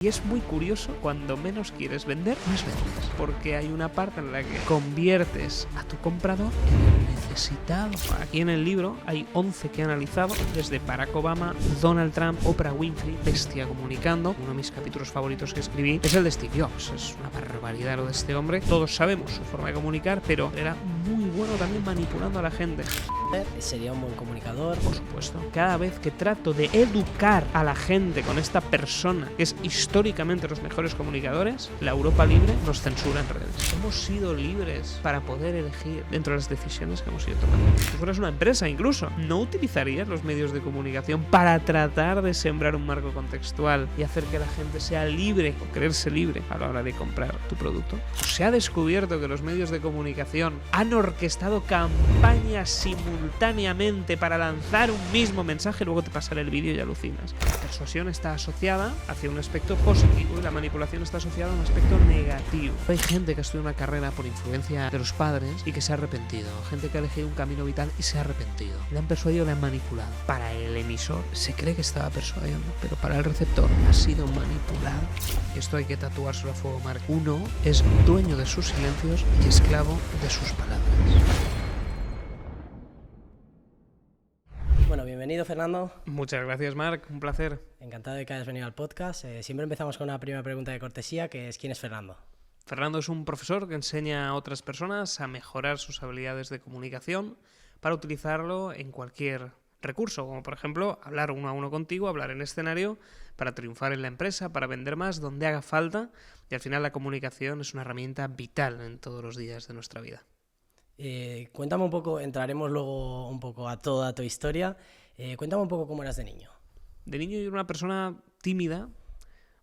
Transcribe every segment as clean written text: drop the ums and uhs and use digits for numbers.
Y es muy curioso, cuando menos quieres vender, más vendes. Porque hay una parte en la que conviertes a tu comprador en el necesitado. Aquí en el libro hay 11 que he analizado, desde Barack Obama, Donald Trump, Oprah Winfrey, bestia comunicando. Uno de mis capítulos favoritos que escribí es el de Steve Jobs. Es una barbaridad lo de este hombre. Todos sabemos su forma de comunicar, pero era muy bueno también manipulando a la gente. Sería un buen comunicador. Por supuesto. Cada vez que trato de educar a la gente con esta persona que es históricamente los mejores comunicadores, la Europa libre nos censura en redes. Hemos sido libres para poder elegir dentro de las decisiones que hemos ido tomando. Si fueras una empresa incluso, ¿no utilizarías los medios de comunicación para tratar de sembrar un marco contextual y hacer que la gente sea libre o creerse libre a la hora de comprar tu producto? Se ha descubierto que los medios de comunicación han orquestado campañas simultáneamente para lanzar un mismo mensaje, luego te pasaré el vídeo y alucinas. La persuasión está asociada hacia un aspecto positivo y la manipulación está asociada a un aspecto negativo. Hay gente que ha estudiado una carrera por influencia de los padres y que se ha arrepentido. Gente que ha elegido un camino vital y se ha arrepentido. Le han persuadido, le han manipulado. Para el emisor se cree que estaba persuadiendo, pero para el receptor ha sido manipulado. Esto hay que tatuárselo a fuego, Mark. Uno es dueño de sus silencios y esclavo de sus palabras. Bueno, bienvenido, Fernando. Muchas gracias, Marc. Un placer. Encantado de que hayas venido al podcast. Siempre empezamos con una primera pregunta de cortesía, que es ¿quién es Fernando? Fernando es un profesor que enseña a otras personas a mejorar sus habilidades de comunicación para utilizarlo en cualquier recurso, como por ejemplo hablar uno a uno contigo, hablar en escenario para triunfar en la empresa, para vender más, donde haga falta, y al final la comunicación es una herramienta vital en todos los días de nuestra vida. Cuéntame un poco, entraremos luego un poco a toda tu historia. Cuéntame un poco cómo eras de niño. De niño yo era una persona tímida,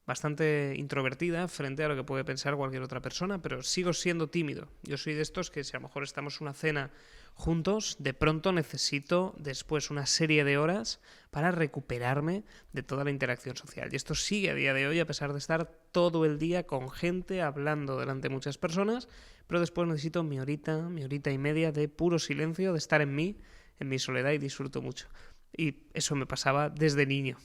bastante introvertida frente a lo que puede pensar cualquier otra persona, pero sigo siendo tímido. Yo soy de estos que si a lo mejor estamos en una cena juntos, de pronto necesito después una serie de horas para recuperarme de toda la interacción social. Y esto sigue a día de hoy, a pesar de estar todo el día con gente, hablando delante de muchas personas, pero después necesito mi horita y media de puro silencio, de estar en mi soledad, y disfruto mucho. Y eso me pasaba desde niño.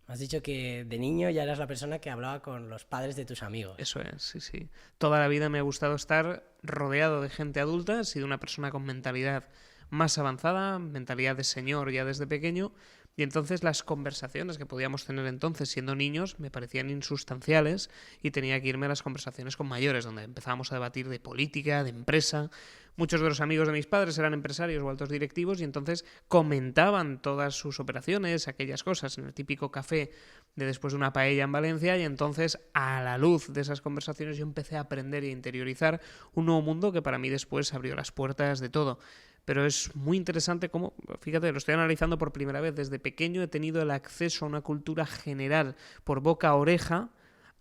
Me has dicho que de niño ya eras la persona que hablaba con los padres de tus amigos. Eso es, sí. Toda la vida me ha gustado estar rodeado de gente adulta. He sido una persona con mentalidad más avanzada, mentalidad de señor ya desde pequeño, y entonces las conversaciones que podíamos tener entonces siendo niños me parecían insustanciales y tenía que irme a las conversaciones con mayores, donde empezábamos a debatir de política, de empresa. Muchos de los amigos de mis padres eran empresarios o altos directivos y entonces comentaban todas sus operaciones, aquellas cosas, en el típico café de después de una paella en Valencia, y entonces a la luz de esas conversaciones yo empecé a aprender y a interiorizar un nuevo mundo que para mí después abrió las puertas de todo. Pero es muy interesante cómo, fíjate, lo estoy analizando por primera vez. Desde pequeño he tenido el acceso a una cultura general por boca a oreja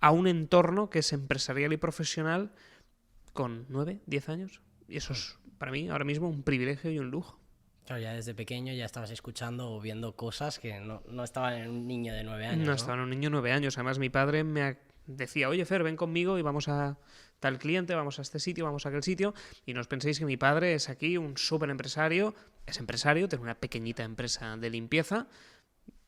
a un entorno que es empresarial y profesional con 9, 10 años. Y eso es para mí ahora mismo un privilegio y un lujo. Claro, ya desde pequeño ya estabas escuchando o viendo cosas que no estaban en un niño de 9 años. No estaba en un niño de 9 años. Además mi padre me decía, oye Fer, ven conmigo y vamos a tal cliente, vamos a este sitio, vamos a aquel sitio, y no os penséis que mi padre es aquí un súper empresario. Es empresario, tiene una pequeñita empresa de limpieza,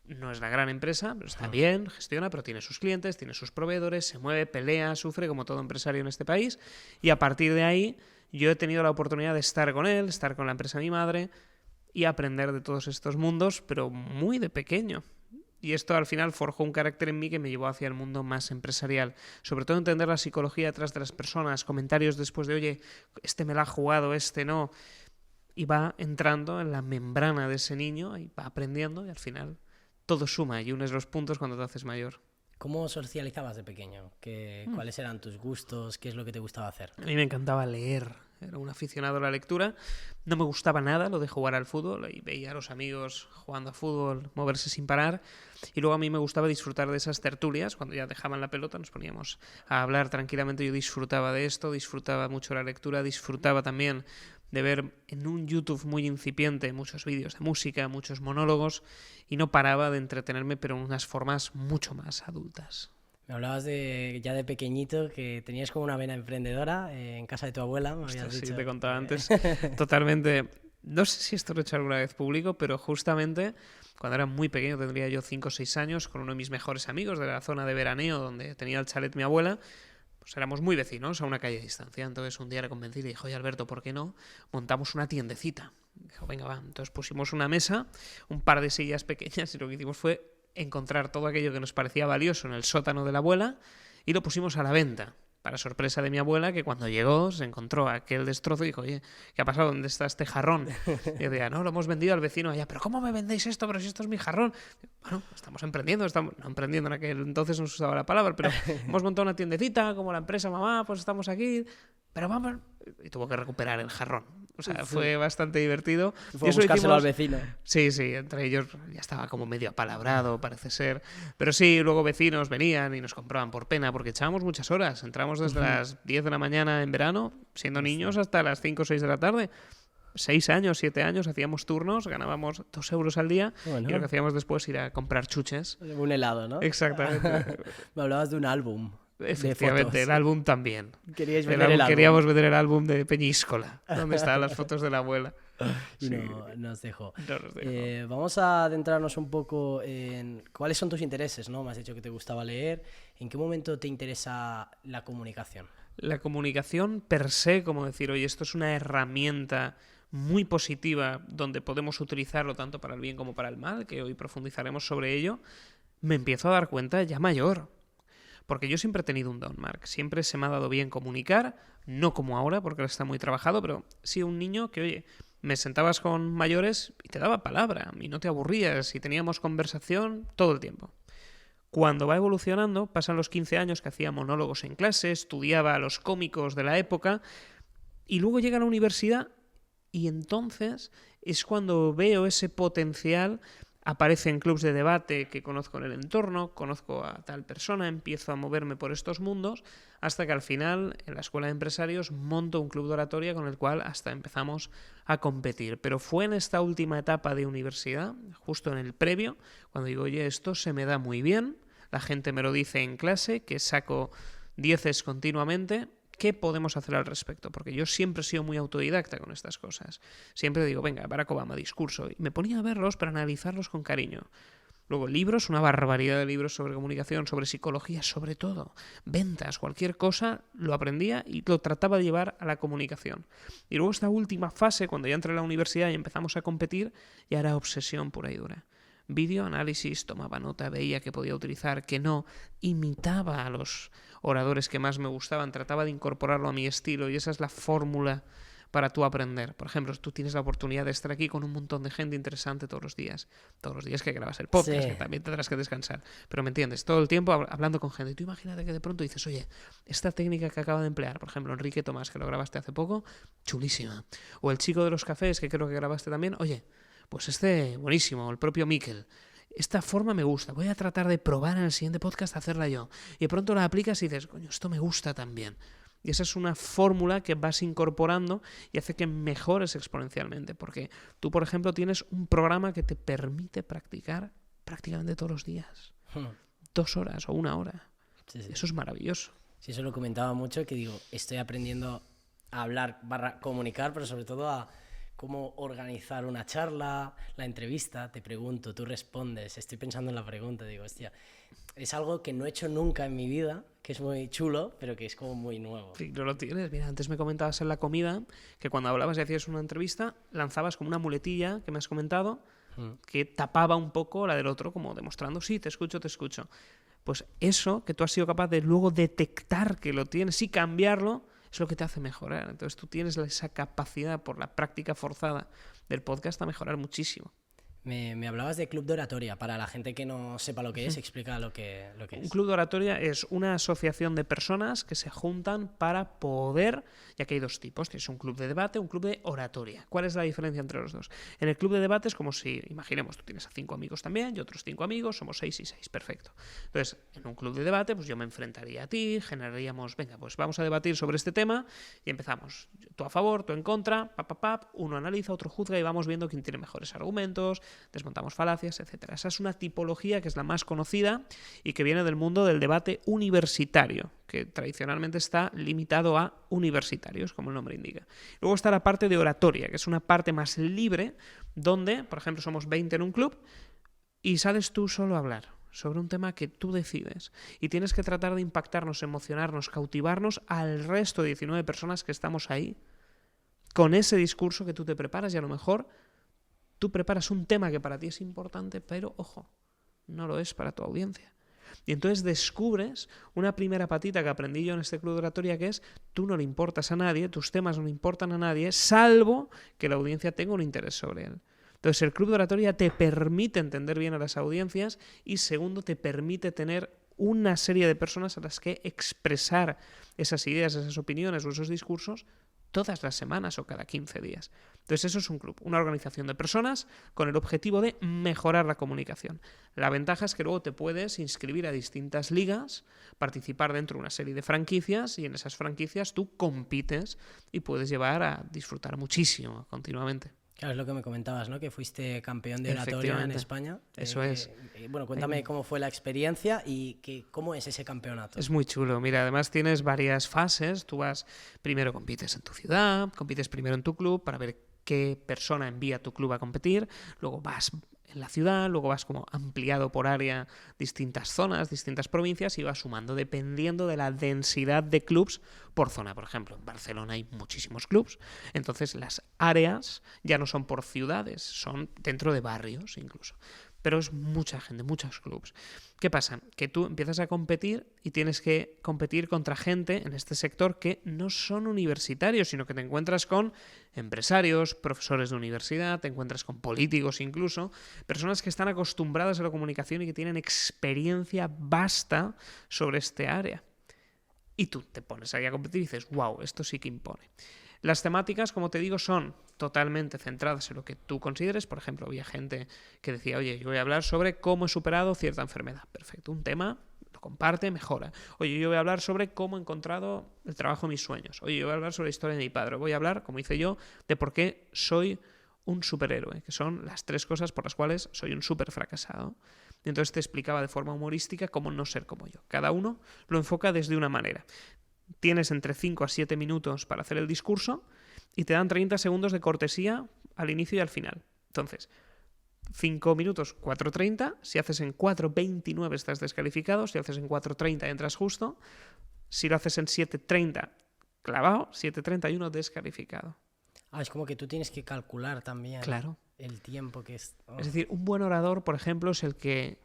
no es la gran empresa, pero está bien, gestiona, pero tiene sus clientes, tiene sus proveedores, se mueve, pelea, sufre como todo empresario en este país, y a partir de ahí yo he tenido la oportunidad de estar con él, estar con la empresa de mi madre y aprender de todos estos mundos, pero muy de pequeño. Y esto al final forjó un carácter en mí que me llevó hacia el mundo más empresarial. Sobre todo entender la psicología detrás de las personas, comentarios después de, oye, este me la ha jugado, este no. Y va entrando en la membrana de ese niño y va aprendiendo y al final todo suma y unes los puntos cuando te haces mayor. ¿Cómo socializabas de pequeño? ¿Cuáles eran tus gustos? ¿Qué es lo que te gustaba hacer? A mí me encantaba leer. Era un aficionado a la lectura. No me gustaba nada lo de jugar al fútbol. Y veía a los amigos jugando a fútbol, moverse sin parar. Y luego a mí me gustaba disfrutar de esas tertulias. Cuando ya dejaban la pelota nos poníamos a hablar tranquilamente. Yo disfrutaba de esto, disfrutaba mucho la lectura, disfrutaba también de ver en un YouTube muy incipiente muchos vídeos de música, muchos monólogos, y no paraba de entretenerme, pero en unas formas mucho más adultas. Me hablabas ya de pequeñito que tenías como una vena emprendedora en casa de tu abuela, me habías dicho. Sí, te contaba antes. Totalmente. No sé si esto lo he hecho alguna vez público, pero justamente cuando era muy pequeño, tendría yo 5 o 6 años, con uno de mis mejores amigos de la zona de veraneo donde tenía el chalet mi abuela. Pues éramos muy vecinos, a una calle de distancia. Entonces un día le convencí y le dije, oye Alberto, ¿por qué no montamos una tiendecita? Dijo, venga, va. Entonces pusimos una mesa, un par de sillas pequeñas y lo que hicimos fue encontrar todo aquello que nos parecía valioso en el sótano de la abuela y lo pusimos a la venta. Para sorpresa de mi abuela, que cuando llegó se encontró aquel destrozo y dijo, oye, ¿qué ha pasado? ¿Dónde está este jarrón? Y yo decía, no, lo hemos vendido al vecino allá. ¿Pero cómo me vendéis esto? Pero si esto es mi jarrón. Bueno, estamos emprendiendo, no emprendiendo en aquel entonces no se usaba la palabra, pero hemos montado una tiendecita, como la empresa mamá, pues estamos aquí, pero vamos... Y tuvo que recuperar el jarrón. O sea, fue bastante divertido. Fue a buscárselo al vecino. Sí, entre ellos ya estaba como medio apalabrado, parece ser. Pero sí, luego vecinos venían y nos compraban por pena, porque echábamos muchas horas. Entramos desde las 10 de la mañana en verano, siendo niños, hasta las 5 o 6 de la tarde. 6 años, 7 años, hacíamos turnos, ganábamos 2 euros al día y lo que hacíamos después era ir a comprar chuches. Un helado, ¿no? Exactamente. Me hablabas de un álbum. Efectivamente, el álbum también. Queríais vender el álbum. Queríamos vender el álbum de Peñíscola, donde estaban las fotos de la abuela. Y sí. No nos dejó. No nos dejó. Vamos a adentrarnos un poco en cuáles son tus intereses, ¿no? Me has dicho que te gustaba leer. ¿En qué momento te interesa la comunicación? La comunicación per se, como decir, oye, esto es una herramienta muy positiva donde podemos utilizarlo tanto para el bien como para el mal, que hoy profundizaremos sobre ello, me empiezo a dar cuenta ya mayor. Porque yo siempre he tenido un don, Marc. Siempre se me ha dado bien comunicar, no como ahora, porque ahora está muy trabajado, pero sí un niño que, oye, me sentabas con mayores y te daba palabra y no te aburrías y teníamos conversación todo el tiempo. Cuando va evolucionando, pasan los 15 años que hacía monólogos en clase, estudiaba a los cómicos de la época y luego llega a la universidad y entonces es cuando veo ese potencial. Aparece en clubs de debate que conozco en el entorno, conozco a tal persona, empiezo a moverme por estos mundos, hasta que al final, en la Escuela de Empresarios, monto un club de oratoria con el cual hasta empezamos a competir. Pero fue en esta última etapa de universidad, justo en el previo, cuando digo, oye, esto se me da muy bien, la gente me lo dice en clase, que saco 10 continuamente. ¿Qué podemos hacer al respecto? Porque yo siempre he sido muy autodidacta con estas cosas. Siempre digo, venga, Barack Obama, discurso. Y me ponía a verlos para analizarlos con cariño. Luego libros, una barbaridad de libros sobre comunicación, sobre psicología, sobre todo. Ventas, cualquier cosa, lo aprendía y lo trataba de llevar a la comunicación. Y luego esta última fase, cuando ya entré a la universidad y empezamos a competir, ya era obsesión pura y dura. Vídeo, análisis, tomaba nota, veía que podía utilizar, que no, imitaba a los oradores que más me gustaban, trataba de incorporarlo a mi estilo y esa es la fórmula para tú aprender. Por ejemplo, tú tienes la oportunidad de estar aquí con un montón de gente interesante todos los días que grabas el podcast, sí, que también tendrás que descansar, pero me entiendes, todo el tiempo hablando con gente. Y tú imagínate que de pronto dices, oye, esta técnica que acaba de emplear, por ejemplo, Enrique Tomás, que lo grabaste hace poco, chulísima, o el chico de los cafés, que creo que grabaste también, oye, pues buenísimo, el propio Miquel. Esta forma me gusta, voy a tratar de probar en el siguiente podcast hacerla yo. Y de pronto la aplicas y dices, coño, esto me gusta también. Y esa es una fórmula que vas incorporando y hace que mejores exponencialmente. Porque tú, por ejemplo, tienes un programa que te permite practicar prácticamente todos los días. 2 horas o 1 hora. Sí. Eso es maravilloso. Sí, eso lo comentaba mucho, que digo, estoy aprendiendo a hablar, comunicar, pero sobre todo a cómo organizar una charla, la entrevista, te pregunto, tú respondes, estoy pensando en la pregunta, digo, hostia, es algo que no he hecho nunca en mi vida, que es muy chulo, pero que es como muy nuevo. Sí, no lo tienes. Mira, antes me comentabas en la comida que cuando hablabas y hacías una entrevista, lanzabas como una muletilla que me has comentado, que tapaba un poco la del otro, como demostrando, sí, te escucho. Pues eso, que tú has sido capaz de luego detectar que lo tienes y cambiarlo, es lo que te hace mejorar. Entonces tú tienes esa capacidad por la práctica forzada del podcast a mejorar muchísimo. Me hablabas de club de oratoria. Para la gente que no sepa lo que es, explica lo que es. Un club de oratoria es una asociación de personas que se juntan para poder, ya que hay 2 tipos, tienes un club de debate, un club de oratoria. ¿Cuál es la diferencia entre los dos? En el club de debate es como si, imaginemos, tú tienes a 5 amigos también y otros 5 amigos, somos 6 y 6, perfecto. Entonces, en un club de debate, pues yo me enfrentaría a ti, generaríamos, venga, pues vamos a debatir sobre este tema y empezamos. Tú a favor, tú en contra, uno analiza, otro juzga y vamos viendo quién tiene mejores argumentos, desmontamos falacias, etc. Esa es una tipología que es la más conocida y que viene del mundo del debate universitario, que tradicionalmente está limitado a universitarios, como el nombre indica. Luego está la parte de oratoria, que es una parte más libre, donde, por ejemplo, somos 20 en un club, y sales tú solo a hablar sobre un tema que tú decides y tienes que tratar de impactarnos, emocionarnos, cautivarnos al resto de 19 personas que estamos ahí con ese discurso que tú te preparas, y a lo mejor tú preparas un tema que para ti es importante, pero, ojo, no lo es para tu audiencia. Y entonces descubres una primera patita que aprendí yo en este club de oratoria, que es: tú no le importas a nadie, tus temas no le importan a nadie, salvo que la audiencia tenga un interés sobre él. Entonces el club de oratoria te permite entender bien a las audiencias y, segundo, te permite tener una serie de personas a las que expresar esas ideas, esas opiniones o esos discursos todas las semanas o cada 15 días. Entonces eso es un club, una organización de personas con el objetivo de mejorar la comunicación. La ventaja es que luego te puedes inscribir a distintas ligas, participar dentro de una serie de franquicias, y en esas franquicias tú compites y puedes llevar a disfrutar muchísimo continuamente. Claro, es lo que me comentabas, ¿no? Que fuiste campeón de oratoria en España. Eso es. Bueno, cuéntame cómo fue la experiencia y cómo es ese campeonato. Es muy chulo. Mira, además tienes varias fases. Tú primero compites en tu ciudad, compites primero en tu club para ver qué persona envía a tu club a competir, luego vas en la ciudad, luego vas como ampliado por área, distintas zonas, distintas provincias, y vas sumando dependiendo de la densidad de clubs por zona. Por ejemplo, en Barcelona hay muchísimos clubs, entonces las áreas ya no son por ciudades, son dentro de barrios incluso. Pero es mucha gente, muchos clubs. ¿Qué pasa? Que tú empiezas a competir y tienes que competir contra gente en este sector que no son universitarios, sino que te encuentras con empresarios, profesores de universidad, te encuentras con políticos incluso, personas que están acostumbradas a la comunicación y que tienen experiencia vasta sobre este área. Y tú te pones ahí a competir y dices: wow, esto sí que impone. Las temáticas, como te digo, son totalmente centradas en lo que tú consideres. Por ejemplo, había gente que decía: oye, yo voy a hablar sobre cómo he superado cierta enfermedad. Perfecto, un tema, lo comparte, mejora. Oye, yo voy a hablar sobre cómo he encontrado el trabajo de mis sueños. Oye, yo voy a hablar sobre la historia de mi padre. Voy a hablar, como hice yo, de por qué soy un superhéroe, que son las 3 cosas por las cuales soy un súper fracasado. Y entonces te explicaba de forma humorística cómo no ser como yo. Cada uno lo enfoca desde una manera. Tienes entre 5 a 7 minutos para hacer el discurso y te dan 30 segundos de cortesía al inicio y al final. Entonces, 5 minutos, 4:30. Si haces en 4:29 estás descalificado. Si haces en 4:30 entras justo. Si lo haces en 7:30, clavado. 7:31 descalificado. Es como que tú tienes que calcular también, claro, el tiempo que es... Es decir, un buen orador, por ejemplo, es el que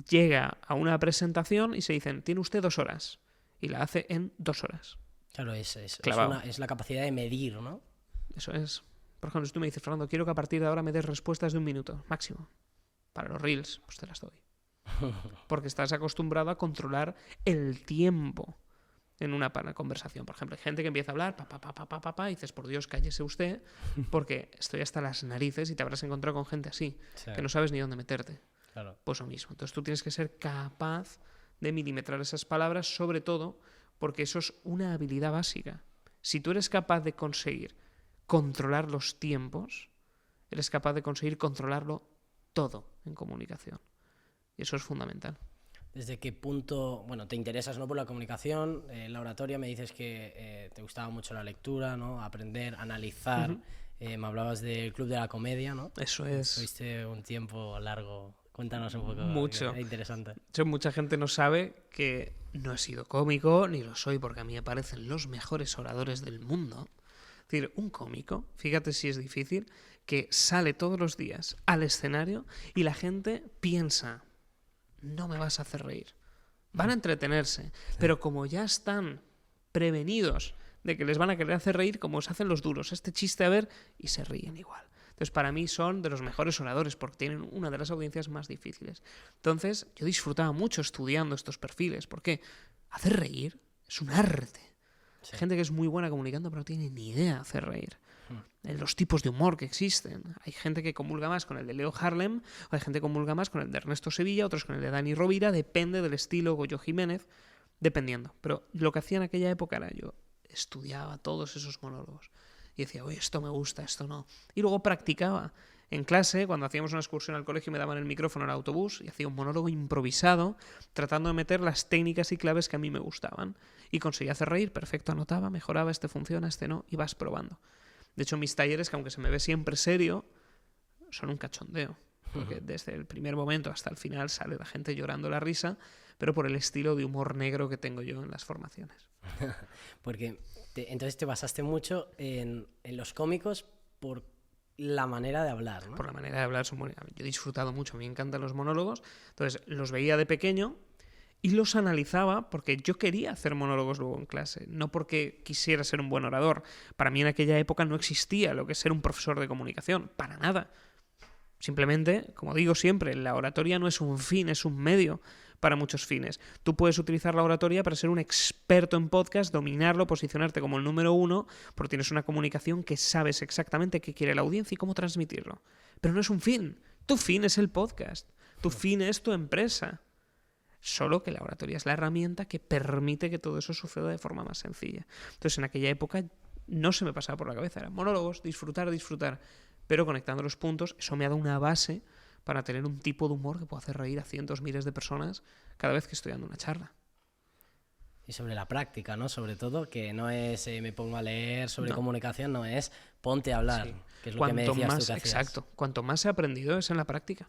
llega a una presentación y se dicen: tiene usted 2 horas. Y la hace en 2 horas. Claro, es la capacidad de medir, ¿no? Eso es. Por ejemplo, si tú me dices: Fernando, quiero que a partir de ahora me des respuestas de 1 minuto máximo para los reels, pues te las doy. Porque estás acostumbrado a controlar el tiempo en una conversación. Por ejemplo, hay gente que empieza a hablar, y dices: por Dios, cállese usted, porque estoy hasta las narices, y te habrás encontrado con gente así, sí, que no sabes ni dónde meterte. Claro. Pues lo mismo. Entonces tú tienes que ser capaz de milimetrar esas palabras, sobre todo porque eso es una habilidad básica. Si tú eres capaz de conseguir controlar los tiempos, eres capaz de conseguir controlarlo todo en comunicación. Y eso es fundamental. ¿Desde qué punto, te interesas, ¿no?, por la comunicación? La oratoria, me dices que te gustaba mucho la lectura, ¿no?, aprender, analizar. Uh-huh. Me hablabas del Club de la Comedia, ¿no? Eso es. Fuiste un tiempo largo. Cuéntanos un poco. Mucho. Es interesante. Mucha gente no sabe que no he sido cómico, ni lo soy, porque a mí me parecen los mejores oradores del mundo. Es decir, un cómico, fíjate si es difícil, que sale todos los días al escenario y la gente piensa: no me vas a hacer reír. Van a entretenerse, sí, pero como ya están prevenidos de que les van a querer hacer reír, como se hacen los duros, este chiste a ver, y se ríen igual. Entonces, para mí son de los mejores oradores porque tienen una de las audiencias más difíciles. Entonces, yo disfrutaba mucho estudiando estos perfiles, porque hacer reír es un arte. Sí. Hay gente que es muy buena comunicando, pero no tiene ni idea de hacer reír. Los tipos de humor que existen. Hay gente que comulga más con el de Leo Harlem, o hay gente que comulga más con el de Ernesto Sevilla, otros con el de Dani Rovira, depende del estilo Goyo Jiménez, dependiendo. Pero lo que hacía en aquella época era: yo estudiaba todos esos monólogos y decía: oye, esto me gusta, esto no. Y luego practicaba. En clase, cuando hacíamos una excursión al colegio, me daban el micrófono en el autobús y hacía un monólogo improvisado, tratando de meter las técnicas y claves que a mí me gustaban. Y conseguía hacer reír, perfecto, anotaba, mejoraba, este funciona, este no, y vas probando. De hecho, mis talleres, que aunque se me ve siempre serio, son un cachondeo. porque desde el primer momento hasta el final sale la gente llorando la risa, pero por el estilo de humor negro que tengo yo en las formaciones. Porque entonces te basaste mucho en los cómicos por la manera de hablar, ¿no? Por la manera de hablar. Yo he disfrutado mucho, me encantan los monólogos, entonces los veía de pequeño y los analizaba porque yo quería hacer monólogos luego en clase, no porque quisiera ser un buen orador. Para mí en aquella época no existía lo que es ser un profesor de comunicación, para nada. Simplemente, como digo siempre, la oratoria no es un fin, es un medio para muchos fines. Tú puedes utilizar la oratoria para ser un experto en podcast, dominarlo, posicionarte como el número 1, porque tienes una comunicación que sabes exactamente qué quiere la audiencia y cómo transmitirlo. Pero no es un fin. Tu fin es el podcast. Tu fin es tu empresa. Solo que la oratoria es la herramienta que permite que todo eso suceda de forma más sencilla. Entonces, en aquella época no se me pasaba por la cabeza. Eran monólogos, disfrutar. Pero conectando los puntos, eso me ha dado una base para tener un tipo de humor que puede hacer reír a cientos, miles de personas cada vez que estoy dando una charla. Y sobre la práctica, ¿no? Sobre todo, que no es me pongo a leer sobre comunicación, no es ponte a hablar, Sí. que es lo que me decías tú que hacías. Exacto. Cuanto más he aprendido es en la práctica.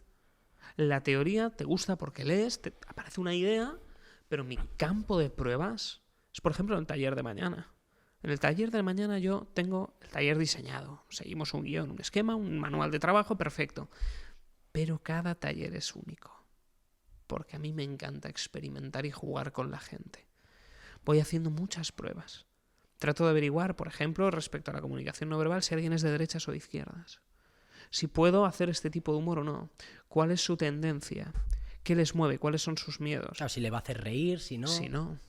La teoría te gusta porque lees, te aparece una idea, pero mi campo de pruebas es, por ejemplo, el taller de mañana. En el taller de mañana yo tengo el taller diseñado. Seguimos un guión, un esquema, un manual de trabajo, perfecto. Pero cada taller es único. Porque a mí me encanta experimentar y jugar con la gente. Voy haciendo muchas pruebas. Trato de averiguar, por ejemplo, respecto a la comunicación no verbal, si alguien es de derechas o de izquierdas. Si puedo hacer este tipo de humor o no. ¿Cuál es su tendencia? ¿Qué les mueve? ¿Cuáles son sus miedos? Claro, si le va a hacer reír, si no... Si no.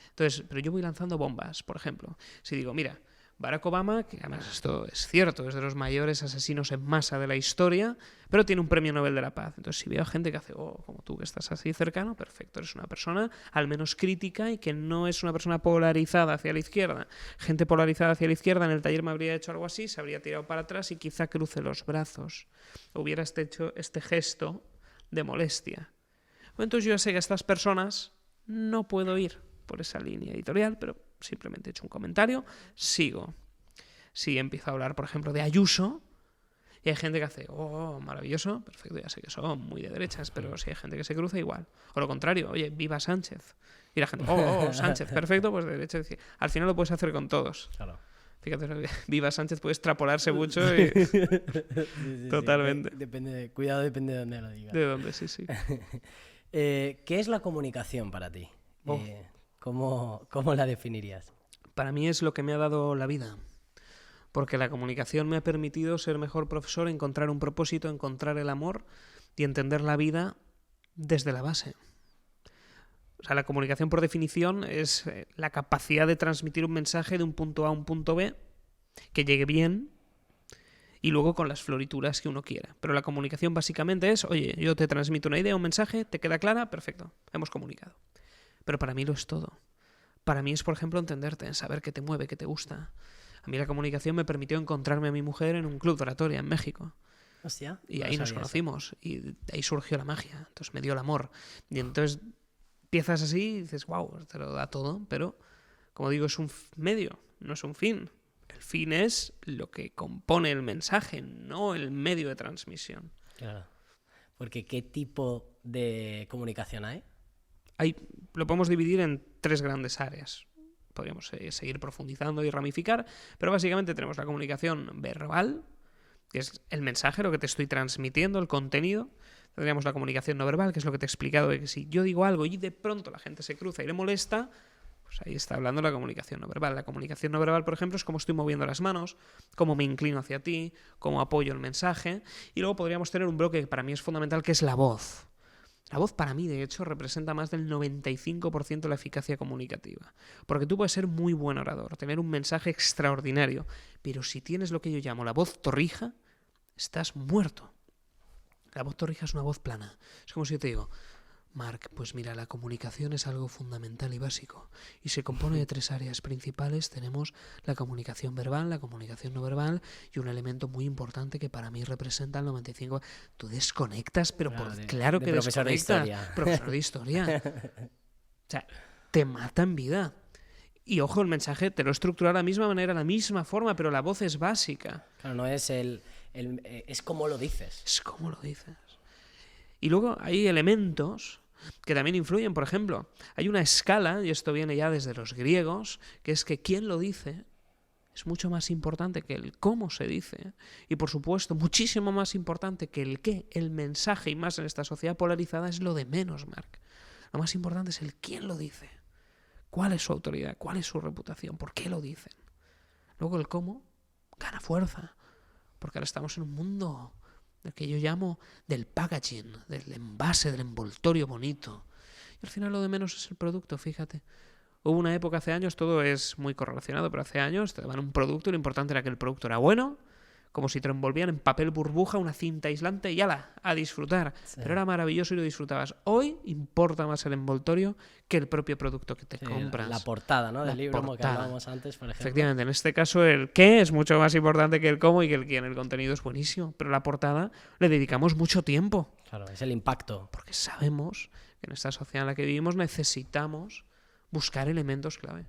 Entonces, pero yo voy lanzando bombas, por ejemplo. Si digo, mira, Barack Obama, que además esto es cierto, es de los mayores asesinos en masa de la historia, pero tiene un premio Nobel de la Paz. Entonces, si veo gente que hace, como tú que estás así cercano, perfecto, eres una persona al menos crítica y que no es una persona polarizada hacia la izquierda. Gente polarizada hacia la izquierda en el taller me habría hecho algo así, se habría tirado para atrás y quizá cruce los brazos. Hubiera hecho este gesto de molestia. Entonces yo ya sé que a estas personas no puedo ir por esa línea editorial, pero simplemente he hecho un comentario, sigo. Si empiezo a hablar, por ejemplo, de Ayuso, y hay gente que hace, maravilloso, perfecto, ya sé que son muy de derechas, pero si hay gente que se cruza, igual. O lo contrario, oye, viva Sánchez. Y la gente, Sánchez, perfecto, pues de derecha. Al final lo puedes hacer con todos. Claro. Fíjate, viva Sánchez puede extrapolarse mucho y... Sí, totalmente. Cuidado, depende de dónde lo digas. De dónde, sí. ¿Qué es la comunicación para ti? ¿Cómo la definirías? Para mí es lo que me ha dado la vida. Porque la comunicación me ha permitido ser mejor profesor, encontrar un propósito, encontrar el amor y entender la vida desde la base. O sea, la comunicación por definición es la capacidad de transmitir un mensaje de un punto A a un punto B que llegue bien y luego con las florituras que uno quiera. Pero la comunicación básicamente es, oye, yo te transmito una idea, un mensaje, ¿te queda clara? Perfecto, hemos comunicado. Pero para mí lo es todo. Para mí es, por ejemplo, entenderte, saber qué te mueve, qué te gusta. A mí la comunicación me permitió encontrarme a mi mujer en un club de oratoria en México. Hostia, y ahí nos conocimos. Y de ahí surgió la magia. Entonces me dio el amor. Y entonces empiezas así y dices, wow, te lo da todo. Pero, como digo, es un medio, no es un fin. El fin es lo que compone el mensaje, no el medio de transmisión. Claro. Porque ¿qué tipo de comunicación hay? Lo podemos dividir en 3 grandes áreas. Podríamos seguir profundizando y ramificar, pero básicamente tenemos la comunicación verbal, que es el mensaje, lo que te estoy transmitiendo, el contenido. Tendríamos la comunicación no verbal, que es lo que te he explicado, de que si yo digo algo y de pronto la gente se cruza y le molesta, pues ahí está hablando la comunicación no verbal. La comunicación no verbal, por ejemplo, es cómo estoy moviendo las manos, cómo me inclino hacia ti, cómo apoyo el mensaje. Y luego podríamos tener un bloque que para mí es fundamental, que es la voz. La voz para mí, de hecho, representa más del 95% de la eficacia comunicativa. Porque tú puedes ser muy buen orador, tener un mensaje extraordinario, pero si tienes lo que yo llamo la voz torrija, estás muerto. La voz torrija es una voz plana. Es como si yo te digo, Marc, pues mira, la comunicación es algo fundamental y básico. Y se compone de 3 áreas principales. Tenemos la comunicación verbal, la comunicación no verbal y un elemento muy importante que para mí representa el 95%. Tú desconectas, pero claro que profesor desconectas. De historia. Profesor de historia. O sea, te mata en vida. Y ojo, el mensaje te lo he estructurado de la misma manera, de la misma forma, pero la voz es básica. Claro, no es es como lo dices. Es como lo dices. Y luego hay elementos que también influyen. Por ejemplo, hay una escala, y esto viene ya desde los griegos, que es que quien lo dice es mucho más importante que el cómo se dice. Y por supuesto, muchísimo más importante que el qué, el mensaje, y más en esta sociedad polarizada, es lo de menos, Marc. Lo más importante es el quién lo dice. ¿Cuál es su autoridad? ¿Cuál es su reputación? ¿Por qué lo dicen? Luego el cómo gana fuerza. Porque ahora estamos en un mundo del que yo llamo del packaging, del envase, del envoltorio bonito. Y al final lo de menos es el producto, fíjate. Hubo una época hace años, todo es muy correlacionado, pero hace años te daban un producto y lo importante era que el producto era bueno, como si te lo envolvían en papel burbuja, una cinta aislante y ¡ala! A disfrutar. Sí. Pero era maravilloso y lo disfrutabas. Hoy importa más el envoltorio que el propio producto que te compras. La portada, ¿no? Del libro que hablábamos antes, por ejemplo. Efectivamente, en este caso el qué es mucho más importante que el cómo y que el quién. El contenido es buenísimo, pero la portada le dedicamos mucho tiempo. Claro, es el impacto. Porque sabemos que en esta sociedad en la que vivimos necesitamos buscar elementos clave.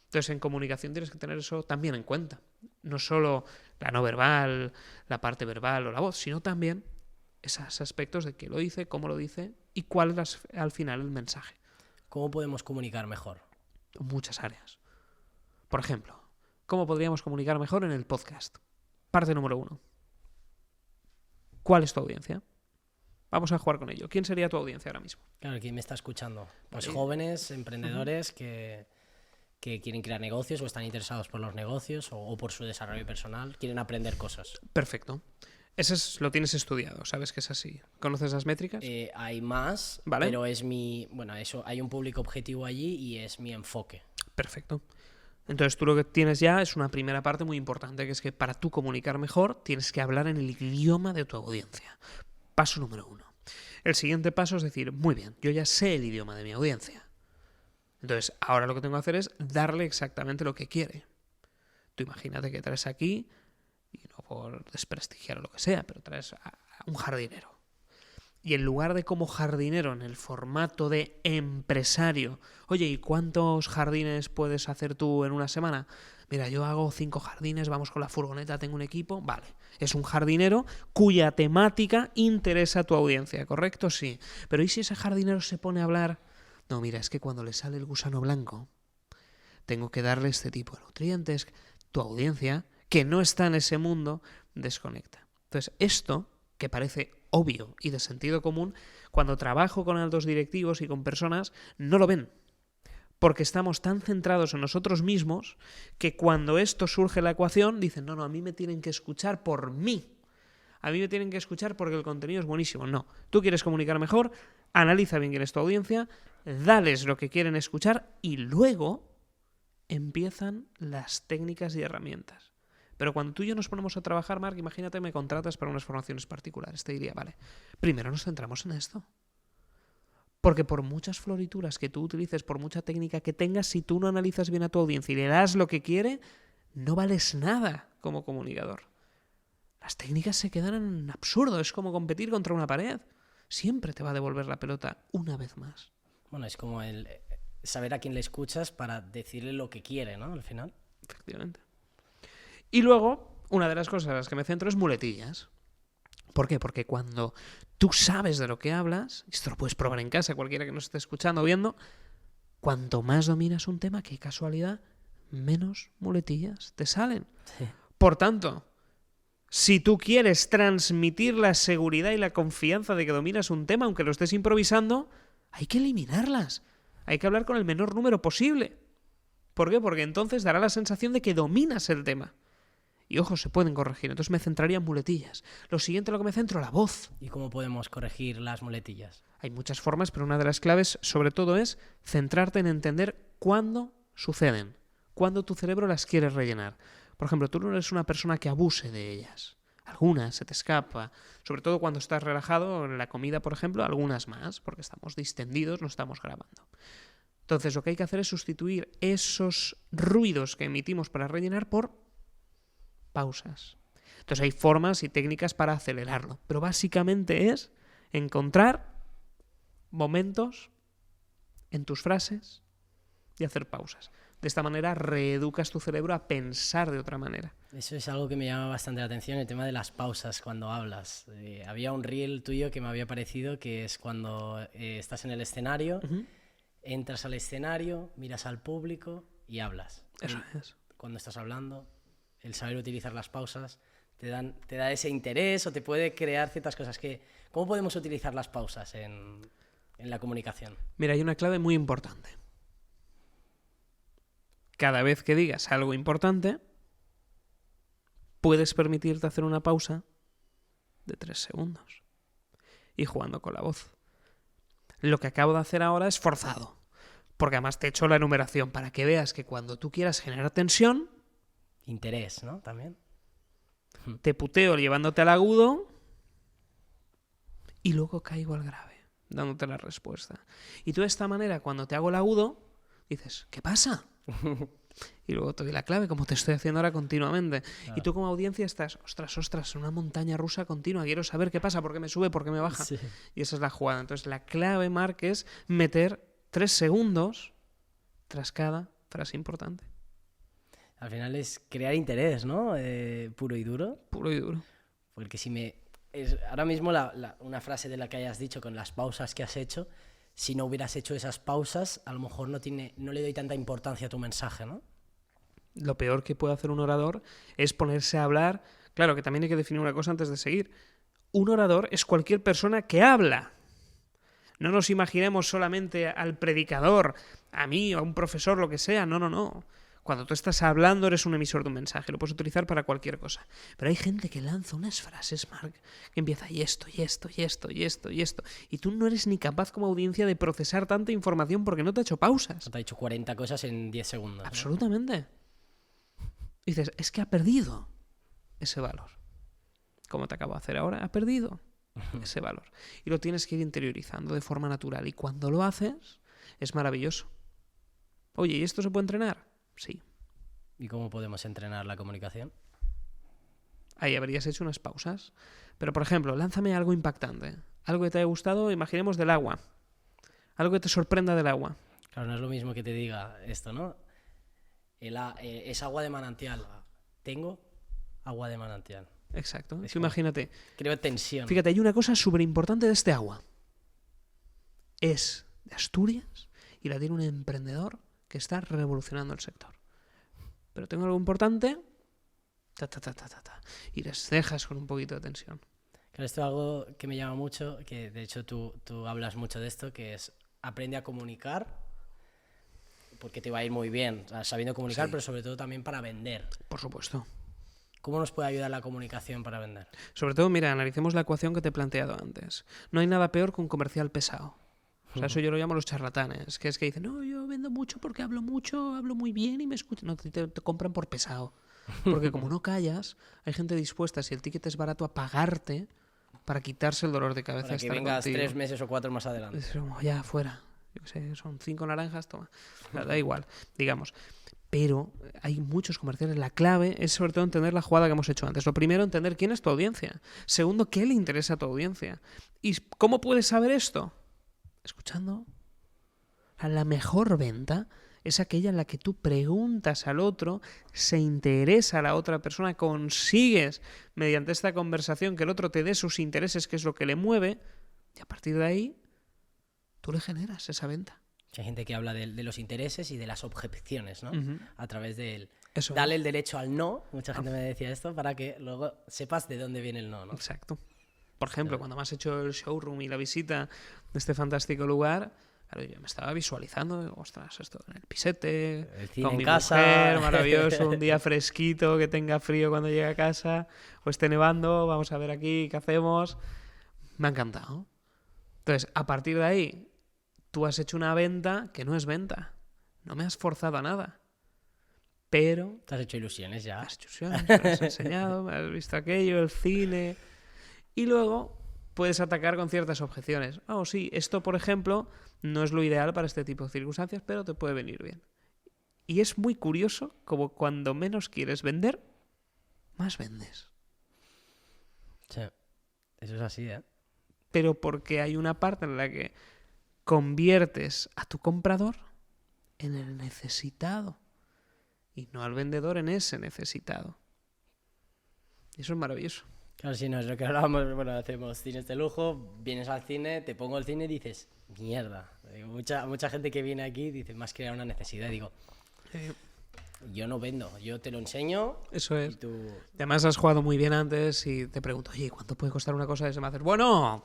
Entonces, en comunicación tienes que tener eso también en cuenta. No solo la no verbal, la parte verbal o la voz, sino también esos aspectos de qué lo dice, cómo lo dice y cuál es al final el mensaje. ¿Cómo podemos comunicar mejor? Muchas áreas. Por ejemplo, ¿cómo podríamos comunicar mejor en el podcast? Parte número 1. ¿Cuál es tu audiencia? Vamos a jugar con ello. ¿Quién sería tu audiencia ahora mismo? Claro, ¿quién me está escuchando? Pues jóvenes, emprendedores que quieren crear negocios o están interesados por los negocios o por su desarrollo personal, quieren aprender cosas. Perfecto. Ese lo tienes estudiado, ¿sabes que es así? ¿Conoces las métricas? Hay más, ¿vale? Pero es eso, hay un público objetivo allí y es mi enfoque. Perfecto. Entonces tú lo que tienes ya es una primera parte muy importante, que es que para tú comunicar mejor tienes que hablar en el idioma de tu audiencia. Paso número 1. El siguiente paso es decir, muy bien, yo ya sé el idioma de mi audiencia. Entonces, ahora lo que tengo que hacer es darle exactamente lo que quiere. Tú imagínate que traes aquí, y no por desprestigiar o lo que sea, pero traes a un jardinero. Y en lugar de como jardinero en el formato de empresario, oye, ¿y cuántos jardines puedes hacer tú en una semana? Mira, yo hago 5 jardines, vamos con la furgoneta, tengo un equipo, vale. Es un jardinero cuya temática interesa a tu audiencia, ¿correcto? Sí. Pero ¿y si ese jardinero se pone a hablar? No, mira, es que cuando le sale el gusano blanco, tengo que darle este tipo de nutrientes. Tu audiencia, que no está en ese mundo, desconecta. Entonces, esto, que parece obvio y de sentido común, cuando trabajo con altos directivos y con personas, no lo ven. Porque estamos tan centrados en nosotros mismos que cuando esto surge en la ecuación, dicen, no, a mí me tienen que escuchar por mí. A mí me tienen que escuchar porque el contenido es buenísimo. No, tú quieres comunicar mejor, analiza bien quién es tu audiencia, dales lo que quieren escuchar y luego empiezan las técnicas y herramientas. Pero cuando tú y yo nos ponemos a trabajar, Marc, imagínate me contratas para unas formaciones particulares. Te diría, vale, primero nos centramos en esto. Porque por muchas florituras que tú utilices, por mucha técnica que tengas, si tú no analizas bien a tu audiencia y le das lo que quiere, no vales nada como comunicador. Las técnicas se quedan en absurdo, es como competir contra una pared. Siempre te va a devolver la pelota una vez más. Bueno, es como el saber a quién le escuchas para decirle lo que quiere, ¿no? Al final. Efectivamente. Y luego, una de las cosas en las que me centro es muletillas. ¿Por qué? Porque cuando tú sabes de lo que hablas, esto lo puedes probar en casa, cualquiera que nos esté escuchando o viendo, cuanto más dominas un tema, qué casualidad, menos muletillas te salen. Sí. Por tanto, si tú quieres transmitir la seguridad y la confianza de que dominas un tema, aunque lo estés improvisando, hay que eliminarlas. Hay que hablar con el menor número posible. ¿Por qué? Porque entonces dará la sensación de que dominas el tema. Y ojo, se pueden corregir. Entonces me centraría en muletillas. Lo siguiente en lo que me centro, la voz. ¿Y cómo podemos corregir las muletillas? Hay muchas formas, pero una de las claves, sobre todo, es centrarte en entender cuándo suceden. Cuándo tu cerebro las quiere rellenar. Por ejemplo, tú no eres una persona que abuse de ellas. Algunas se te escapa. Sobre todo cuando estás relajado, en la comida, por ejemplo, algunas más, porque estamos distendidos, no estamos grabando. Entonces, lo que hay que hacer es sustituir esos ruidos que emitimos para rellenar por pausas. Entonces hay formas y técnicas para acelerarlo, pero básicamente es encontrar momentos en tus frases y hacer pausas. De esta manera reeducas tu cerebro a pensar de otra manera. Eso es algo que me llama bastante la atención, el tema de las pausas cuando hablas. Había un reel tuyo que me había parecido, que es cuando estás en el escenario, entras al escenario, miras al público y hablas. Eso es. Cuando estás hablando, el saber utilizar las pausas te da ese interés o te puede crear ciertas cosas. ¿Cómo podemos utilizar las pausas en la comunicación? Mira, hay una clave muy importante. Cada vez que digas algo importante, puedes permitirte hacer una pausa de 3 segundos. Y jugando con la voz. Lo que acabo de hacer ahora es forzado. Porque además te he hecho la enumeración para que veas que cuando tú quieras generar tensión... Interés, ¿no? También. Te puteo llevándote al agudo y luego caigo al grave, dándote la respuesta. Y tú de esta manera, cuando te hago el agudo, dices, ¿qué pasa? Y luego te doy la clave, como te estoy haciendo ahora continuamente. Claro. Y tú como audiencia estás, ostras, una montaña rusa continua. Quiero saber qué pasa, por qué me sube, por qué me baja. Sí. Y esa es la jugada. Entonces la clave, Marc, es meter 3 segundos tras cada frase importante. Al final es crear interés, ¿no? Puro y duro. Puro y duro. Porque ahora mismo una frase de la que hayas dicho con las pausas que has hecho, si no hubieras hecho esas pausas, a lo mejor no le doy tanta importancia a tu mensaje, ¿no? Lo peor que puede hacer un orador es ponerse a hablar. Claro, que también hay que definir una cosa antes de seguir. Un orador es cualquier persona que habla. No nos imaginemos solamente al predicador, a mí o a un profesor, lo que sea. No. Cuando tú estás hablando eres un emisor de un mensaje, lo puedes utilizar para cualquier cosa. Pero hay gente que lanza unas frases, Marc, que empieza y esto. Y tú no eres ni capaz como audiencia de procesar tanta información porque no te ha hecho pausas. No te ha dicho 40 cosas en 10 segundos. Absolutamente. Y dices, es que ha perdido ese valor. Como te acabo de hacer ahora, ha perdido ese valor. Y lo tienes que ir interiorizando de forma natural. Y cuando lo haces, es maravilloso. Oye, ¿y esto se puede entrenar? Sí. ¿Y cómo podemos entrenar la comunicación? Ahí habrías hecho unas pausas. Pero, por ejemplo, lánzame algo impactante. Algo que te haya gustado, imaginemos del agua. Algo que te sorprenda del agua. Claro, no es lo mismo que te diga esto, ¿no? Es agua de manantial. Tengo agua de manantial. Exacto. Imagínate. Creo tensión. Fíjate, hay una cosa súper importante de este agua. Es de Asturias y la tiene un emprendedor que está revolucionando el sector. Pero tengo algo importante, y les cejas con un poquito de tensión. Claro, esto es algo que me llama mucho, que de hecho tú hablas mucho de esto, que es aprende a comunicar, porque te va a ir muy bien, sabiendo comunicar, sí. Pero sobre todo también para vender. Por supuesto. ¿Cómo nos puede ayudar la comunicación para vender? Sobre todo, mira, analicemos la ecuación que te he planteado antes. No hay nada peor que un comercial pesado. O sea, eso yo lo llamo los charlatanes, que es que dicen, no, yo vendo mucho porque hablo mucho, hablo muy bien y me escuchan. No, te compran por pesado. Porque como no callas, hay gente dispuesta, si el ticket es barato, a pagarte para quitarse el dolor de cabeza. Para que vengas contigo 3 meses o 4 más adelante. Es como, ya, fuera. Yo qué sé, son 5 naranjas, toma. Da igual, digamos. Pero hay muchos comerciales. La clave es sobre todo entender la jugada que hemos hecho antes. Lo primero, entender quién es tu audiencia. Segundo, qué le interesa a tu audiencia. ¿Y cómo puedes saber esto? Escuchando. La mejor venta es aquella en la que tú preguntas al otro, se interesa a la otra persona, consigues mediante esta conversación que el otro te dé sus intereses, que es lo que le mueve, y a partir de ahí tú le generas esa venta. Hay gente que habla de los intereses y de las objeciones, ¿no? Uh-huh. A través de él. Eso. Dale el derecho al no. Mucha gente me decía esto para que luego sepas de dónde viene el no, ¿no? Exacto. Por ejemplo, cuando me has hecho el showroom y la visita de este fantástico lugar, claro, yo me estaba visualizando, digo, ostras, esto en el pisete, el cine con en mi casa. mujer, maravilloso, un día fresquito, que tenga frío cuando llegue a casa, o esté nevando, vamos a ver aquí qué hacemos. Me ha encantado. Entonces, a partir de ahí, tú has hecho una venta que no es venta. No me has forzado a nada. Pero... Te has hecho ilusiones ya. Me has hecho ilusiones, me has enseñado, me has visto aquello, el cine... Y luego puedes atacar con ciertas objeciones. Sí, esto, por ejemplo, no es lo ideal para este tipo de circunstancias, pero te puede venir bien. Y es muy curioso como cuando menos quieres vender, más vendes. Sí, eso es así, ¿eh? Pero porque hay una parte en la que conviertes a tu comprador en el necesitado y no al vendedor en ese necesitado. Y eso es maravilloso. Claro, si no es lo que hablábamos, bueno, hacemos cines de lujo, vienes al cine, te pongo el cine y dices, mierda. Digo, mucha gente que viene aquí dice, más que era una necesidad. Digo, yo no vendo, yo te lo enseño. Eso es. Y tú... Además has jugado muy bien antes y te pregunto, oye, ¿cuánto puede costar una cosa? Y se me hace, bueno.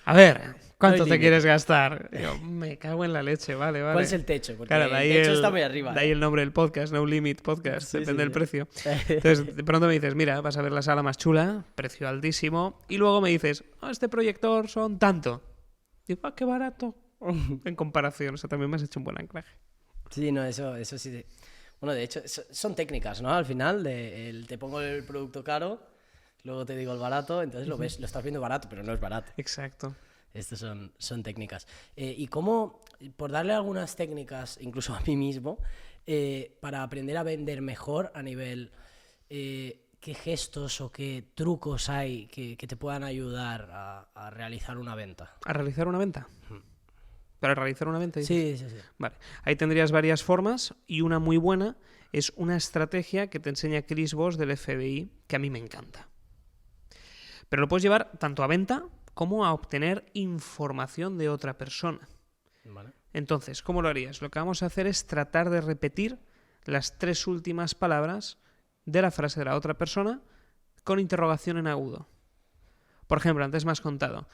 A ver, ¿cuánto te quieres gastar? Digo, me cago en la leche, vale. ¿Cuál es el techo? Porque claro, el techo está muy arriba. De ahí el nombre del podcast, No Limit Podcast, Sí, depende del sí. precio. Entonces, de pronto me dices, mira, vas a ver la sala más chula, precio altísimo, y luego me dices, este proyector son tanto. Digo, qué barato. En comparación, o sea, también me has hecho un buen anclaje. Sí, no, eso sí. Bueno, de hecho, son técnicas, ¿no? Al final, te pongo el producto caro, luego te digo el barato, entonces lo ves, lo estás viendo barato, pero no es barato. Exacto. Estas son técnicas. Y cómo, por darle algunas técnicas, incluso a mí mismo, para aprender a vender mejor a nivel, qué gestos o qué trucos hay que te puedan ayudar a realizar una venta. ¿A realizar una venta? ¿Para realizar una venta? Sí. Vale. Ahí tendrías varias formas y una muy buena es una estrategia que te enseña Chris Voss del FBI que a mí me encanta. Pero lo puedes llevar tanto a venta como a obtener información de otra persona. Vale. Entonces, ¿cómo lo harías? Lo que vamos a hacer es tratar de repetir las 3 últimas palabras de la frase de la otra persona con interrogación en agudo. Por ejemplo, antes me has contado,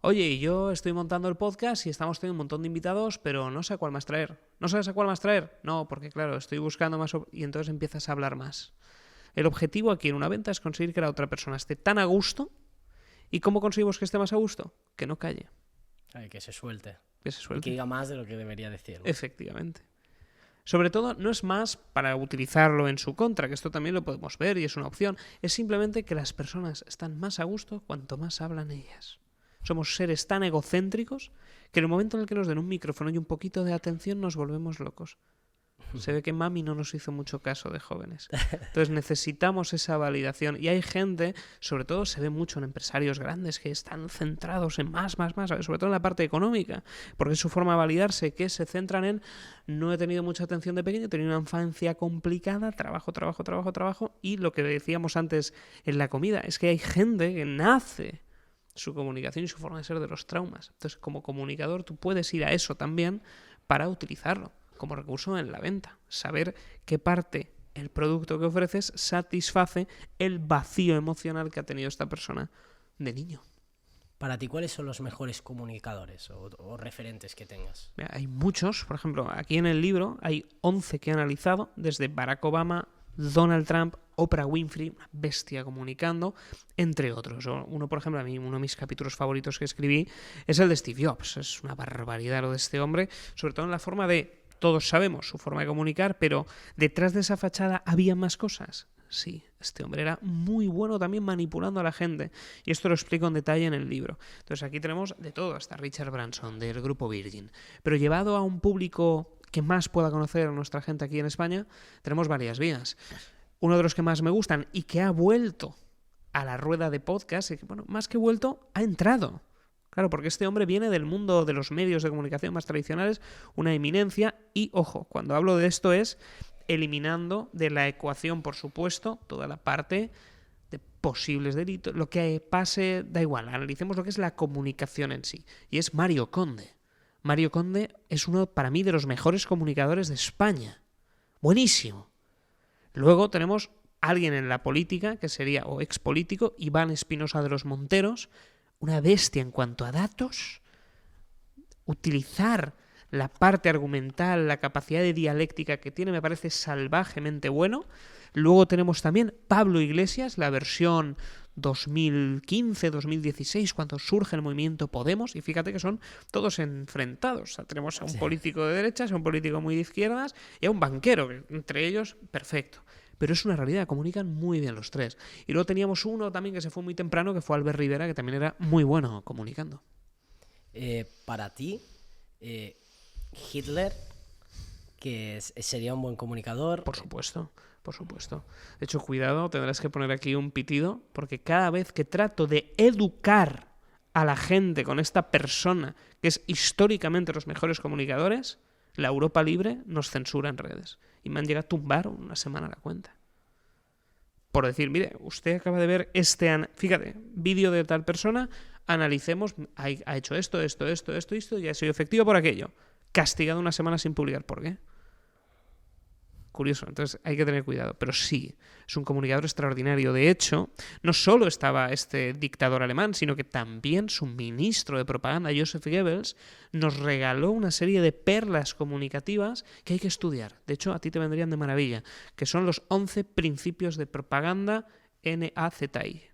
oye, yo estoy montando el podcast y estamos teniendo un montón de invitados, pero no sé a cuál más traer. ¿No sabes a cuál más traer? No, porque claro, estoy buscando más... Y entonces empiezas a hablar más. El objetivo aquí en una venta es conseguir que la otra persona esté tan a gusto. ¿Y cómo conseguimos que esté más a gusto? Que no calle. Ay, que se suelte. Que se suelte. Y que diga más de lo que debería decir, ¿no? Efectivamente. Sobre todo, no es más para utilizarlo en su contra, que esto también lo podemos ver y es una opción. Es simplemente que las personas están más a gusto cuanto más hablan ellas. Somos seres tan egocéntricos que en el momento en el que nos den un micrófono y un poquito de atención nos volvemos locos. Se ve que mami no nos hizo mucho caso de jóvenes. Entonces necesitamos esa validación. Y hay gente, sobre todo se ve mucho en empresarios grandes, que están centrados en más, sobre todo en la parte económica, porque es su forma de validarse, que se centran en no he tenido mucha atención de pequeño, he tenido una infancia complicada, trabajo, y lo que decíamos antes en la comida, es que hay gente que nace su comunicación y su forma de ser de los traumas. Entonces, como comunicador, tú puedes ir a eso también para utilizarlo como recurso en la venta. Saber qué parte el producto que ofreces satisface el vacío emocional que ha tenido esta persona de niño. Para ti, ¿cuáles son los mejores comunicadores o referentes que tengas? Mira, hay muchos. Por ejemplo, aquí en el libro hay 11 que he analizado, desde Barack Obama, Donald Trump, Oprah Winfrey, una bestia comunicando, entre otros. Uno, por ejemplo, a mí uno de mis capítulos favoritos que escribí es el de Steve Jobs. Es una barbaridad lo de este hombre, sobre todo en la forma de, todos sabemos su forma de comunicar, pero detrás de esa fachada había más cosas. Sí, este hombre era muy bueno también manipulando a la gente, y esto lo explico en detalle en el libro. Entonces aquí tenemos de todo, hasta Richard Branson del grupo Virgin, pero llevado a un público que más pueda conocer a nuestra gente aquí en España, tenemos varias vías. Uno de los que más me gustan y que ha vuelto a la rueda de podcast, y que, bueno, más que vuelto, ha entrado. Claro, porque este hombre viene del mundo de los medios de comunicación más tradicionales, una eminencia, y ojo, cuando hablo de esto es eliminando de la ecuación, por supuesto, toda la parte de posibles delitos, lo que pase, da igual, analicemos lo que es la comunicación en sí, y es Mario Conde. Mario Conde es uno, para mí, de los mejores comunicadores de España. Buenísimo. Luego tenemos a alguien en la política, que sería, o expolítico, Iván Espinosa de los Monteros, una bestia en cuanto a datos, utilizar la parte argumental, la capacidad de dialéctica que tiene, me parece salvajemente bueno. Luego tenemos también Pablo Iglesias, la versión 2015-2016, cuando surge el movimiento Podemos, y fíjate que son todos enfrentados. O sea, tenemos a un político de derechas, a un político muy de izquierdas y a un banquero, que entre ellos, perfecto. Pero es una realidad, comunican muy bien los tres. Y luego teníamos uno también que se fue muy temprano, que fue Albert Rivera, que también era muy bueno comunicando. Para ti, Hitler, que sería un buen comunicador. Por supuesto. De hecho, cuidado, tendrás que poner aquí un pitido, porque cada vez que trato de educar a la gente con esta persona que es históricamente los mejores comunicadores, la Europa Libre nos censura en redes. Y me han llegado a tumbar una semana la cuenta. Por decir, mire, usted acaba de ver fíjate, vídeo de tal persona, analicemos, ha hecho esto, y ha sido efectivo por aquello. Castigado una semana sin publicar. ¿Por qué? Curioso, entonces hay que tener cuidado. Pero sí, es un comunicador extraordinario. De hecho, no solo estaba este dictador alemán, sino que también su ministro de propaganda, Joseph Goebbels, nos regaló una serie de perlas comunicativas que hay que estudiar. De hecho, a ti te vendrían de maravilla, que son los 11 principios de propaganda NAZI.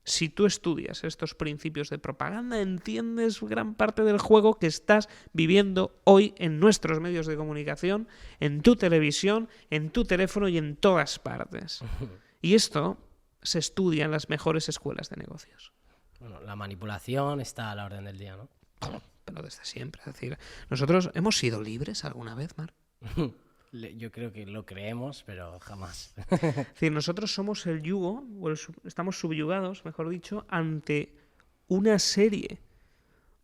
Si tú estudias estos principios de propaganda, entiendes gran parte del juego que estás viviendo hoy en nuestros medios de comunicación, en tu televisión, en tu teléfono y en todas partes. Y esto se estudia en las mejores escuelas de negocios. Bueno, la manipulación está a la orden del día, ¿no? Pero desde siempre. Es decir, ¿nosotros hemos sido libres alguna vez, Marc? Yo creo que lo creemos, pero jamás. Es decir, nosotros somos el yugo, estamos subyugados, mejor dicho, ante una serie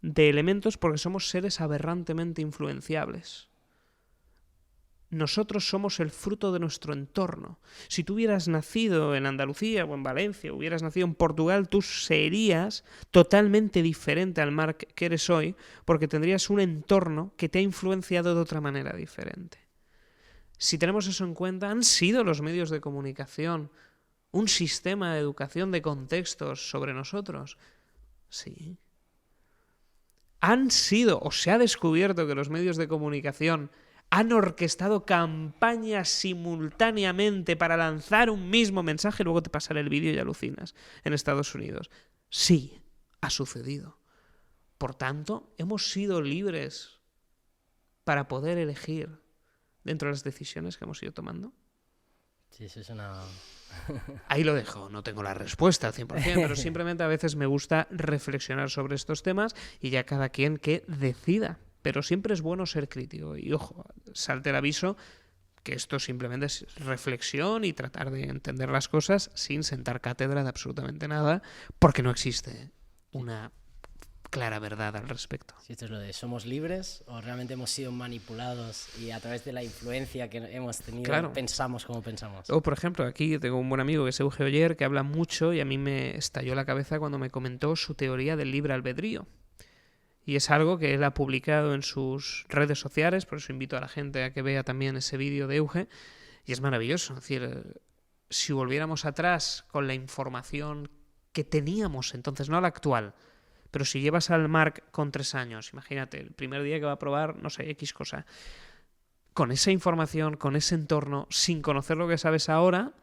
de elementos porque somos seres aberrantemente influenciables. Nosotros somos el fruto de nuestro entorno. Si tú hubieras nacido en Andalucía o en Valencia, o hubieras nacido en Portugal, tú serías totalmente diferente al Marc que eres hoy porque tendrías un entorno que te ha influenciado de otra manera diferente. Si tenemos eso en cuenta, han sido los medios de comunicación un sistema de educación de contextos sobre nosotros. Sí. Han sido, o se ha descubierto que los medios de comunicación han orquestado campañas simultáneamente para lanzar un mismo mensaje, luego te pasaré el vídeo y alucinas, en Estados Unidos. Sí, ha sucedido. Por tanto, hemos sido libres para poder elegir dentro de las decisiones que hemos ido tomando. Sí, eso es una... Ahí lo dejo, no tengo la respuesta al 100%, pero simplemente a veces me gusta reflexionar sobre estos temas y ya cada quien que decida. Pero siempre es bueno ser crítico. Y ojo, salte el aviso que esto simplemente es reflexión y tratar de entender las cosas sin sentar cátedra de absolutamente nada, porque no existe una clara verdad al respecto. Si esto es lo de somos libres o realmente hemos sido manipulados y a través de la influencia que hemos tenido, claro, pensamos como pensamos. O por ejemplo, aquí tengo un buen amigo que es Euge Oller, que habla mucho y a mí me estalló la cabeza cuando me comentó su teoría del libre albedrío. Y es algo que él ha publicado en sus redes sociales, por eso invito a la gente a que vea también ese vídeo de Euge, y es maravilloso. Es decir, si volviéramos atrás con la información que teníamos entonces, no la actual, pero si llevas al Marc con 3 años, imagínate, el primer día que va a probar, no sé, X cosa, con esa información, con ese entorno, sin conocer lo que sabes ahora,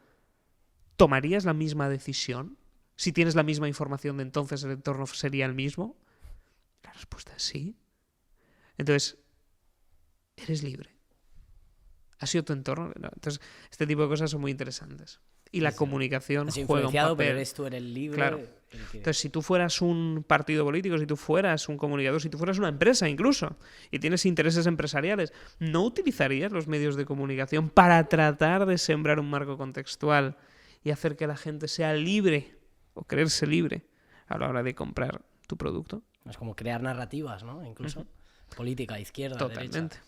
¿tomarías la misma decisión? Si tienes la misma información de entonces, ¿el entorno sería el mismo? La respuesta es sí. Entonces, eres libre. ¿Ha sido tu entorno? No. Entonces, este tipo de cosas son muy interesantes. Y la comunicación juega un papel. Pero eres tú, eres libre. Claro. Entonces, si tú fueras un partido político, si tú fueras un comunicador, si tú fueras una empresa incluso, y tienes intereses empresariales, ¿no utilizarías los medios de comunicación para tratar de sembrar un marco contextual y hacer que la gente sea libre o creerse libre a la hora de comprar tu producto? Es como crear narrativas, ¿no? Incluso política, izquierda, totalmente. Derecha.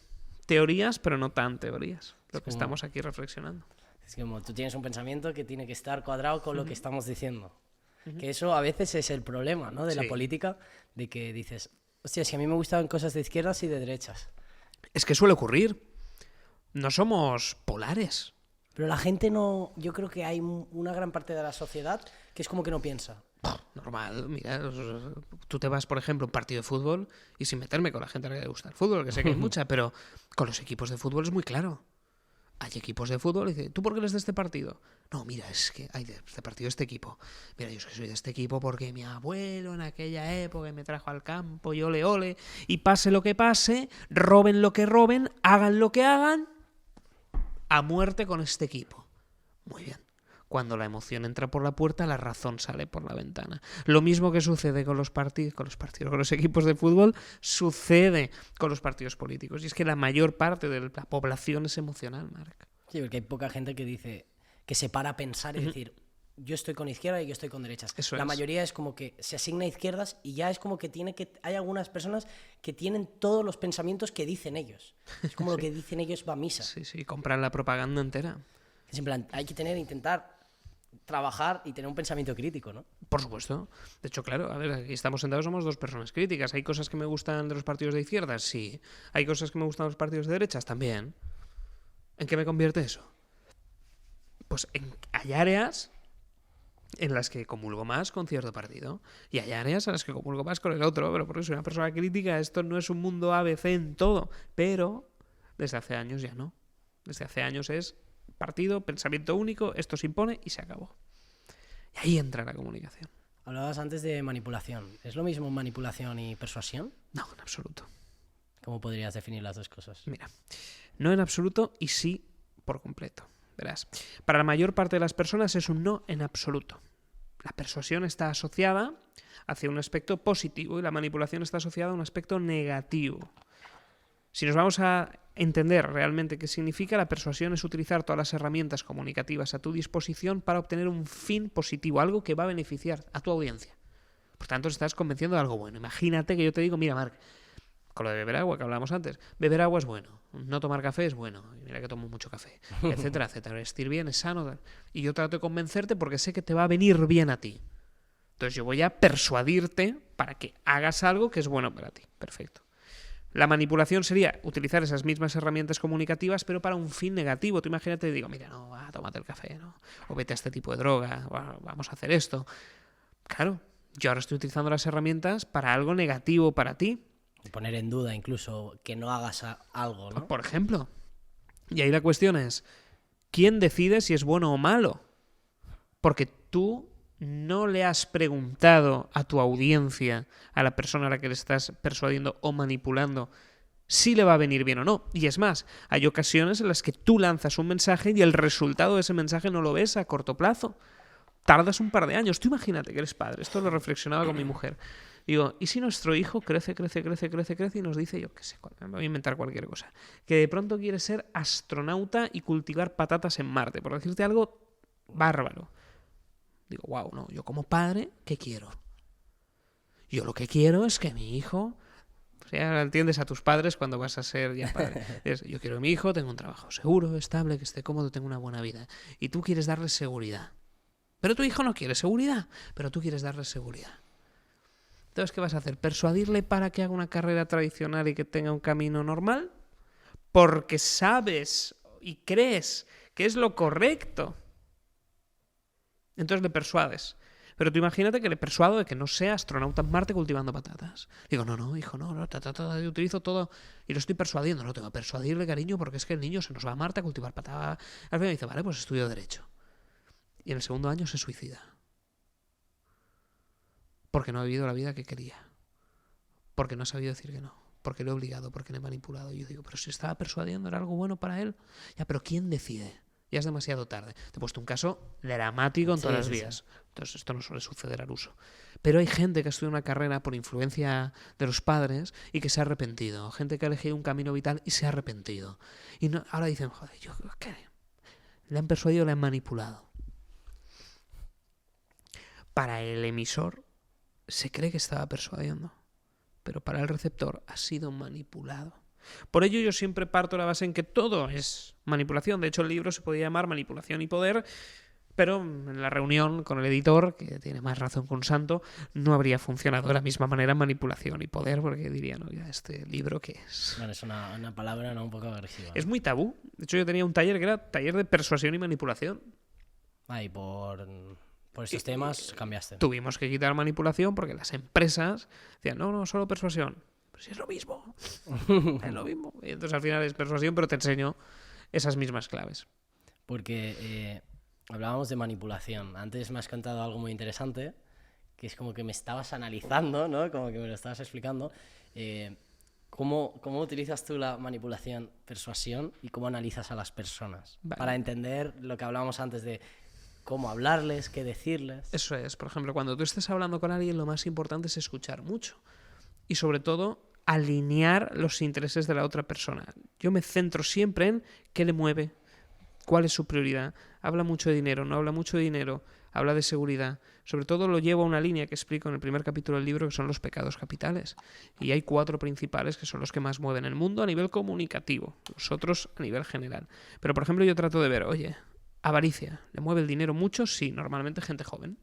Teorías, pero no tan teorías. Lo que estamos aquí reflexionando. Es como tú tienes un pensamiento que tiene que estar cuadrado con lo que estamos diciendo. Que eso a veces es el problema, ¿no? De la política, de que dices, hostia, si a mí me gustan cosas de izquierdas y de derechas. Es que suele ocurrir. No somos polares. Pero la gente no... Yo creo que hay una gran parte de la sociedad que es como que no piensa. Normal, mira, tú te vas, por ejemplo, a un partido de fútbol y sin meterme con la gente a la que le gusta el fútbol, que sé que hay mucha, pero con los equipos de fútbol es muy claro. Hay equipos de fútbol y dice, ¿tú por qué eres de este partido? No, mira, es que hay de este partido, de este equipo. Mira, yo soy de este equipo porque mi abuelo en aquella época me trajo al campo y ole, ole, y pase lo que pase, roben lo que roben, hagan lo que hagan, a muerte con este equipo. Muy bien. Cuando la emoción entra por la puerta, la razón sale por la ventana. Lo mismo que sucede con los equipos de fútbol, sucede con los partidos políticos. Y es que la mayor parte de la población es emocional, Marc. Sí, porque hay poca gente que dice, que se para a pensar y decir, yo estoy con izquierda y yo estoy con derechas. Eso la es. mayoría es como que se asigna a izquierdas y ya es como que hay algunas personas que tienen todos los pensamientos que dicen ellos. Es como lo que dicen ellos va a misa. Sí, compran la propaganda entera. Es en plan, hay que intentar trabajar y tener un pensamiento crítico, ¿no? Por supuesto. De hecho, claro, a ver, aquí estamos sentados, somos dos personas críticas. ¿Hay cosas que me gustan de los partidos de izquierdas? Sí. ¿Hay cosas que me gustan de los partidos de derechas? También. ¿En qué me convierte eso? Pues hay áreas en las que comulgo más con cierto partido y hay áreas en las que comulgo más con el otro, pero porque soy una persona crítica, esto no es un mundo ABC en todo, pero desde hace años ya no. Desde hace años es partido, pensamiento único, esto se impone y se acabó. Y ahí entra la comunicación. Hablabas antes de manipulación. ¿Es lo mismo manipulación y persuasión? No, en absoluto. ¿Cómo podrías definir las dos cosas? Mira, no en absoluto y sí por completo. Verás, para la mayor parte de las personas es un no en absoluto. La persuasión está asociada hacia un aspecto positivo y la manipulación está asociada a un aspecto negativo. Si nos vamos a entender realmente qué significa, la persuasión es utilizar todas las herramientas comunicativas a tu disposición para obtener un fin positivo, algo que va a beneficiar a tu audiencia. Por tanto, estás convenciendo de algo bueno. Imagínate que yo te digo, mira, Marc, con lo de beber agua que hablábamos antes, beber agua es bueno, no tomar café es bueno, y mira que tomo mucho café, etcétera, etcétera. Vestir bien es sano, y yo trato de convencerte porque sé que te va a venir bien a ti. Entonces yo voy a persuadirte para que hagas algo que es bueno para ti. Perfecto. La manipulación sería utilizar esas mismas herramientas comunicativas, pero para un fin negativo. Tú imagínate y digo, mira, no, tómate el café, ¿no? O vete a este tipo de droga, vamos a hacer esto. Claro, yo ahora estoy utilizando las herramientas para algo negativo para ti. Poner en duda incluso que no hagas algo, ¿no? Por ejemplo. Y ahí la cuestión es, ¿quién decide si es bueno o malo? Porque tú no le has preguntado a tu audiencia, a la persona a la que le estás persuadiendo o manipulando, si le va a venir bien o no. Y es más, hay ocasiones en las que tú lanzas un mensaje y el resultado de ese mensaje no lo ves a corto plazo. Tardas un par de años. Tú imagínate que eres padre. Esto lo reflexionaba con mi mujer. Digo, ¿y si nuestro hijo crece y nos dice, yo qué sé, me voy a inventar cualquier cosa, que de pronto quiere ser astronauta y cultivar patatas en Marte, por decirte algo bárbaro? Digo, wow, no, yo como padre, ¿qué quiero? Yo lo que quiero es que mi hijo, o sea, entiendes a tus padres cuando vas a ser ya padre. Yo quiero que mi hijo tenga un trabajo seguro, estable, que esté cómodo, tenga una buena vida. Y tú quieres darle seguridad. Pero tu hijo no quiere seguridad, pero tú quieres darle seguridad. Entonces, ¿qué vas a hacer? ¿Persuadirle para que haga una carrera tradicional y que tenga un camino normal? Porque sabes y crees que es lo correcto. Entonces le persuades. Pero tú imagínate que le persuado de que no sea astronauta en Marte cultivando patatas. Digo, no, hijo, no, yo utilizo todo y lo estoy persuadiendo. No, tengo que persuadirle, cariño, porque es que el niño se nos va a Marte a cultivar patatas. Al final dice, vale, pues estudio Derecho. Y en el segundo año se suicida. Porque no ha vivido la vida que quería. Porque no ha sabido decir que no. Porque lo he obligado, porque le he manipulado. Y yo digo, pero si estaba persuadiendo, era algo bueno para él. Ya, pero ¿quién decide? Ya es demasiado tarde. Te he puesto un caso dramático en todas las vías. Entonces esto no suele suceder al uso. Pero hay gente que ha estudiado una carrera por influencia de los padres y que se ha arrepentido. Gente que ha elegido un camino vital y se ha arrepentido. Y no, ahora dicen, joder, ¿qué? Le han persuadido, le han manipulado. Para el emisor se cree que estaba persuadiendo, pero para el receptor ha sido manipulado. Por ello yo siempre parto de la base en que todo es manipulación. De hecho, el libro se podía llamar Manipulación y Poder, pero en la reunión con el editor, que tiene más razón que un santo, no habría funcionado de la misma manera Manipulación y Poder, porque diría, no, ya este libro, ¿qué es? Bueno, es una palabra no un poco agresiva, ¿no? Es muy tabú. De hecho, yo tenía un taller que era taller de persuasión y manipulación. Y por estos temas cambiaste. Tuvimos que quitar manipulación porque las empresas decían, no, solo persuasión. Pero si es lo mismo. Es lo mismo. Y entonces al final es persuasión, pero te enseño esas mismas claves. Porque hablábamos de manipulación. Antes me has contado algo muy interesante, que es como que me estabas analizando, ¿no? Como que me lo estabas explicando. ¿Cómo utilizas tú la manipulación, persuasión y cómo analizas a las personas? Vale. Para entender lo que hablábamos antes de cómo hablarles, qué decirles. Eso es. Por ejemplo, cuando tú estés hablando con alguien, lo más importante es escuchar mucho. Y sobre todo, alinear los intereses de la otra persona. Yo me centro siempre en qué le mueve, ¿Cuál es su prioridad? ¿Habla mucho de dinero? ¿No habla mucho de dinero? ¿Habla de seguridad? Sobre todo lo llevo a una línea que explico en el primer capítulo del libro, que son los pecados capitales. Y hay 4 principales que son los que más mueven el mundo a nivel comunicativo, los otros a nivel general. Pero, por ejemplo, yo trato de ver, oye, avaricia, ¿le mueve el dinero mucho? Sí, normalmente gente joven.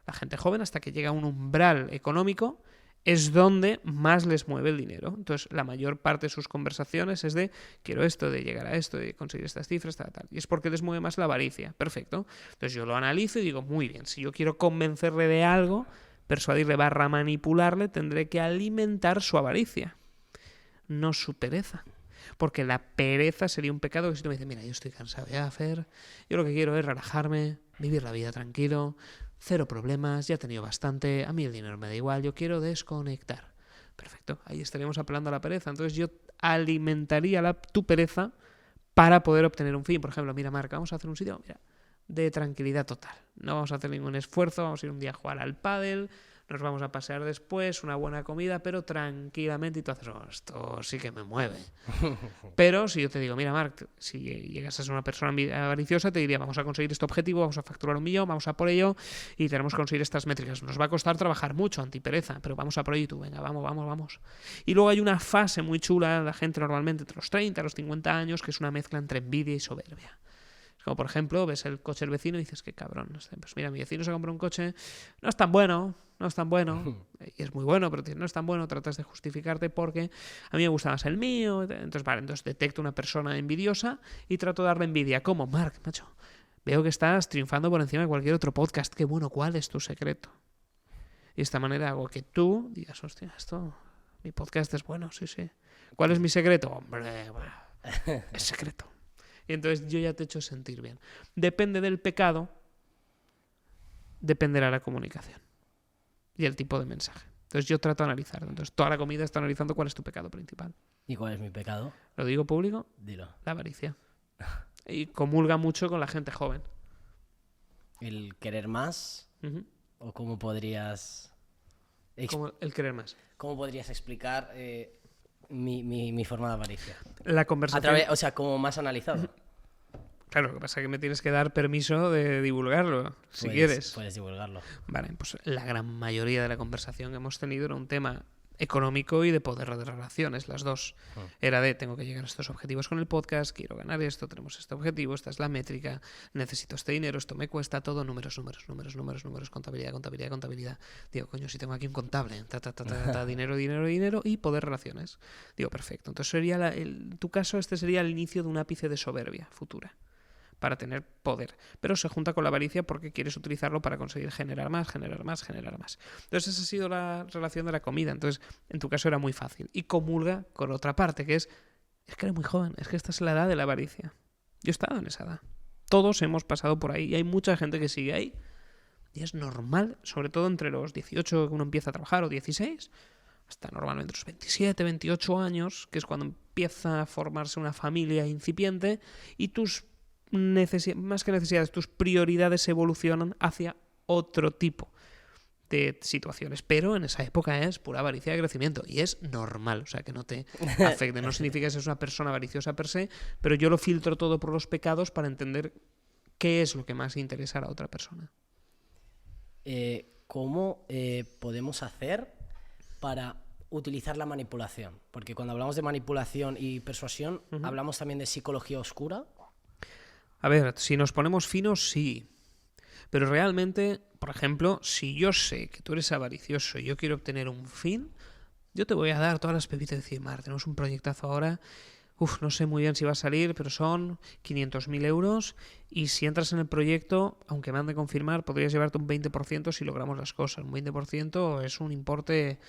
La gente joven, hasta que llega a un umbral económico, es donde más les mueve el dinero. Entonces, la mayor parte de sus conversaciones es de quiero esto, de llegar a esto, de conseguir estas cifras, tal. Y es porque les mueve más la avaricia. Perfecto. Entonces, yo lo analizo y digo, muy bien, si yo quiero convencerle de algo, persuadirle / manipularle, tendré que alimentar su avaricia, no su pereza. Porque la pereza sería un pecado que si tú me dices, mira, yo estoy cansado de hacer, yo lo que quiero es relajarme, vivir la vida tranquilo, 0 problemas, ya he tenido bastante, a mí el dinero me da igual, yo quiero desconectar. Perfecto, ahí estaríamos apelando a la pereza. Entonces yo alimentaría tu pereza para poder obtener un fin. Por ejemplo, mira, Marc, vamos a hacer un sitio, mira, de tranquilidad total. No vamos a hacer ningún esfuerzo, vamos a ir un día a jugar al pádel, nos vamos a pasear después, una buena comida, pero tranquilamente, y tú haces, esto sí que me mueve. Pero si yo te digo, mira, Marc, si llegas a ser una persona avariciosa, te diría, vamos a conseguir este objetivo, vamos a facturar 1 millón, vamos a por ello, y tenemos que conseguir estas métricas. Nos va a costar trabajar mucho, antipereza, pero vamos a por ello, y tú, venga, vamos. Y luego hay una fase muy chula, la gente normalmente entre los 30 y los 50 años, que es una mezcla entre envidia y soberbia. Como por ejemplo, ves el coche del vecino y dices, qué cabrón. Pues mira, mi vecino se compró un coche, no es tan bueno. Y es muy bueno, pero no es tan bueno. Tratas de justificarte porque a mí me gusta más el mío. Entonces detecto una persona envidiosa y trato de darle envidia. ¿Cómo? Marc, macho, veo que estás triunfando por encima de cualquier otro podcast. Qué bueno, ¿cuál es tu secreto? Y de esta manera hago que tú digas, hostia, mi podcast es bueno, sí. ¿Cuál es mi secreto? Hombre, bueno, es secreto. Y entonces yo ya te he hecho sentir bien. Depende del pecado, dependerá la comunicación y el tipo de mensaje. Entonces yo trato de analizar. Entonces toda la comida está analizando cuál es tu pecado principal. ¿Y cuál es mi pecado? ¿Lo digo público? Dilo. La avaricia. Y comulga mucho con la gente joven. ¿El querer más? Uh-huh. ¿O cómo podrías... Como el querer más. ¿Cómo podrías explicar mi forma de avaricia? La conversación... O sea, como más analizado. Claro, lo que pasa es que me tienes que dar permiso de divulgarlo, si quieres. Puedes divulgarlo. Vale, pues la gran mayoría de la conversación que hemos tenido era un tema económico y de poder de relaciones, las dos. Era de, tengo que llegar a estos objetivos con el podcast, quiero ganar esto, tenemos este objetivo, esta es la métrica, necesito este dinero, esto me cuesta todo, números, contabilidad. Digo, coño, si tengo aquí un contable, dinero y poder relaciones. Digo, perfecto. Entonces sería en tu caso, este sería el inicio de un ápice de soberbia futura, para tener poder, pero se junta con la avaricia porque quieres utilizarlo para conseguir generar más. Entonces esa ha sido la relación de la comida. Entonces en tu caso era muy fácil y comulga con otra parte que es que eres muy joven, es que esta es la edad de la avaricia. Yo he estado en esa edad, todos hemos pasado por ahí y hay mucha gente que sigue ahí y es normal, sobre todo entre los 18 que uno empieza a trabajar o 16 hasta normalmente los 27, 28 años, que es cuando empieza a formarse una familia incipiente y tus más que necesidades, tus prioridades evolucionan hacia otro tipo de situaciones, pero en esa época es pura avaricia de crecimiento y es normal, o sea, que no te afecte, no significa que seas una persona avariciosa per se, pero yo lo filtro todo por los pecados para entender qué es lo que más interesa a la otra persona. ¿Cómo podemos hacer para utilizar la manipulación? Porque cuando hablamos de manipulación y persuasión, hablamos también de psicología oscura. A ver, si nos ponemos finos, sí. Pero realmente, por ejemplo, si yo sé que tú eres avaricioso y yo quiero obtener un fin, yo te voy a dar todas las pepitas de decir, Mar, tenemos un proyectazo ahora, no sé muy bien si va a salir, pero son 500.000 euros y si entras en el proyecto, aunque me han de confirmar, podrías llevarte un 20% si logramos las cosas. Un 20% es un importe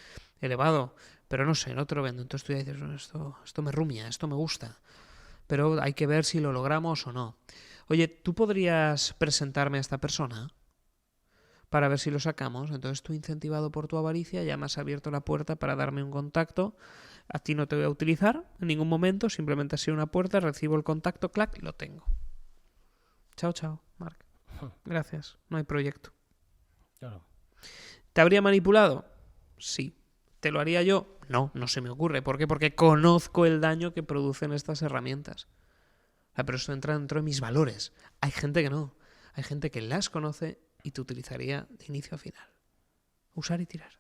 elevado, pero no sé, no te lo vendo. Entonces tú ya dices, esto me rumia, esto me gusta. Pero hay que ver si lo logramos o no. Oye, ¿tú podrías presentarme a esta persona para ver si lo sacamos? Entonces tú, incentivado por tu avaricia, ya me has abierto la puerta para darme un contacto. A ti no te voy a utilizar en ningún momento, simplemente ha sido una puerta, recibo el contacto, clac, lo tengo. Chao, Marc. Gracias, no hay proyecto. Claro. ¿Te habría manipulado? Sí. ¿Te lo haría yo? No se me ocurre. ¿Por qué? Porque conozco el daño que producen estas herramientas. Pero eso entra dentro de mis valores. Hay gente que no. Hay gente que las conoce y te utilizaría de inicio a final. Usar y tirar.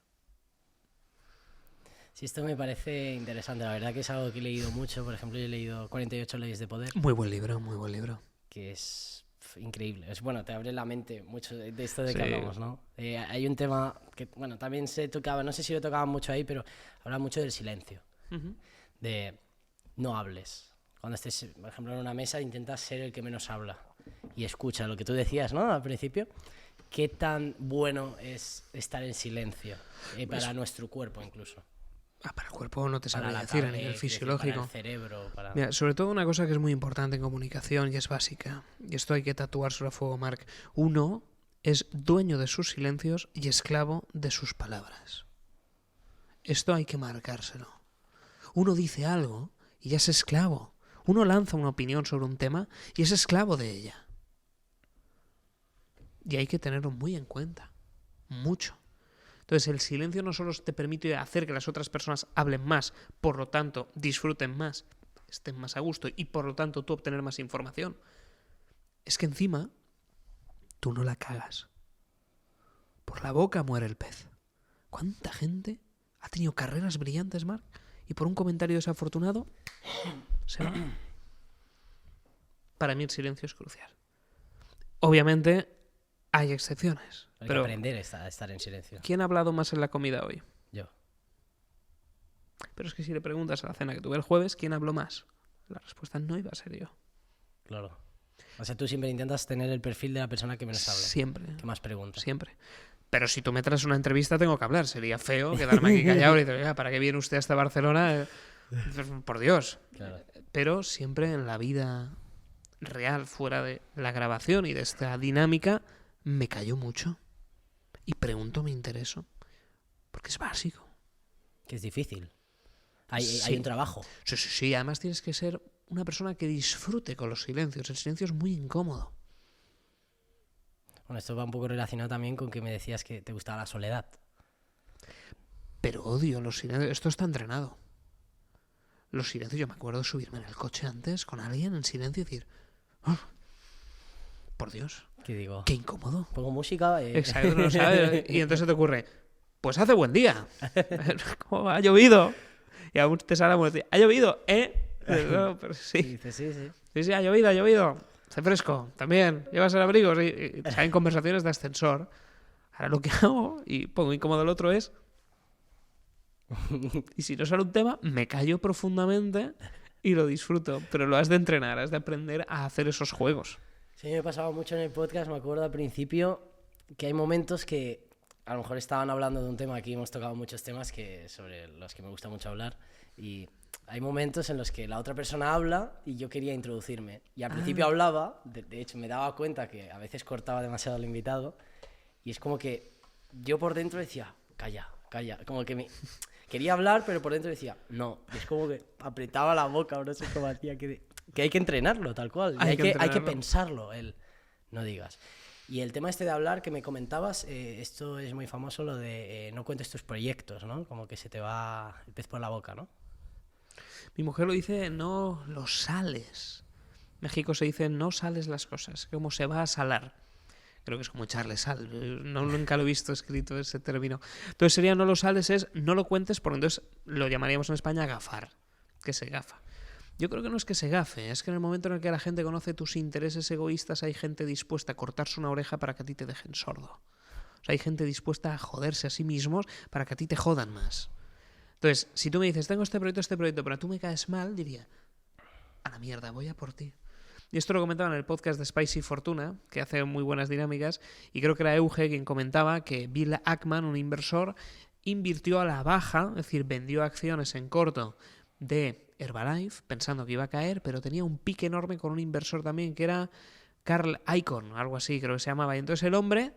Sí, esto me parece interesante. La verdad que es algo que he leído mucho. Por ejemplo, yo he leído 48 leyes de poder. Muy buen libro, muy buen libro. Que es increíble. Bueno, te abre la mente mucho de esto de que hablamos, ¿no? Hay un tema que, bueno, también se tocaba, no sé si lo tocaban mucho ahí, pero habla mucho del silencio. De no hables. Cuando estés, por ejemplo, en una mesa, intentas ser el que menos habla. Y escucha lo que tú decías, ¿no? Al principio. ¿Qué tan bueno es estar en silencio? Para nuestro cuerpo, incluso. Para el cuerpo no te sabría decir a nivel fisiológico. Para el cerebro. Mira, sobre todo una cosa que es muy importante en comunicación y es básica. Y esto hay que tatuárselo a fuego, Marc. Uno es dueño de sus silencios y esclavo de sus palabras. Esto hay que marcárselo. Uno dice algo y ya es esclavo. Uno lanza una opinión sobre un tema y es esclavo de ella. Y hay que tenerlo muy en cuenta. Mucho. Entonces el silencio no solo te permite hacer que las otras personas hablen más, por lo tanto disfruten más, estén más a gusto y por lo tanto tú obtener más información. Es que encima tú no la cagas. Por la boca muere el pez. ¿Cuánta gente ha tenido carreras brillantes, Marc? Y por un comentario desafortunado se va. Para mí el silencio es crucial. Obviamente hay excepciones. Hay pero que aprender a estar en silencio. ¿Quién ha hablado más en la comida hoy? Yo. Pero es que si le preguntas a la cena que tuve el jueves, ¿quién habló más? La respuesta no iba a ser yo. Claro. O sea, tú siempre intentas tener el perfil de la persona que menos habla. Siempre. Que más pregunta. Siempre. Pero si tú me traes una entrevista, tengo que hablar. Sería feo quedarme aquí callado y decir, ¿para qué viene usted hasta Barcelona? Por Dios. Claro. Pero siempre en la vida real, fuera de la grabación y de esta dinámica, me callo mucho. Y pregunto, me intereso. Porque es básico. Que es difícil. Hay un trabajo. Sí. Además tienes que ser una persona que disfrute con los silencios. El silencio es muy incómodo. Bueno, esto va un poco relacionado también con que me decías que te gustaba la soledad. Pero odio los silencios. Esto está entrenado. Los silencios, yo me acuerdo de subirme en el coche antes con alguien en silencio y decir, oh, por Dios, ¿Qué digo? qué incómodo. Pongo música. Exacto, no sabes. Y entonces te ocurre, pues hace buen día. ¿Cómo ha llovido? Y aún te sale decir, ¿ha llovido? No, pero sí. Dices, sí. Sí, ha llovido. Hace fresco, también. Llevas el abrigo. Sí. Y te salen conversaciones de ascensor. Ahora lo que hago, y pongo incómodo el otro, es... Y si no sale un tema, me callo profundamente y lo disfruto. Pero lo has de entrenar, has de aprender a hacer esos juegos. Sí, me pasaba mucho en el podcast, me acuerdo al principio, que hay momentos que a lo mejor estaban hablando de un tema, aquí hemos tocado muchos temas sobre los que me gusta mucho hablar, y hay momentos en los que la otra persona habla y yo quería introducirme. Y al principio hablaba, de hecho me daba cuenta que a veces cortaba demasiado al invitado, y es como que yo por dentro decía, calla, como que quería hablar, pero por dentro decía, no. Y es como que apretaba la boca, no sé cómo hacía, que hay que entrenarlo, tal cual. Hay que pensarlo, no digas. Y el tema este de hablar que me comentabas, esto es muy famoso, lo de no cuentes tus proyectos, ¿no? Como que se te va el pez por la boca, ¿no? Mi mujer lo dice, no lo sales. En México se dice, no sales las cosas, como se va a salar. Creo que es como echarle sal. Nunca lo he visto escrito ese término. Entonces sería no lo sales, es no lo cuentes, porque entonces lo llamaríamos en España gafar, que se gafa. Yo creo que no es que se gafe, es que en el momento en el que la gente conoce tus intereses egoístas, hay gente dispuesta a cortarse una oreja para que a ti te dejen sordo. O sea, hay gente dispuesta a joderse a sí mismos para que a ti te jodan más. Entonces, si tú me dices, tengo este proyecto, pero tú me caes mal, diría, a la mierda, voy a por ti. Y esto lo comentaba en el podcast de Spicy Fortuna, que hace muy buenas dinámicas, y creo que era Euge quien comentaba que Bill Ackman, un inversor, invirtió a la baja, es decir, vendió acciones en corto de Herbalife, pensando que iba a caer, pero tenía un pique enorme con un inversor también, que era Carl Icahn, algo así creo que se llamaba. Y entonces el hombre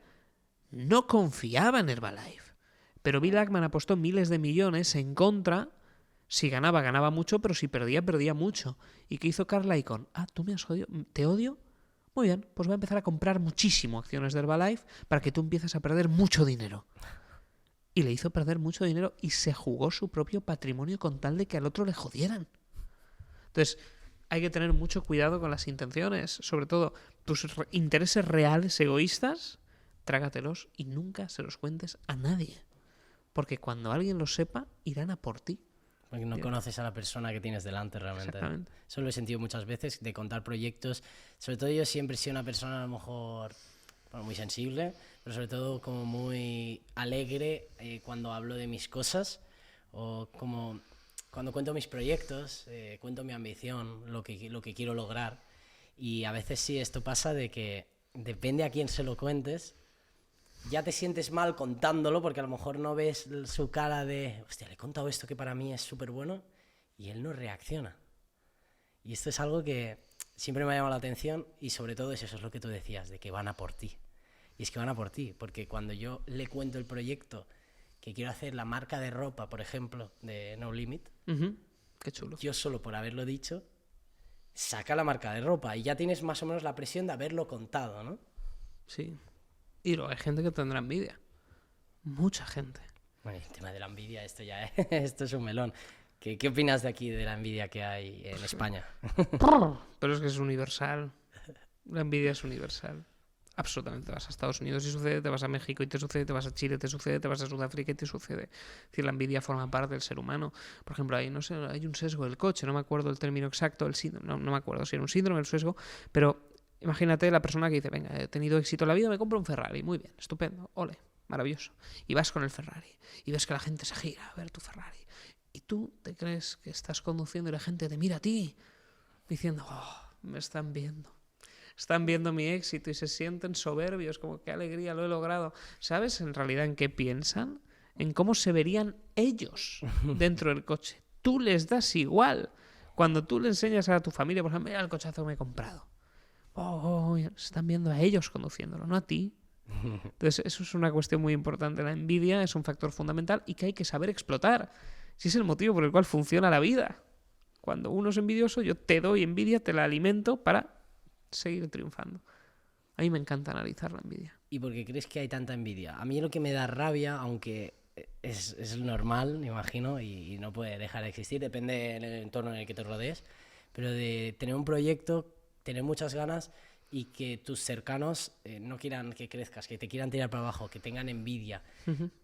no confiaba en Herbalife, pero Bill Ackman apostó miles de millones en contra. Si ganaba, ganaba mucho, pero si perdía, perdía mucho. ¿Y qué hizo Carl Icahn? ¿Tú me has odiado? ¿Te odio? Muy bien, pues voy a empezar a comprar muchísimo acciones de Herbalife para que tú empieces a perder mucho dinero. Y le hizo perder mucho dinero y se jugó su propio patrimonio con tal de que al otro le jodieran. Entonces, hay que tener mucho cuidado con las intenciones. Sobre todo, tus intereses reales, egoístas, trágatelos y nunca se los cuentes a nadie. Porque cuando alguien lo sepa, irán a por ti. Porque no conoces a la persona que tienes delante realmente. Exactamente. Eso lo he sentido muchas veces, de contar proyectos. Sobre todo yo siempre he sido una persona a lo mejor muy sensible, pero sobre todo como muy alegre cuando hablo de mis cosas, o como cuando cuento mis proyectos, cuento mi ambición, lo que quiero lograr. Y a veces sí, esto pasa de que depende a quién se lo cuentes, ya te sientes mal contándolo porque a lo mejor no ves su cara de, hostia, le he contado esto que para mí es súper bueno y él no reacciona. Y esto es algo que siempre me ha llamado la atención y sobre todo eso es lo que tú decías, de que van a por ti. Y es que van a por ti, porque cuando yo le cuento el proyecto que quiero hacer, la marca de ropa, por ejemplo, de No Limit, Qué chulo. yo solo por haberlo dicho, saca la marca de ropa y ya tienes más o menos la presión de haberlo contado, ¿no? Sí. Y luego hay gente que tendrá envidia. Mucha gente. Bueno, el tema de la envidia, esto ya esto es un melón. ¿Qué opinas de aquí, de la envidia que hay en España? Pero es que es universal. La envidia es universal. Absolutamente. Te vas a Estados Unidos y sucede, te vas a México y te sucede, te vas a Chile y te sucede, te vas a Sudáfrica y te sucede. Es decir, la envidia forma parte del ser humano. Por ejemplo, hay un sesgo del coche, no me acuerdo el término exacto, el síndrome, no me acuerdo si era un síndrome, el sesgo, pero imagínate la persona que dice, venga, he tenido éxito en la vida, me compro un Ferrari, muy bien, estupendo, ole, maravilloso. Y vas con el Ferrari y ves que la gente se gira a ver tu Ferrari. Y tú te crees que estás conduciendo y la gente te mira a ti diciendo, me están viendo mi éxito y se sienten soberbios, como qué alegría, lo he logrado. ¿Sabes en realidad en qué piensan? En cómo se verían ellos dentro del coche. Tú les das igual. Cuando tú le enseñas a tu familia, por ejemplo, mira el cochazo que me he comprado. Se están viendo a ellos conduciéndolo, no a ti. Entonces eso es una cuestión muy importante. La envidia es un factor fundamental y que hay que saber explotar. Si es el motivo por el cual funciona la vida. Cuando uno es envidioso, yo te doy envidia, te la alimento para seguir triunfando. A mí me encanta analizar la envidia. ¿Y por qué crees que hay tanta envidia? A mí lo que me da rabia, aunque es normal, me imagino, y no puede dejar de existir, depende del entorno en el que te rodees, pero de tener un proyecto, tener muchas ganas y que tus cercanos no quieran que crezcas, que te quieran tirar para abajo, que tengan envidia.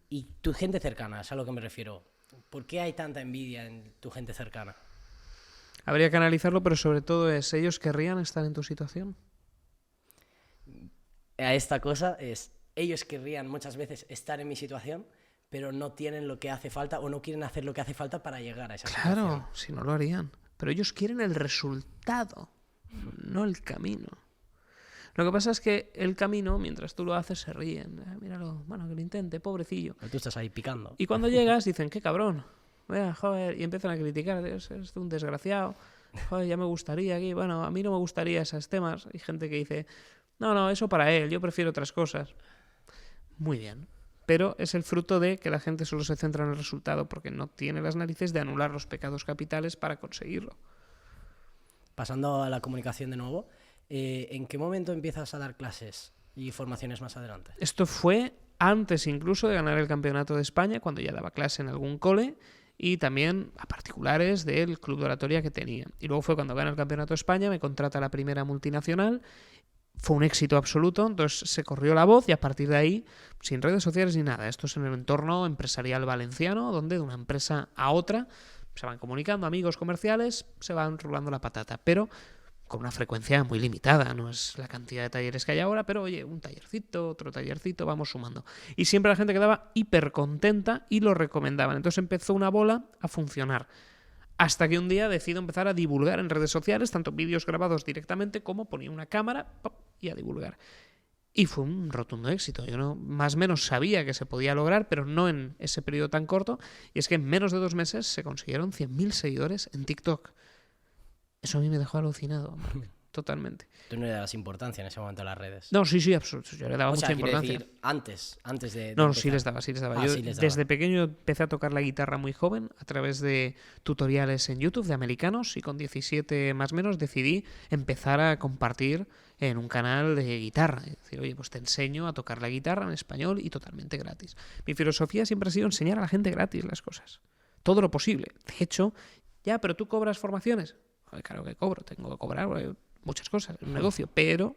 Y tu gente cercana, es a lo que me refiero. ¿Por qué hay tanta envidia en tu gente cercana? Habría que analizarlo, pero sobre todo es, ¿ellos querrían estar en tu situación? A esta cosa es, ellos querrían muchas veces estar en mi situación, pero no tienen lo que hace falta o no quieren hacer lo que hace falta para llegar a esa situación. Claro, si no lo harían. Pero ellos quieren el resultado, no el camino. Lo que pasa es que el camino, mientras tú lo haces, se ríen. Míralo, bueno, que lo intente, pobrecillo. Pero tú estás ahí picando. Y cuando llegas dicen, qué cabrón. Joder, y empiezan a criticar, es un desgraciado. Joder, ya me gustaría aquí. Bueno, a mí no me gustaría esos temas. Hay gente que dice, no, eso para él, yo prefiero otras cosas. Muy bien. Pero es el fruto de que la gente solo se centra en el resultado porque no tiene las narices de anular los pecados capitales para conseguirlo. Pasando a la comunicación de nuevo, ¿en qué momento empiezas a dar clases y formaciones más adelante? Esto fue antes incluso de ganar el campeonato de España, cuando ya daba clase en algún cole y también a particulares del club de oratoria que tenía. Y luego fue cuando gana el campeonato de España, me contrata la primera multinacional. Fue un éxito absoluto, entonces se corrió la voz y a partir de ahí, sin redes sociales ni nada, esto es en el entorno empresarial valenciano, donde de una empresa a otra se van comunicando, amigos comerciales, se van rulando la patata, pero con una frecuencia muy limitada, no es la cantidad de talleres que hay ahora, pero oye, un tallercito, otro tallercito, vamos sumando. Y siempre la gente quedaba hiper contenta y lo recomendaban, entonces empezó una bola a funcionar. Hasta que un día decido empezar a divulgar en redes sociales, tanto vídeos grabados directamente como ponía una cámara y a divulgar. Y fue un rotundo éxito. Yo más o menos sabía que se podía lograr, pero no en ese periodo tan corto. Y es que en menos de 2 meses se consiguieron 100.000 seguidores en TikTok. Eso a mí me dejó alucinado, Marc, totalmente. Tú no le dabas importancia en ese momento a las redes. No, sí, absoluto. Yo le daba mucha importancia. Decir, antes de No, empezar. sí les daba. Yo sí les daba. Desde pequeño empecé a tocar la guitarra muy joven a través de tutoriales en YouTube de americanos y con 17 más o menos decidí empezar a compartir en un canal de guitarra. Es decir, oye, pues te enseño a tocar la guitarra en español y totalmente gratis. Mi filosofía siempre ha sido enseñar a la gente gratis las cosas. Todo lo posible. De hecho, pero tú cobras formaciones. Claro que cobro, tengo que cobrar muchas cosas, es un negocio, pero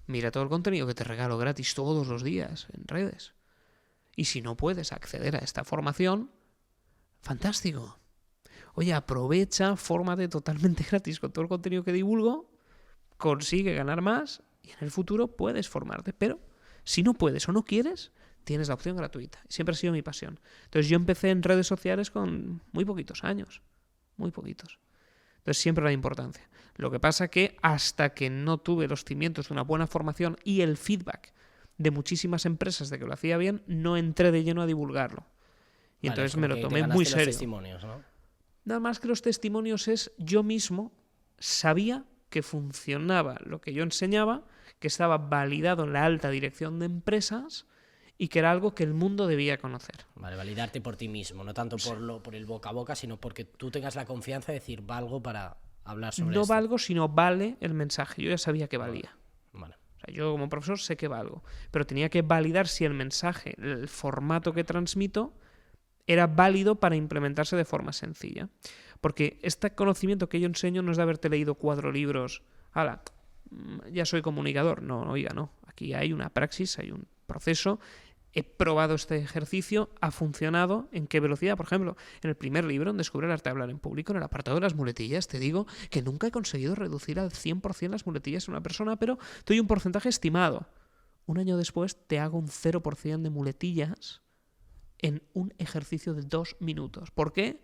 mira todo el contenido que te regalo gratis todos los días en redes. Y si no puedes acceder a esta formación, fantástico. Oye, aprovecha, fórmate totalmente gratis con todo el contenido que divulgo, consigue ganar más y en el futuro puedes formarte. Pero si no puedes o no quieres, tienes la opción gratuita. Siempre ha sido mi pasión. Entonces yo empecé en redes sociales con muy poquitos años. Muy poquitos. Entonces siempre la importancia. Lo que pasa que hasta que no tuve los cimientos de una buena formación y el feedback de muchísimas empresas de que lo hacía bien, no entré de lleno a divulgarlo. Y Vale, entonces como me lo que tomé te muy ganaste serio. los testimonios, ¿no? Nada más que los testimonios es yo mismo sabía que funcionaba lo que yo enseñaba, que estaba validado en la alta dirección de empresas y que era algo que el mundo debía conocer. Vale, validarte por ti mismo, no tanto por el boca a boca, sino porque tú tengas la confianza de decir valgo para hablar sobre No esto. valgo, sino vale el mensaje. Yo ya sabía que valía. Vale. O sea, yo como profesor sé que valgo, pero tenía que validar si el mensaje, el formato que transmito, era válido para implementarse de forma sencilla. Porque este conocimiento que yo enseño no es de haberte leído 4 libros, ¡hala! Ya soy comunicador. No, oiga, no. Aquí hay una praxis, hay un proceso. He probado este ejercicio, ha funcionado. ¿En qué velocidad? Por ejemplo, en el primer libro, en Descubre el arte de hablar en público, en el apartado de las muletillas, te digo que nunca he conseguido reducir al 100% las muletillas en una persona, pero te doy un porcentaje estimado. Un año después te hago un 0% de muletillas en un ejercicio de 2 minutos. ¿Por qué?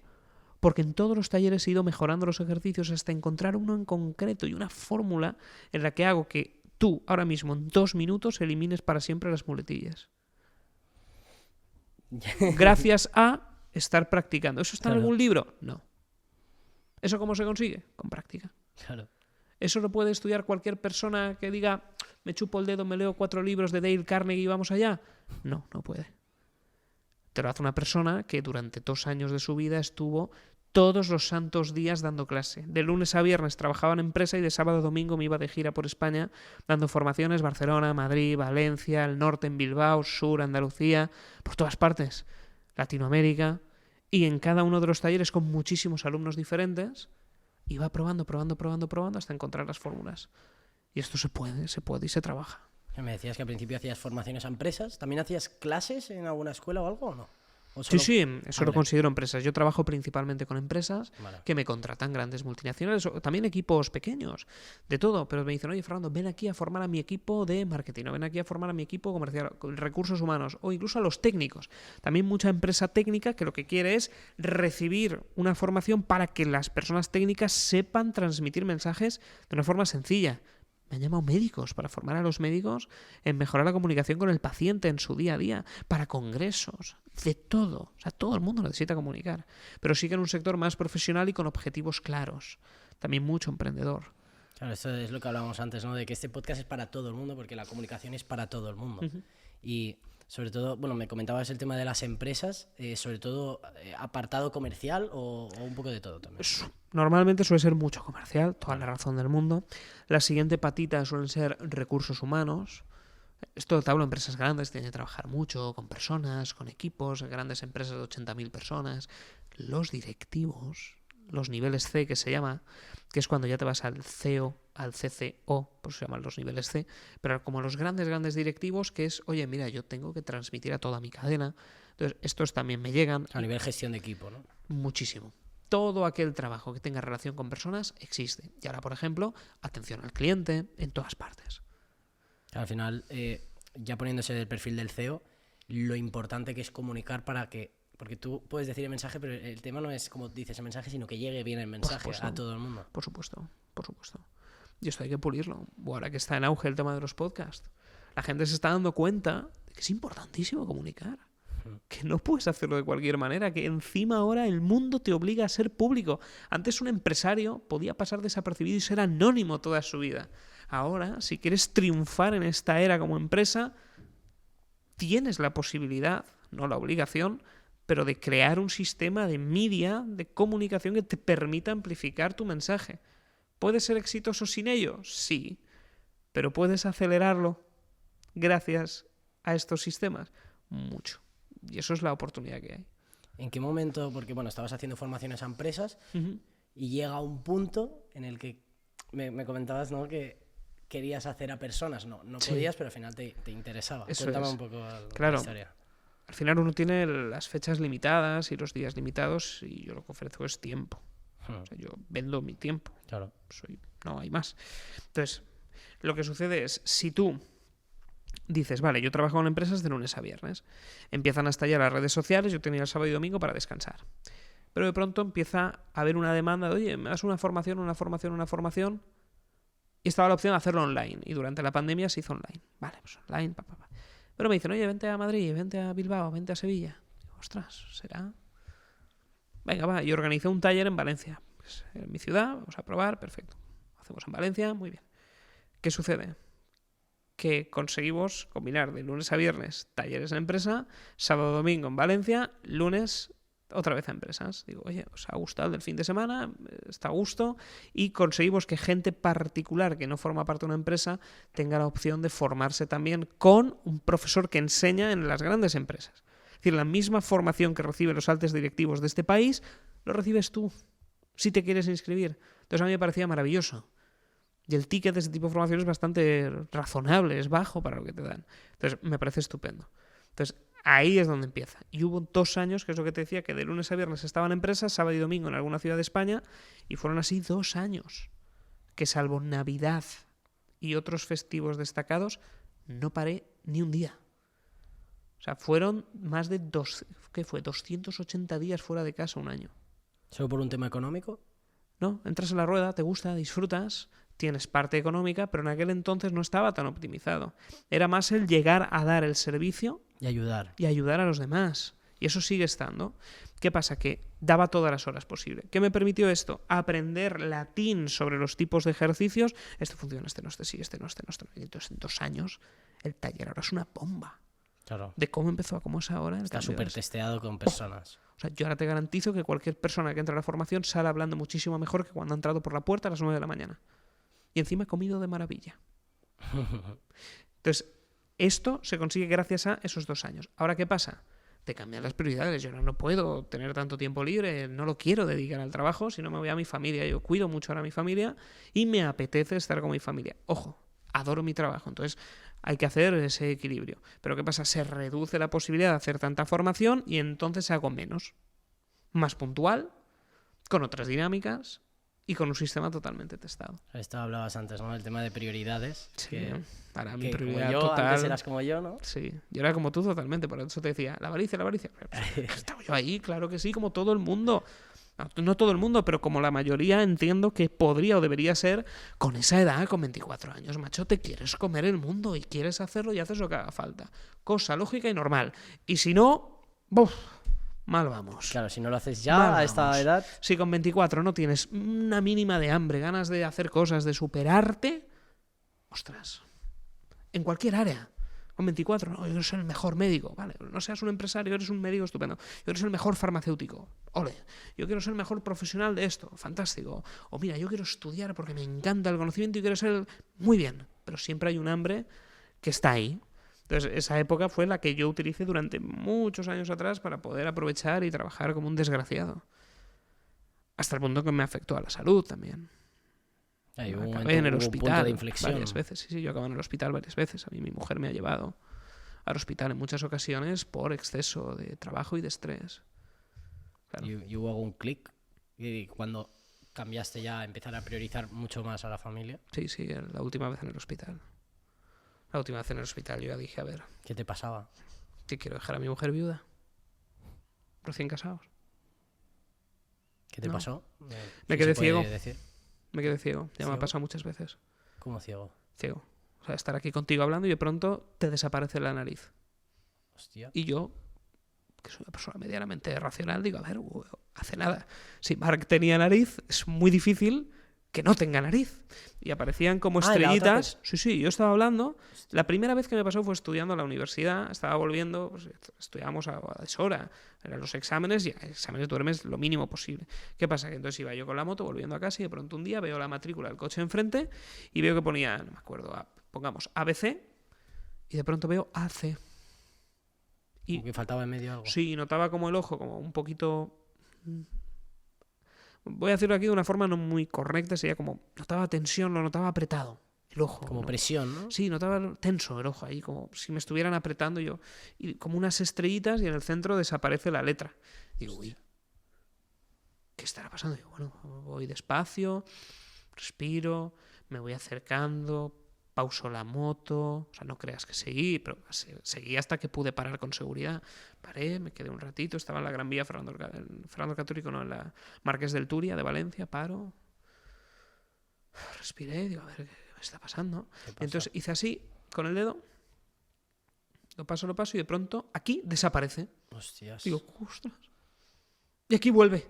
Porque en todos los talleres he ido mejorando los ejercicios hasta encontrar uno en concreto y una fórmula en la que hago que tú, ahora mismo, en 2 minutos, elimines para siempre las muletillas. Gracias a estar practicando. ¿Eso está en algún libro? No. ¿Eso cómo se consigue? Con práctica. Claro. ¿Eso lo puede estudiar cualquier persona que diga me chupo el dedo, me leo 4 libros de Dale Carnegie y vamos allá? No, no puede. Te lo hace una persona que durante 2 años de su vida estuvo todos los santos días dando clase. De lunes a viernes trabajaba en empresa y de sábado a domingo me iba de gira por España dando formaciones Barcelona, Madrid, Valencia, el norte en Bilbao, sur, Andalucía, por todas partes, Latinoamérica. Y en cada uno de los talleres con muchísimos alumnos diferentes iba probando hasta encontrar las fórmulas. Y esto se puede y se trabaja. Me decías que al principio hacías formaciones a empresas. ¿También hacías clases en alguna escuela o algo o no? ¿O solo... Sí, eso lo vale. considero empresas. Yo trabajo principalmente con empresas Vale. que me contratan, grandes multinacionales, o también equipos pequeños, de todo. Pero me dicen, oye, Fernando, ven aquí a formar a mi equipo de marketing, o ven aquí a formar a mi equipo comercial, recursos humanos, o incluso a los técnicos. También mucha empresa técnica que lo que quiere es recibir una formación para que las personas técnicas sepan transmitir mensajes de una forma sencilla. Me han llamado médicos para formar a los médicos en mejorar la comunicación con el paciente en su día a día, para congresos, de todo. O sea, todo el mundo necesita comunicar. Pero sí que en un sector más profesional y con objetivos claros. También mucho emprendedor. Claro, eso es lo que hablábamos antes, ¿no? De que este podcast es para todo el mundo, porque la comunicación es para todo el mundo. Y sobre todo, bueno, me comentabas el tema de las empresas, sobre todo apartado comercial o un poco de todo también. Normalmente suele ser mucho comercial, toda la razón del mundo. La siguiente patita suelen ser recursos humanos. Esto te hablo de empresas grandes, tienen que trabajar mucho con personas, con equipos, grandes empresas de 80.000 personas. Los directivos, los niveles C que se llama, que es cuando ya te vas al CEO, al CCO, pues se llaman los niveles C, pero como los grandes directivos, que es, oye, mira, yo tengo que transmitir a toda mi cadena. Entonces, estos también me llegan. A nivel gestión de equipo, ¿no? Muchísimo. Todo aquel trabajo que tenga relación con personas existe. Y ahora, por ejemplo, atención al cliente en todas partes. Al final, ya poniéndose del perfil del CEO, lo importante que es comunicar para que... Porque tú puedes decir el mensaje, pero el tema no es como dices el mensaje, sino que llegue bien el mensaje a todo el mundo. Por supuesto. Y esto hay que pulirlo. Ahora que está en auge el tema de los podcasts, la gente se está dando cuenta de que es importantísimo comunicar. Que no puedes hacerlo de cualquier manera, que encima ahora el mundo te obliga a ser público. Antes un empresario podía pasar desapercibido y ser anónimo toda su vida. Ahora, si quieres triunfar en esta era como empresa, tienes la posibilidad, no la obligación, pero de crear un sistema de media, de comunicación que te permita amplificar tu mensaje. ¿Puedes ser exitoso sin ello? Sí, pero ¿puedes acelerarlo gracias a estos sistemas? Mucho. Y eso es la oportunidad que hay. ¿En qué momento? Porque, bueno, estabas haciendo formaciones a empresas Y llega un punto en el que me comentabas, ¿no?, que querías hacer a personas. No Sí. podías, pero al final te interesaba. Eso Cuéntame es. un poco Claro. la historia. Al final uno tiene las fechas limitadas y los días limitados y yo lo que ofrezco es tiempo. O sea, yo vendo mi tiempo. Claro. No hay más. Entonces, lo que sucede es, si tú dices, vale, yo trabajo en empresas de lunes a viernes, empiezan a estallar las redes sociales, yo tenía el sábado y domingo para descansar. Pero de pronto empieza a haber una demanda de, oye, me das una formación, y estaba la opción de hacerlo online. Y durante la pandemia se hizo online. Vale, pues online, Pero me dicen, oye, vente a Madrid, vente a Bilbao, vente a Sevilla. Digo, ostras, ¿será? Venga, va. Y organicé un taller en Valencia. Pues, en mi ciudad, vamos a probar, perfecto. Hacemos en Valencia, muy bien. ¿Qué sucede? Que conseguimos combinar de lunes a viernes talleres en empresa, sábado domingo en Valencia, lunes otra vez a empresas. Digo, oye, ¿os ha gustado el del fin de semana? ¿Está a gusto? Y conseguimos que gente particular que no forma parte de una empresa tenga la opción de formarse también con un profesor que enseña en las grandes empresas. Es decir, la misma formación que reciben los altos directivos de este país, lo recibes tú, si te quieres inscribir. Entonces a mí me parecía maravilloso. Y el ticket de este tipo de formación es bastante razonable, es bajo para lo que te dan. Entonces me parece estupendo. Entonces ahí es donde empieza. Y hubo 2 años, que es lo que te decía, que de lunes a viernes estaba en empresas, sábado y domingo en alguna ciudad de España, y fueron así 2 años, que salvo Navidad y otros festivos destacados, no paré ni un día. O sea, fueron más de 280 días fuera de casa un año. ¿Solo por un tema económico? No, entras en la rueda, te gusta, disfrutas, tienes parte económica, pero en aquel entonces no estaba tan optimizado. Era más el llegar a dar el servicio Y ayudar. y ayudar a los demás. Y eso sigue estando. ¿Qué pasa? Que daba todas las horas posible. ¿Qué me permitió esto? Aprender latín sobre los tipos de ejercicios. Este funciona, este no, este sí, este no, este no, este no. Y entonces en 2 años el taller ahora es una bomba. Claro. De cómo empezó a cómo es ahora. Está súper testeado con personas. O sea, yo ahora te garantizo que cualquier persona que entra a la formación sale hablando muchísimo mejor que cuando ha entrado por la puerta a las 9 de la mañana. Y encima he comido de maravilla. Entonces, esto se consigue gracias a esos 2 años. Ahora, ¿qué pasa? Te cambian las prioridades. Yo no puedo tener tanto tiempo libre, no lo quiero dedicar al trabajo, si no me voy a mi familia. Yo cuido mucho ahora a mi familia y me apetece estar con mi familia. Ojo, adoro mi trabajo, entonces hay que hacer ese equilibrio. Pero ¿qué pasa? Se reduce la posibilidad de hacer tanta formación y entonces hago menos. Más puntual, con otras dinámicas y con un sistema totalmente testado. Esto hablabas antes, ¿no? El tema de prioridades. Sí, para mi que prioridad como yo, total. antes eras como yo, ¿no? Sí, yo era como tú totalmente, por eso te decía, la avaricia. Estaba yo ahí, claro que sí, como todo el mundo. No todo el mundo, pero como la mayoría entiendo que podría o debería ser con esa edad, con 24 años, macho, te quieres comer el mundo y quieres hacerlo y haces lo que haga falta. Cosa lógica y normal. Y si no, ¡buf! Mal vamos. Claro, si no lo haces ya Mal a esta vamos. edad... Si con 24 no tienes una mínima de hambre, ganas de hacer cosas, de superarte, ostras, en cualquier área. Con 24, no, yo quiero ser el mejor médico. Vale, no seas un empresario, eres un médico estupendo. Yo quiero ser el mejor farmacéutico. Ole. Yo quiero ser el mejor profesional de esto. Fantástico. O mira, yo quiero estudiar porque me encanta el conocimiento y quiero ser... Muy bien. Pero siempre hay un hambre que está ahí. Entonces, esa época fue la que yo utilicé durante muchos años atrás para poder aprovechar y trabajar como un desgraciado. Hasta el punto que me afectó a la salud también. Acabé en el hospital punto de inflexión. varias veces. Sí, yo acabé en el hospital varias veces. A mí mi mujer me ha llevado al hospital en muchas ocasiones por exceso de trabajo y de estrés. Claro. ¿Y hubo algún clic? Y cuando cambiaste ya a empezar a priorizar mucho más a la familia. Sí, la última vez en el hospital. La última vez en el hospital yo ya dije, a ver, ¿Qué te pasaba? ¿qué quiero dejar a mi mujer viuda? Recién casados. ¿Qué te No. pasó? Me ¿Sí quedé se puede ciego. decir? Me quedé ciego. Ya me ha ¿Ciego? pasado muchas veces. ¿Cómo ciego? Ciego. O sea, estar aquí contigo hablando y de pronto te desaparece la nariz. Hostia. Y yo, que soy una persona medianamente racional, digo, a ver, hace nada. Si Mark tenía nariz, es muy difícil que no tenga nariz. Y aparecían como Ah, la otra estrellitas. Sí, yo estaba hablando. La primera vez que me pasó fue estudiando en la universidad. Estaba volviendo, pues, estudiábamos a deshora. Eran los exámenes y a exámenes duermes lo mínimo posible. ¿Qué pasa? Que entonces iba yo con la moto volviendo a casa y de pronto un día veo la matrícula del coche enfrente y veo que ponía, no me acuerdo, pongamos ABC y de pronto veo AC. Y Como que faltaba en medio algo. sí, notaba como el ojo, como un poquito Voy a decirlo aquí de una forma no muy correcta, sería como notaba tensión, lo notaba apretado. El ojo. Como presión, ¿no? Sí, notaba tenso el ojo ahí, como si me estuvieran apretando yo. Y como unas estrellitas y en el centro desaparece la letra. Digo, uy, ¿qué estará pasando? Digo, bueno, voy despacio, respiro, me voy acercando, pauso la moto. O sea, no creas que seguí, pero seguí hasta que pude parar con seguridad. Paré, me quedé un ratito, estaba en la Gran Vía Fernando Católico, no, en la Marqués del Turia de Valencia, paro. Respiré, digo, a ver, ¿qué me está pasando? Entonces hice así, con el dedo, lo paso y de pronto aquí desaparece. Hostias. Digo, ostras. Y aquí vuelve.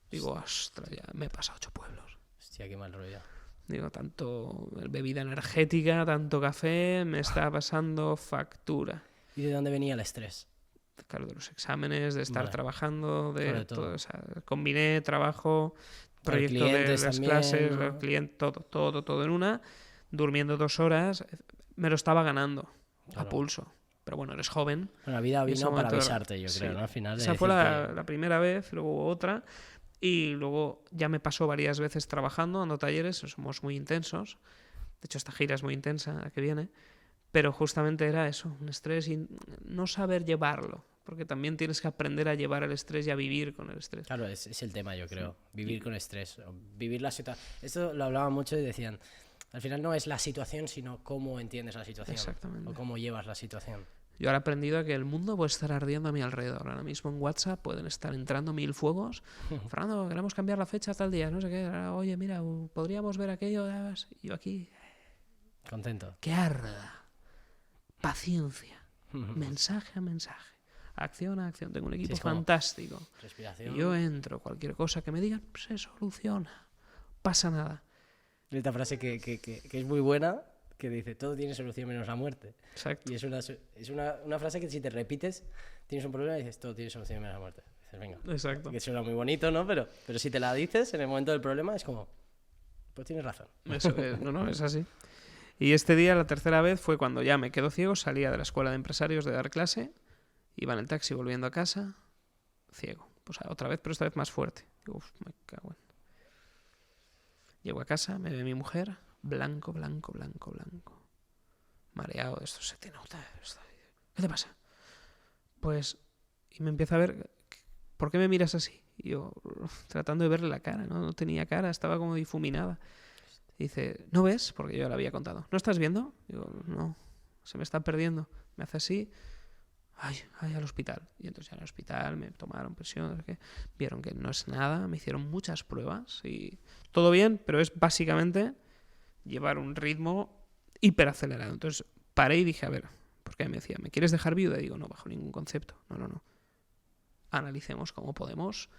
Digo, ostras, ya me he pasado 8 pueblos. Hostia, qué mal rollo. Digo, tanto bebida energética, tanto café, me está pasando factura. ¿Y de dónde venía el estrés? Claro, de los exámenes, de estar trabajando, de Sobre todo. todo. O sea, combiné trabajo, Para proyecto de clientes las también, clases, ¿no? los clientes, todo en una, durmiendo 2 horas. Me lo estaba ganando a Claro. pulso. Pero bueno, eres joven. Bueno, la vida Y ese vino para momento- avisarte, yo creo, sí. ¿no? Al final. de Esa fue decirte, la primera vez, luego hubo otra. Y luego ya me pasó varias veces trabajando, dando talleres, somos muy intensos. De hecho, esta gira es muy intensa, la que viene. Pero justamente era eso, un estrés y no saber llevarlo. Porque también tienes que aprender a llevar el estrés y a vivir con el estrés. Claro, es el tema, yo creo. Vivir con estrés. O vivir la situación. Esto lo hablaban mucho y decían, al final no es la situación, sino cómo entiendes la situación. Exactamente. O cómo llevas la situación. Yo ahora he aprendido a que el mundo puede estar ardiendo a mi alrededor. Ahora mismo en WhatsApp pueden estar entrando 1000 fuegos. Fernando, queremos cambiar la fecha tal día, no sé qué. Ahora, oye, mira, podríamos ver aquello. Y yo aquí, Contento. que arda. Paciencia. Mensaje a mensaje. Acción a acción. Tengo un equipo es como fantástico. Respiración. Y yo entro, cualquier cosa que me digan, se soluciona. Pasa nada. Y esta frase que es muy buena, que dice, todo tiene solución menos la muerte. Exacto. Y es una frase que si te repites, tienes un problema y dices, todo tiene solución menos la muerte. Dices, venga. Exacto. Que suena muy bonito, ¿no? Pero si te la dices en el momento del problema, es como, pues tienes razón. Eso, no, es así. Y este día, la tercera vez, fue cuando ya me quedo ciego, salía de la escuela de empresarios de dar clase, iba en el taxi volviendo a casa, ciego. Pues otra vez, pero esta vez más fuerte. Digo, uf, me cago en... Llego a casa, me ve mi mujer, blanco. Mareado, esto se te nota. ¿Qué te pasa? Pues, y me empieza a ver, ¿por qué me miras así? Y yo, tratando de verle la cara, no tenía cara, estaba como difuminada. Y dice, ¿no ves? Porque yo le había contado. ¿No estás viendo? Digo, no, se me está perdiendo. Me hace así, ay, al hospital. Y entonces ya al hospital me tomaron presión, no sé qué. Vieron que no es nada, me hicieron muchas pruebas y todo bien, pero es básicamente llevar un ritmo hiperacelerado. Entonces paré y dije, a ver, porque me decía, ¿me quieres dejar viuda? Y digo, no, bajo ningún concepto. No. Analicemos cómo podemos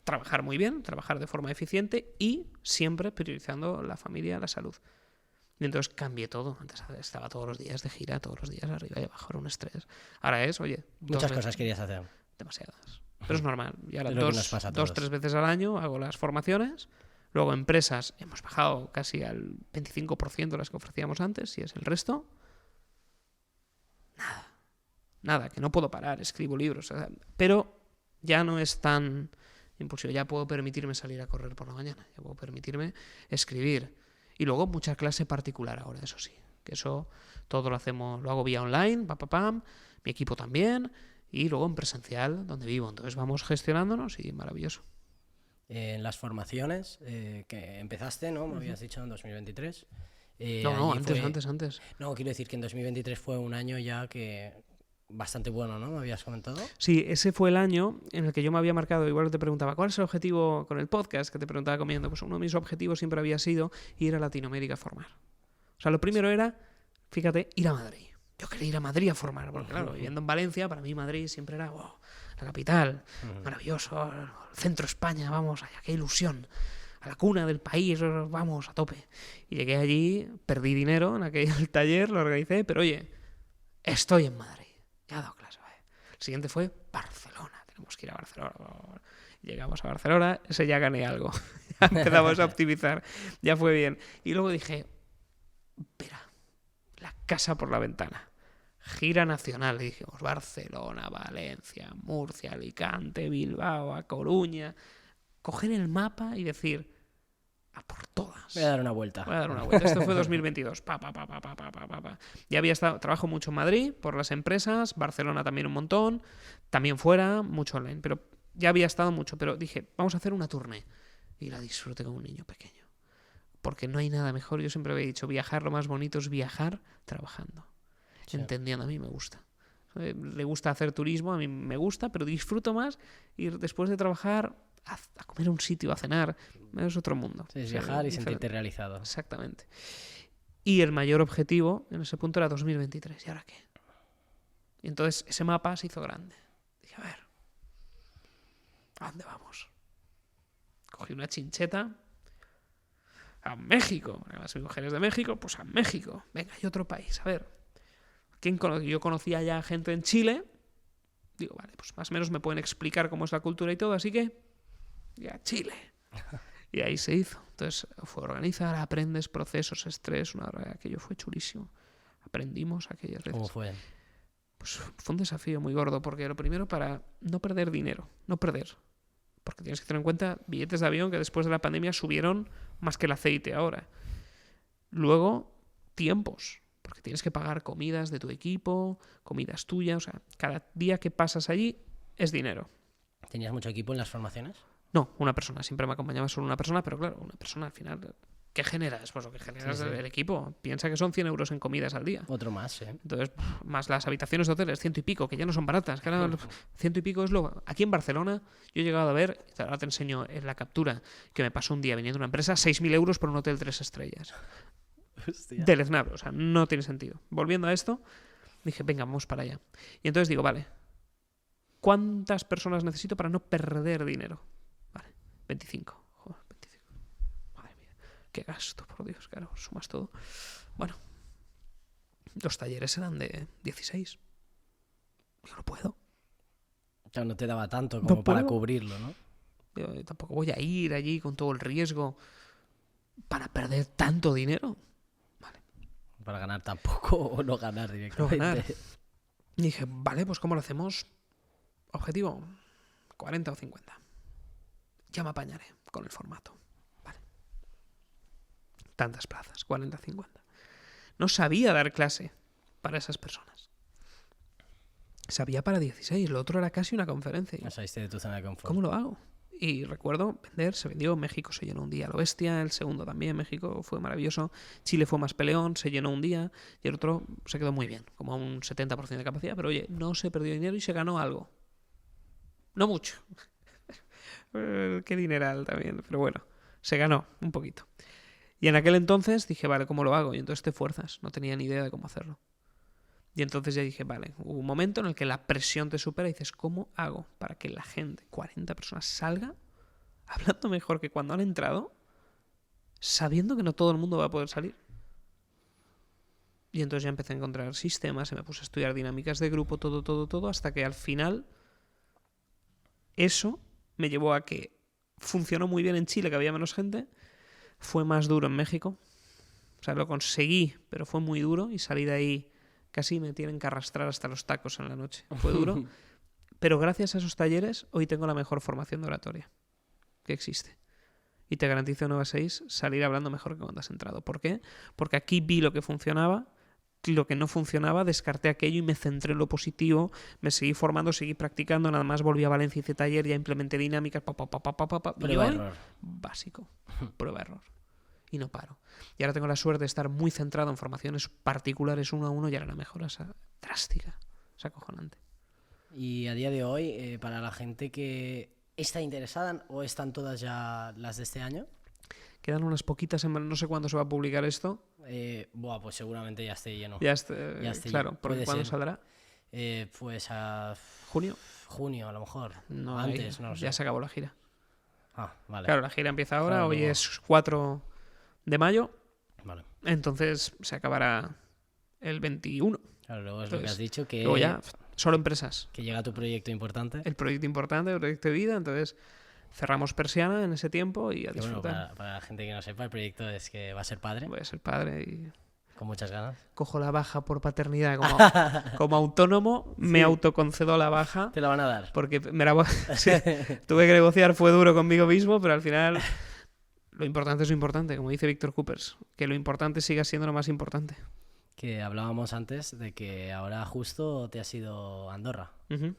trabajar muy bien, trabajar de forma eficiente y siempre priorizando la familia, la salud. Y entonces cambié todo. Antes estaba todos los días de gira, todos los días arriba y abajo, era un estrés. Ahora es, oye... Muchas cosas querías hacer. Demasiadas. Pero es normal. Y ahora Es lo que nos pasa a todos. 2-3 veces al año hago las formaciones. Luego empresas, hemos bajado casi al 25% de las que ofrecíamos antes, y es el resto. Nada, que no puedo parar, escribo libros. Pero ya no es tan impulsivo. Ya puedo permitirme salir a correr por la mañana. Ya puedo permitirme escribir. Y luego mucha clase particular ahora, eso sí. Que eso todo lo hago vía online, pam. Mi equipo también. Y luego en presencial, donde vivo. Entonces vamos gestionándonos y maravilloso. En las formaciones que empezaste, ¿no? Me habías dicho en 2023. No, antes. No, quiero decir que en 2023 fue un año ya que bastante bueno, ¿no? ¿Me habías comentado? Sí, ese fue el año en el que yo me había marcado, igual te preguntaba, ¿cuál es el objetivo con el podcast? Que te preguntaba comiendo. Pues uno de mis objetivos siempre había sido ir a Latinoamérica a formar. O sea, lo primero era, fíjate, ir a Madrid. Yo quería ir a Madrid a formar, porque claro, viviendo en Valencia, para mí Madrid siempre era la capital, maravilloso, el centro de España, vamos, allá, qué ilusión. A la cuna del país, vamos, a tope. Y llegué allí, perdí dinero en aquel taller, lo organicé, pero oye, estoy en Madrid. Ya he dado clase. El siguiente fue Barcelona. Tenemos que ir a Barcelona. Llegamos a Barcelona, ese ya gané algo. Ya empezamos a optimizar. Ya fue bien. Y luego dije, espera, la casa por la ventana. Gira nacional. Y dijimos Barcelona, Valencia, Murcia, Alicante, Bilbao, A Coruña. coger el mapa y decir, a por todas. Voy a dar una vuelta. Voy a dar una vuelta. Esto fue 2022. Ya había estado, trabajo mucho en Madrid por las empresas, Barcelona también un montón, también fuera, mucho online, pero ya había estado mucho, pero dije, vamos a hacer una tournée. Y la disfruté como un niño pequeño. Porque no hay nada mejor, yo siempre había dicho, viajar, lo más bonito es viajar trabajando. Sí. Entendiendo, a mí me gusta. Le gusta hacer turismo, a mí me gusta, pero disfruto más ir después de trabajar a comer a un sitio, a cenar. Es otro mundo. Sí, es viajar y sentirte realizado. Exactamente. Y el mayor objetivo en ese punto era 2023. ¿Y ahora qué? Y entonces ese mapa se hizo grande. Dije, a ver, ¿a dónde vamos? Cogí una chincheta a México. Además, mi mujer es de México, pues a México. Venga, hay otro país. A ver, yo conocía ya gente en Chile. Digo, vale, pues más o menos me pueden explicar cómo es la cultura y todo, así que ya Chile. Y ahí se hizo. Entonces fue organizar, aprendes procesos, estrés, aquello fue chulísimo. Aprendimos aquellas veces. ¿Cómo fue? Pues fue un desafío muy gordo, porque lo primero para no perder dinero, no perder. Porque tienes que tener en cuenta billetes de avión que después de la pandemia subieron más que el aceite ahora. Luego, tiempos, porque tienes que pagar comidas de tu equipo, comidas tuyas, o sea, cada día que pasas allí es dinero. ¿Tenías mucho equipo en las formaciones? No, una persona. Siempre me acompañaba solo una persona, pero claro, una persona al final... ¿Qué generas? Pues lo que generas el equipo. Piensa que son 100 euros en comidas al día. Otro más, Entonces, más las habitaciones de hoteles, 100 y pico, que ya no son baratas. Que ahora 100 y pico es lo... Aquí en Barcelona, yo he llegado a ver, ahora te enseño en la captura, que me pasó un día viniendo una empresa, 6.000 euros por un hotel 3 estrellas. Hostia. Deleznable, o sea, no tiene sentido. Volviendo a esto, dije, venga, vamos para allá. Y entonces digo, vale, ¿cuántas personas necesito para no perder dinero? Vale, 25. Joder, 25. Madre mía, qué gasto, por Dios, claro, sumas todo. Bueno, los talleres eran de 16. Yo no puedo. Claro, no te daba tanto como para cubrirlo, ¿no? Yo tampoco voy a ir allí con todo el riesgo para perder tanto dinero. Vale. Para ganar tampoco o no ganar directamente. No ganar. Y dije, vale, pues ¿cómo lo hacemos? Objetivo, 40 o 50. Ya me apañaré con el formato. Vale. Tantas plazas, 40 o 50. No sabía dar clase para esas personas. Sabía para 16, lo otro era casi una conferencia. Ya saliste de tu zona de confort. ¿Cómo lo hago? Y recuerdo vender, se vendió, México se llenó un día a lo bestia, el segundo también, México fue maravilloso, Chile fue más peleón, se llenó un día y el otro se quedó muy bien, como a un 70% de capacidad, pero oye, no se perdió dinero y se ganó algo. No mucho. Qué dineral también, pero bueno, se ganó un poquito. Y en aquel entonces dije, vale, ¿cómo lo hago? Y entonces te fuerzas, no tenía ni idea de cómo hacerlo. Y entonces ya dije, vale, hubo un momento en el que la presión te supera y dices, ¿cómo hago para que la gente, 40 personas, salga hablando mejor que cuando han entrado, sabiendo que no todo el mundo va a poder salir? Y entonces ya empecé a encontrar sistemas, y me puse a estudiar dinámicas de grupo, todo, hasta que al final eso me llevó a que funcionó muy bien en Chile, que había menos gente, fue más duro en México. O sea, lo conseguí, pero fue muy duro y salí de ahí... Casi me tienen que arrastrar hasta los tacos en la noche. Fue duro. Pero gracias a esos talleres, hoy tengo la mejor formación de oratoria que existe. Y te garantizo 9 a 6 salir hablando mejor que cuando has entrado. ¿Por qué? Porque aquí vi lo que funcionaba, lo que no funcionaba, descarté aquello y me centré en lo positivo, me seguí formando, seguí practicando, nada más volví a Valencia, hice taller, ya implementé dinámicas, Prueba error. Básico. Prueba error. Y no paro. Y ahora tengo la suerte de estar muy centrado en formaciones particulares 1 a 1 y ahora la mejora es drástica, es acojonante. Y a día de hoy, para la gente que está interesada, ¿o están todas ya las de este año? Quedan unas poquitas semanas, no sé cuándo se va a publicar esto. Pues seguramente ya esté lleno. Ya esté claro, porque ¿cuándo saldrá? Pues a... ¿Junio? Junio, a lo mejor. No, antes, no lo sé. Ya se acabó la gira. Ah, vale. Claro, la gira empieza ahora, Claro, hoy luego. es 4 de mayo. Vale. Entonces se acabará el 21. Claro, luego es lo que has dicho, que... Luego ya, solo empresas. Que llega tu proyecto importante. El proyecto importante, el proyecto de vida, entonces cerramos persiana en ese tiempo y a disfrutar. Bueno, para la gente que no sepa, el proyecto es que va a ser padre. Voy a ser padre y Con muchas ganas. cojo la baja por paternidad como autónomo, me autoconcedo la baja. Te la van a dar. Porque sí, tuve que negociar, fue duro conmigo mismo, pero al final lo importante es lo importante, como dice Víctor Coopers, que lo importante siga siendo lo más importante. Que hablábamos antes de que ahora justo te has ido a Andorra. Ujú.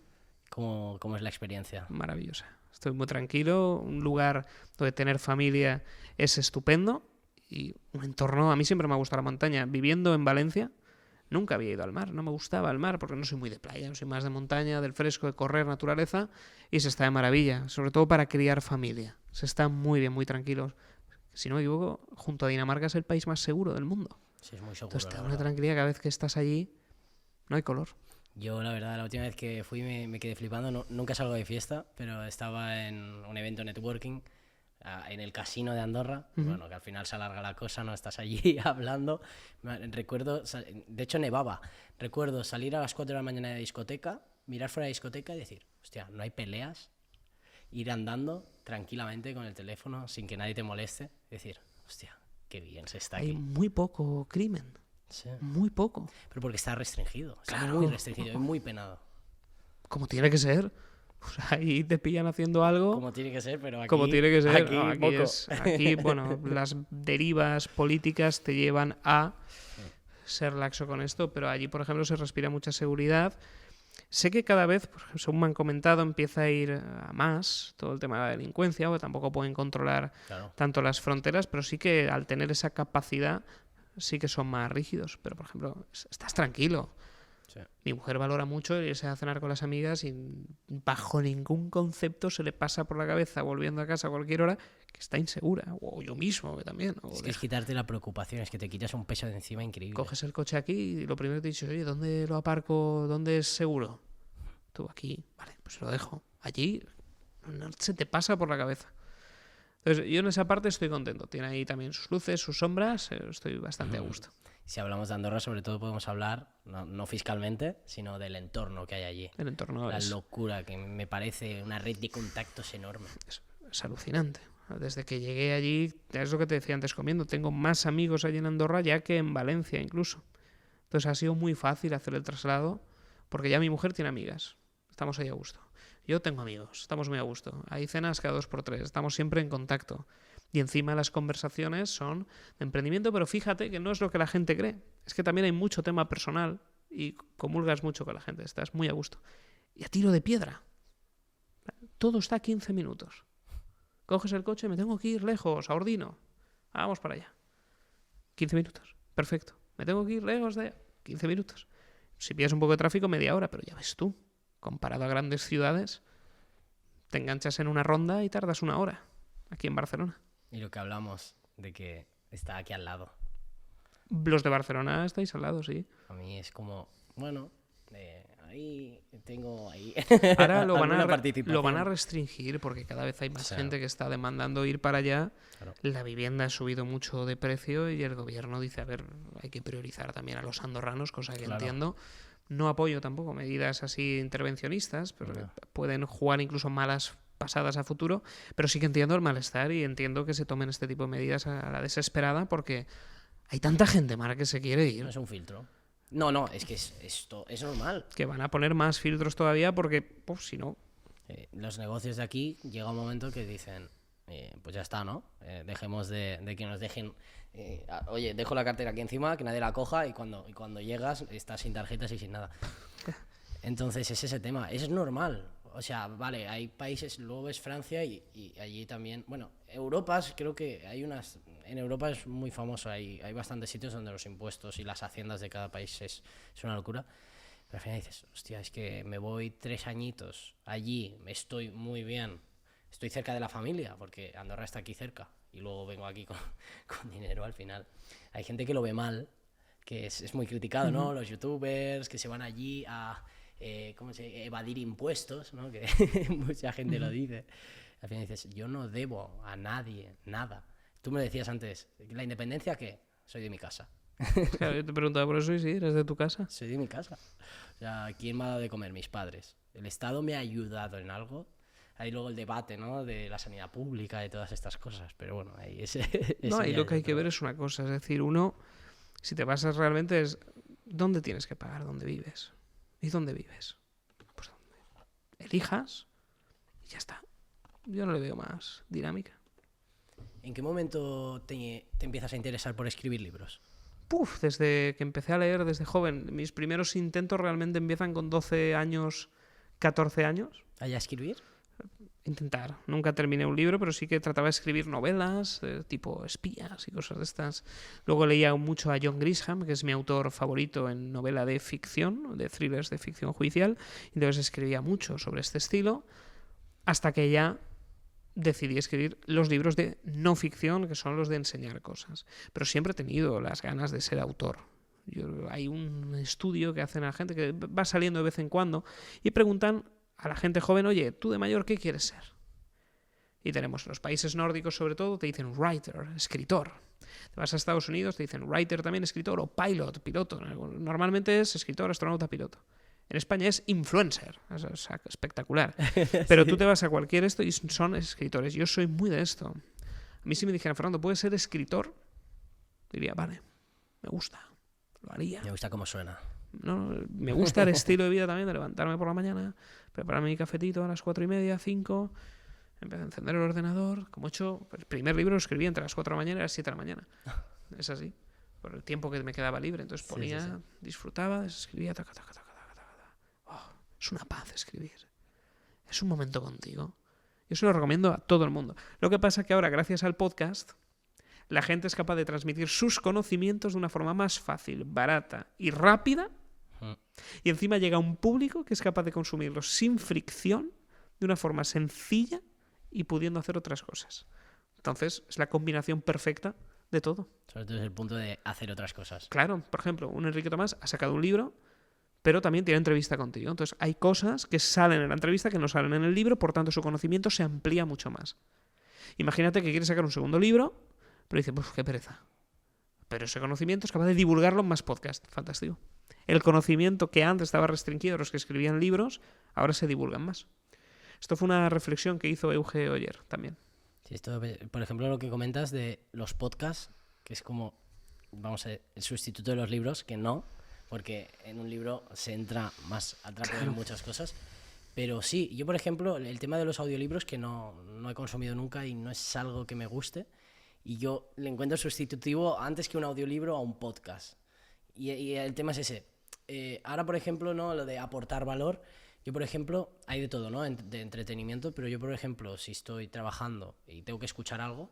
¿Cómo es la experiencia? Maravillosa. Estoy muy tranquilo, un lugar donde tener familia es estupendo y un entorno, a mí siempre me ha gustado la montaña. Viviendo en Valencia, nunca había ido al mar, no me gustaba el mar porque no soy muy de playa, soy más de montaña, del fresco, de correr, naturaleza, y se está de maravilla, sobre todo para criar familia. Se está muy bien, muy tranquilo. Si no me equivoco, junto a Dinamarca es el país más seguro del mundo. Sí, es muy seguro. Entonces te da la una verdad. tranquilidad cada vez que estás allí, no hay color. Yo, la verdad, la última vez que fui me quedé flipando. Nunca salgo de fiesta, pero estaba en un evento networking en el casino de Andorra. Bueno, que al final se alarga la cosa, no estás allí hablando. Recuerdo, de hecho nevaba. Recuerdo salir a las 4 de la mañana de discoteca, mirar fuera de la discoteca y decir, hostia, no hay peleas. Ir andando tranquilamente con el teléfono sin que nadie te moleste. Decir, hostia, qué bien se está Hay aquí. muy poco crimen, Sí. muy poco. Pero porque está restringido. Está Claro. muy restringido y muy penado. Como tiene que ser. O sea, ahí te pillan haciendo algo Como tiene que ser, pero aquí... como tiene que ser. Aquí, No, aquí, poco. aquí, bueno, las derivas políticas te llevan a ser laxo con esto, pero allí, por ejemplo, se respira mucha seguridad. Sé que cada vez, según me han comentado, empieza a ir a más todo el tema de la delincuencia, porque tampoco pueden controlar Claro. tanto las fronteras, pero sí que al tener esa capacidad sí que son más rígidos. Pero, por ejemplo, estás tranquilo. Sí. Mi mujer valora mucho irse a cenar con las amigas y bajo ningún concepto se le pasa por la cabeza volviendo a casa a cualquier hora que está insegura. O yo mismo que también. O Es que es quitarte la preocupación, es que te quitas un peso de encima increíble. coges el coche aquí y lo primero que te he dicho, oye, ¿dónde lo aparco? ¿Dónde es seguro? Tú aquí, vale, pues lo dejo. Allí no se te pasa por la cabeza. Entonces, yo en esa parte estoy contento. Tiene ahí también sus luces, sus sombras, estoy bastante a gusto. Si hablamos de Andorra, sobre todo podemos hablar, no fiscalmente, sino del entorno que hay allí. El entorno La es locura, que me parece una red de contactos enorme. es alucinante. Desde que llegué allí, es lo que te decía antes comiendo, tengo más amigos allí en Andorra ya que en Valencia incluso. Entonces ha sido muy fácil hacer el traslado porque ya mi mujer tiene amigas. Estamos ahí a gusto. Yo tengo amigos, estamos muy a gusto. Hay cenas cada 2x3, estamos siempre en contacto. Y encima las conversaciones son de emprendimiento, pero fíjate que no es lo que la gente cree. Es que también hay mucho tema personal y comulgas mucho con la gente, estás muy a gusto. Y a tiro de piedra. Todo está a 15 minutos. Coges el coche, me tengo que ir lejos, a Ordino. Vamos para allá. 15 minutos. Perfecto. Me tengo que ir lejos de 15 minutos. Si pillas un poco de tráfico, media hora, pero ya ves tú. Comparado a grandes ciudades, te enganchas en una ronda y tardas una hora. Aquí en Barcelona. Y lo que hablamos de que está aquí al lado. Los de Barcelona estáis al lado, sí. A mí es como, bueno, ahí tengo ahí Ahora lo alguna van participación. a restringir porque cada vez hay más Sí. gente que está demandando ir para allá. Claro. La vivienda ha subido mucho de precio y el gobierno dice, a ver, hay que priorizar también a los andorranos, cosa que Claro. entiendo. No apoyo tampoco medidas así intervencionistas, pero No. pueden jugar incluso malas pasadas a futuro, pero sí que entiendo el malestar y entiendo que se tomen este tipo de medidas a la desesperada porque hay tanta gente, Mar, que se quiere ir, No es un filtro. No, es que esto es normal. que van a poner más filtros todavía porque, pues, si no, Los negocios de aquí llega un momento que dicen, pues ya está, ¿no? Dejemos de que nos dejen... oye, dejo la cartera aquí encima, que nadie la coja y cuando llegas estás sin tarjetas y sin nada. Entonces es ese tema, es normal. O sea, vale, hay países, luego es Francia y allí también... Bueno, creo que hay unas... En Europa es muy famoso, hay bastantes sitios donde los impuestos y las haciendas de cada país es una locura. Pero al final dices, hostia, es que me voy 3 añitos allí, estoy muy bien, estoy cerca de la familia, porque Andorra está aquí cerca, y luego vengo aquí con dinero al final. Hay gente que lo ve mal, que es muy criticado, ¿no? Los youtubers que se van allí a evadir impuestos, ¿no? Que mucha gente lo dice. Al final dices, yo no debo a nadie nada. Tú me decías antes, ¿la independencia qué? Soy de mi casa. claro, yo te preguntaba por eso y sí, eres de tu casa. Soy de mi casa. O sea, ¿quién me ha dado de comer? Mis padres. ¿El Estado me ha ayudado en algo? Hay luego el debate, ¿no? De la sanidad pública, de todas estas cosas. Pero bueno, ahí ese No, ya y lo es que hay que otro. ver es una cosa, es decir, uno Si te basas realmente es dónde tienes que pagar, dónde vives. ¿Y dónde vives? Pues donde elijas y ya está. Yo no le veo más dinámica. ¿En qué momento te empiezas a interesar por escribir libros? Desde que empecé a leer desde joven. Mis primeros intentos realmente empiezan con 12 años, 14 años. ¿Allá escribir? Intentar. Nunca terminé un libro, pero sí que trataba de escribir novelas, tipo espías y cosas de estas. Luego leía mucho a John Grisham, que es mi autor favorito en novela de ficción, de thrillers de ficción judicial, y entonces escribía mucho sobre este estilo, hasta que ya decidí escribir los libros de no ficción, que son los de enseñar cosas. Pero siempre he tenido las ganas de ser autor. Hay un estudio que hacen a la gente que va saliendo de vez en cuando y preguntan a la gente joven, oye, ¿tú de mayor qué quieres ser? Y tenemos los países nórdicos, sobre todo, te dicen writer, escritor. Te vas a Estados Unidos, te dicen writer también, escritor, o pilot, piloto. Normalmente es escritor, astronauta, piloto. En España es influencer, es espectacular. Pero tú te vas a cualquier esto y son escritores. Yo soy muy de esto. A mí si me dijeran, Fernando, ¿puedes ser escritor? Diría, vale, me gusta, lo haría. Me gusta cómo suena. No, me gusta el estilo de vida también, de levantarme por la mañana, prepararme mi cafetito a las 4:30, 5, empezar a encender el ordenador. Como he hecho, el primer libro lo escribí entre las 4 de la mañana y las 7 de la mañana. Es así, por el tiempo que me quedaba libre. Entonces ponía, disfrutaba, escribía, taca, taca, taca, taca, taca. Oh, es una paz escribir. Es un momento contigo. Yo se lo recomiendo a todo el mundo. Lo que pasa es que ahora, gracias al podcast, la gente es capaz de transmitir sus conocimientos de una forma más fácil, barata y rápida. Y encima llega a un público que es capaz de consumirlos sin fricción, de una forma sencilla y pudiendo hacer otras cosas. Entonces, es la combinación perfecta de todo. Sobre todo desde el punto de hacer otras cosas. Claro, por ejemplo, un Enrique Tomás ha sacado un libro, pero también tiene entrevista contigo. Entonces, hay cosas que salen en la entrevista que no salen en el libro, por tanto, su conocimiento se amplía mucho más. Imagínate que quieres sacar un segundo libro, pero dice, pues qué pereza. Pero ese conocimiento es capaz de divulgarlo en más podcast. Fantástico. El conocimiento que antes estaba restringido a los que escribían libros, ahora se divulgan más. Esto fue una reflexión que hizo Euge Oyer también. Sí, esto, por ejemplo, lo que comentas de los podcasts, que es como, vamos a ver, el sustituto de los libros, que no, porque en un libro se entra más a trapo de muchas cosas. Pero sí, yo por ejemplo, el tema de los audiolibros, que no he consumido nunca y no es algo que me guste, y yo le encuentro sustitutivo antes que un audiolibro a un podcast. Y el tema es ese. Ahora, por ejemplo, ¿no? Lo de aportar valor. Yo, por ejemplo, hay de todo, ¿no? De entretenimiento, pero yo, por ejemplo, si estoy trabajando y tengo que escuchar algo,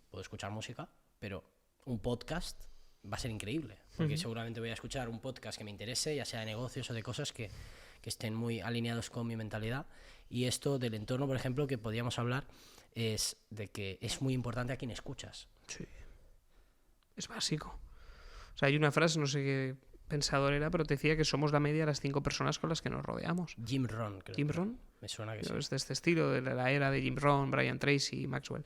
puedo escuchar música, pero un podcast va a ser increíble, porque seguramente voy a escuchar un podcast que me interese, ya sea de negocios o de cosas que estén muy alineados con mi mentalidad. Y esto del entorno, por ejemplo, que podíamos hablar, es de que es muy importante a quien escuchas. Sí. Es básico. O sea, hay una frase, no sé qué pensador era, pero te decía que somos la media de las 5 personas con las que nos rodeamos. Jim Rohn, creo. ¿Jim Rohn? Me suena que sí. Es de este estilo, de la era de Jim Rohn, Brian Tracy y Maxwell.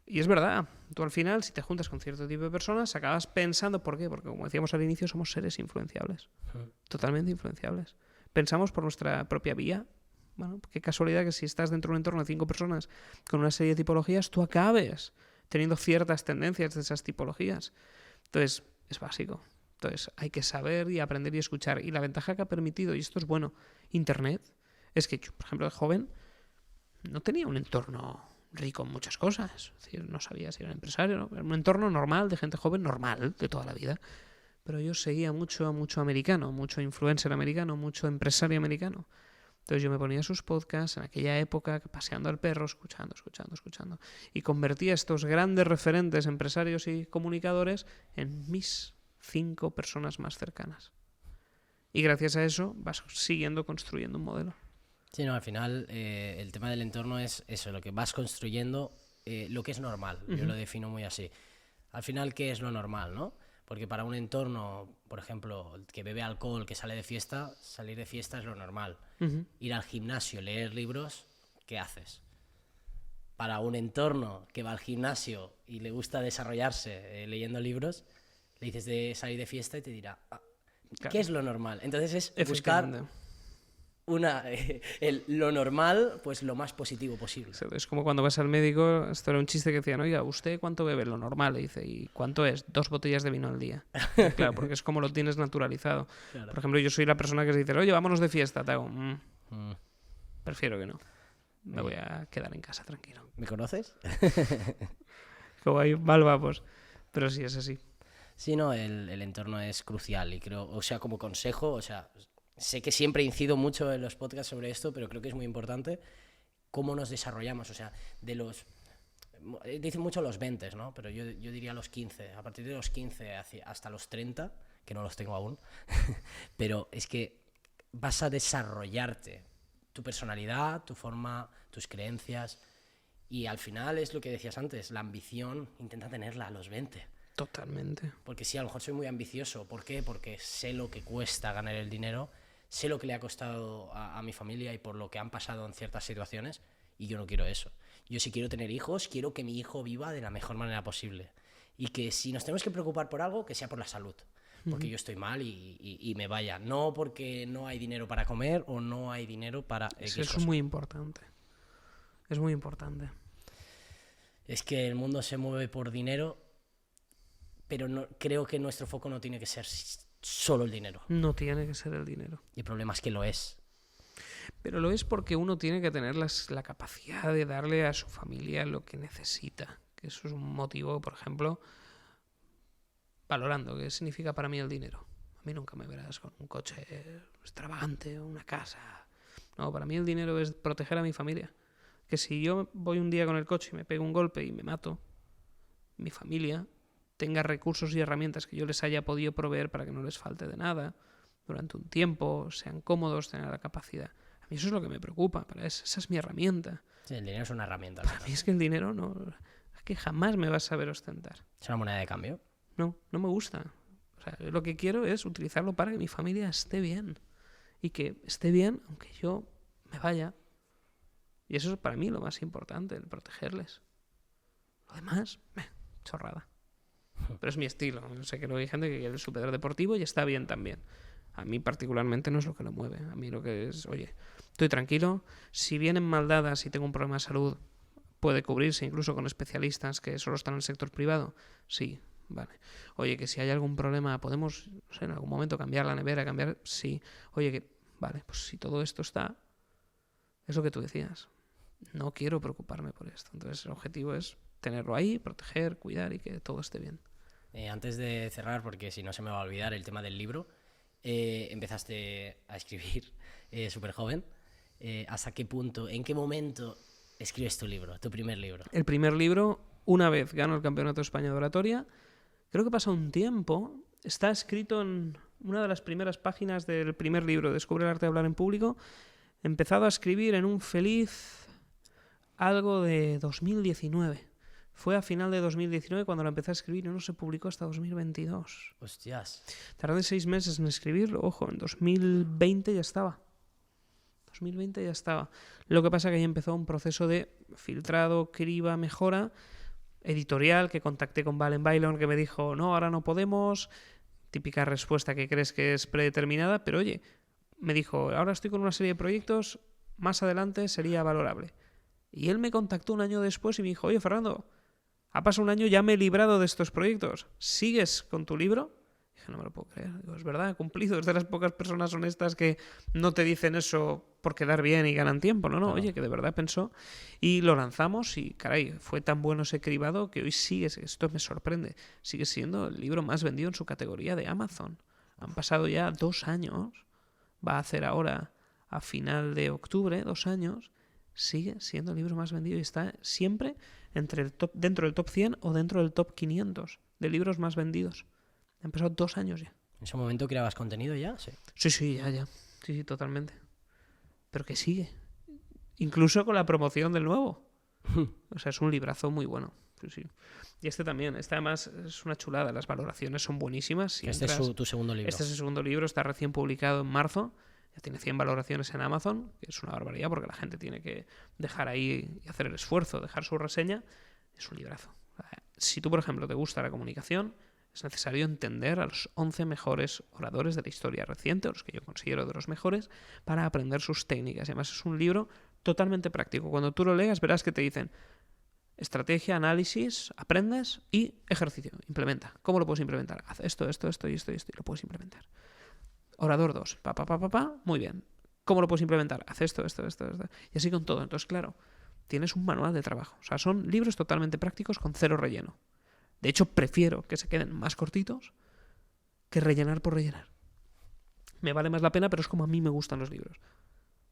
Y es verdad, tú al final, si te juntas con cierto tipo de personas, acabas pensando, ¿por qué? Porque como decíamos al inicio, somos seres influenciables. Totalmente influenciables. Pensamos por nuestra propia vía. Bueno, qué casualidad que si estás dentro de un entorno de 5 personas con una serie de tipologías, tú acabes teniendo ciertas tendencias de esas tipologías. Entonces, es básico. Entonces, hay que saber y aprender y escuchar. Y la ventaja que ha permitido, y esto es bueno, Internet, es que yo, por ejemplo, de joven, no tenía un entorno rico en muchas cosas. Es decir, no sabía si era empresario, ¿no? Era un entorno normal, de gente joven, normal, de toda la vida. Pero yo seguía mucho americano, mucho influencer americano, mucho empresario americano. Entonces yo me ponía sus podcasts en aquella época, paseando al perro, escuchando. Y convertía estos grandes referentes empresarios y comunicadores en mis 5 personas más cercanas. Y gracias a eso vas siguiendo construyendo un modelo. Sí, no, al final el tema del entorno es eso, lo que vas construyendo, lo que es normal. Yo lo defino muy así. Al final, ¿qué es lo normal, no? Porque para un entorno, por ejemplo, que bebe alcohol, que sale de fiesta, salir de fiesta es lo normal. Ir al gimnasio, leer libros, ¿qué haces? Para un entorno que va al gimnasio y le gusta desarrollarse leyendo libros, le dices de salir de fiesta y te dirá, claro, ¿qué es lo normal? Entonces es buscar lo normal, pues lo más positivo posible. Es como cuando vas al médico, esto era un chiste que decían, oiga, ¿usted cuánto bebe? Lo normal. Y dice, ¿y cuánto es? 2 botellas de vino al día. Claro, porque es como lo tienes naturalizado. Claro. Por ejemplo, yo soy la persona que se dice, oye, vámonos de fiesta. Te hago, prefiero que no. Me voy a quedar en casa tranquilo. ¿Me conoces? Como hay malvapos. Pero sí, es así. Sí, no, el entorno es crucial y creo, o sea, como consejo, o sea, sé que siempre incido mucho en los podcasts sobre esto, pero creo que es muy importante cómo nos desarrollamos, o sea, dicen mucho los 20, ¿no? Pero yo diría los 15, a partir de los 15 hasta los 30, que no los tengo aún, pero es que vas a desarrollarte tu personalidad, tu forma, tus creencias, y al final es lo que decías antes, la ambición, intenta tenerla a los 20. Totalmente. Porque sí, a lo mejor soy muy ambicioso. ¿Por qué? Porque sé lo que cuesta ganar el dinero, sé lo que le ha costado a mi familia y por lo que han pasado en ciertas situaciones, y yo no quiero eso. Yo si quiero tener hijos, quiero que mi hijo viva de la mejor manera posible. Y que si nos tenemos que preocupar por algo, que sea por la salud. Porque yo estoy mal y me vaya. No porque no hay dinero para comer o no hay dinero para X Eso cosa. es muy importante. Es muy importante. Es que el mundo se mueve por dinero, pero no, creo que nuestro foco no tiene que ser solo el dinero. No tiene que ser el dinero. Y el problema es que lo es. Pero lo es porque uno tiene que tener la capacidad de darle a su familia lo que necesita. Que eso es un motivo, por ejemplo, valorando qué significa para mí el dinero. A mí nunca me verás con un coche extravagante o una casa. No, para mí el dinero es proteger a mi familia. Que si yo voy un día con el coche y me pego un golpe y me mato, mi familia tenga recursos y herramientas que yo les haya podido proveer para que no les falte de nada durante un tiempo, sean cómodos, tengan la capacidad. A mí eso es lo que me preocupa, esa es mi herramienta. Sí, el dinero es una herramienta. Para mí es que el dinero no, es que jamás me vas a saber ostentar. Es una moneda de cambio. No me gusta. O sea, yo lo que quiero es utilizarlo para que mi familia esté bien. Y que esté bien aunque yo me vaya. Y eso es para mí lo más importante, el protegerles. Lo demás, chorrada. Pero es mi estilo. Yo sé que hay gente que quiere el súper deportivo y está bien también. A mí particularmente no es lo que lo mueve. A mí lo que es, oye, estoy tranquilo. Si vienen mal dadas y tengo un problema de salud, puede cubrirse incluso con especialistas que solo están en el sector privado. Sí, vale. Oye, que si hay algún problema, podemos, no sé, en algún momento cambiar la nevera, cambiar... Sí. Oye, que vale, pues si todo esto está... Es lo que tú decías. No quiero preocuparme por esto. Entonces el objetivo es tenerlo ahí, proteger, cuidar y que todo esté bien. Antes de cerrar, porque si no se me va a olvidar el tema del libro, empezaste a escribir súper joven. ¿Hasta qué punto, en qué momento escribes tu libro, tu primer libro? El primer libro, una vez gano el Campeonato de España de Oratoria, creo que pasa un tiempo, está escrito en una de las primeras páginas del primer libro, Descubre el arte de hablar en público, empezado a escribir en un feliz algo de 2019. Fue a final de 2019 cuando lo empecé a escribir y no se publicó hasta 2022. Hostias. Tardé 6 meses en escribirlo, ojo, en 2020 ya estaba. 2020 ya estaba. Lo que pasa que ahí empezó un proceso de filtrado, criba, mejora, editorial, que contacté con Valen Bailon, que me dijo, no, ahora no podemos, típica respuesta que crees que es predeterminada, pero oye, me dijo, ahora estoy con una serie de proyectos, más adelante sería valorable. Y él me contactó un año después y me dijo, oye, Fernando, ha pasado un año, ya me he librado de estos proyectos, ¿sigues con tu libro? Y dije, no me lo puedo creer. Digo, es verdad, he cumplido. Es de las pocas personas honestas que no te dicen eso por quedar bien y ganan tiempo. No, Claro. oye, que de verdad pensó. Y lo lanzamos y, caray, fue tan bueno ese cribado que hoy sigue, esto me sorprende, sigue siendo el libro más vendido en su categoría de Amazon. Han pasado ya 2 años, va a hacer ahora a final de octubre, 2 años, sigue siendo el libro más vendido y está siempre dentro del top 100 o dentro del top 500 de libros más vendidos. Han pasado 2 años ya. ¿En ese momento creabas contenido ya? Sí. Sí, ya. Sí, totalmente. Pero que sigue. Incluso con la promoción del nuevo. O sea, es un librazo muy bueno. Sí. Y este también. Este además es una chulada. Las valoraciones son buenísimas. Si Este es tu segundo libro. Este es el segundo libro. Está recién publicado en marzo. Ya tiene 100 valoraciones en Amazon, que es una barbaridad porque la gente tiene que dejar ahí y hacer el esfuerzo, dejar su reseña. Es un librazo. Si tú, por ejemplo, te gusta la comunicación, Es necesario entender a los 11 mejores oradores de la historia reciente, o los que yo considero de los mejores, para aprender sus técnicas. Y además es un libro totalmente práctico. Cuando tú lo leas verás que te dicen estrategia, análisis, aprendes y ejercicio. Implementa. ¿Cómo lo puedes implementar? Haz esto, esto, esto y esto y esto y lo puedes implementar. Orador 2. Muy bien. ¿Cómo lo puedes implementar? Haz esto, esto, esto, esto. Y así con todo. Entonces, claro, tienes un manual de trabajo. O sea, son libros totalmente prácticos con cero relleno. De hecho, prefiero que se queden más cortitos que rellenar por rellenar. Me vale más la pena, pero es como a mí me gustan los libros.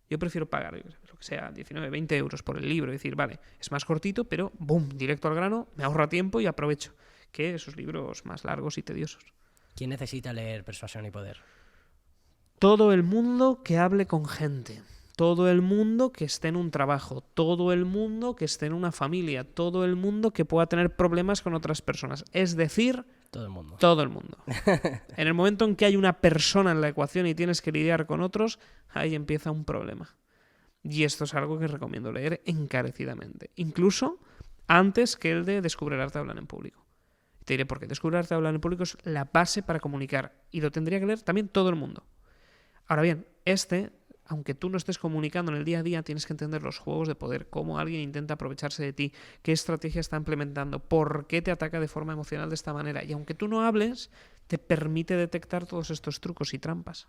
Yo prefiero pagar, lo que sea, 19, 20 euros por el libro y decir, vale, es más cortito, pero boom, directo al grano, me ahorra tiempo y aprovecho. Que esos libros más largos y tediosos. ¿Quién necesita leer Persuasión y Poder? Todo el mundo que hable con gente. Todo el mundo que esté en un trabajo, todo el mundo que esté en una familia, todo el mundo que pueda tener problemas con otras personas. Es decir, todo el mundo. Todo el mundo. En el momento en que hay una persona en la ecuación y tienes que lidiar con otros, ahí empieza un problema. Y esto es algo que recomiendo leer encarecidamente. Incluso antes que el de Descubre el arte de hablar en público. Te diré por qué. Descubre el arte de hablar en público es la base para comunicar. Y lo tendría que leer también todo el mundo. Ahora bien, aunque tú no estés comunicando en el día a día, tienes que entender los juegos de poder, cómo alguien intenta aprovecharse de ti, qué estrategia está implementando, por qué te ataca de forma emocional de esta manera. Y aunque tú no hables, te permite detectar todos estos trucos y trampas.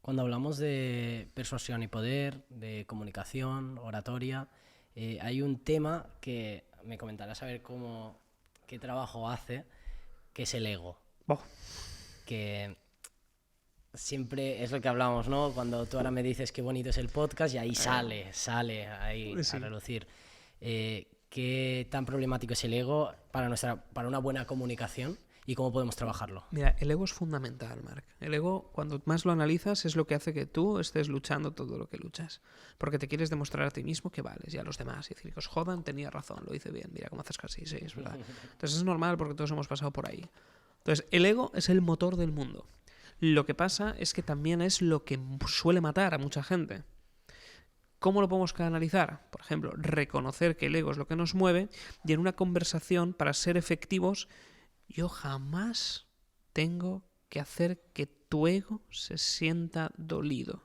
Cuando hablamos de persuasión y poder, de comunicación, oratoria, hay un tema que me comentarás a ver qué trabajo hace, que es el ego. Oh. Que siempre es lo que hablamos, ¿no? Cuando tú ahora me dices qué bonito es el podcast y ahí sale ahí sí. a relucir. ¿Qué tan problemático es el ego para una buena comunicación y cómo podemos trabajarlo? Mira, el ego es fundamental, Marc. El ego, cuando más lo analizas, es lo que hace que tú estés luchando todo lo que luchas. Porque te quieres demostrar a ti mismo que vales y a los demás. Y decir que os jodan, tenía razón, lo hice bien. Mira cómo haces casi, sí, es verdad. Entonces es normal porque todos hemos pasado por ahí. Entonces, el ego es el motor del mundo. Lo que pasa es que también es lo que suele matar a mucha gente. ¿Cómo lo podemos canalizar? Por ejemplo, reconocer que el ego es lo que nos mueve y en una conversación, para ser efectivos, yo jamás tengo que hacer que tu ego se sienta dolido.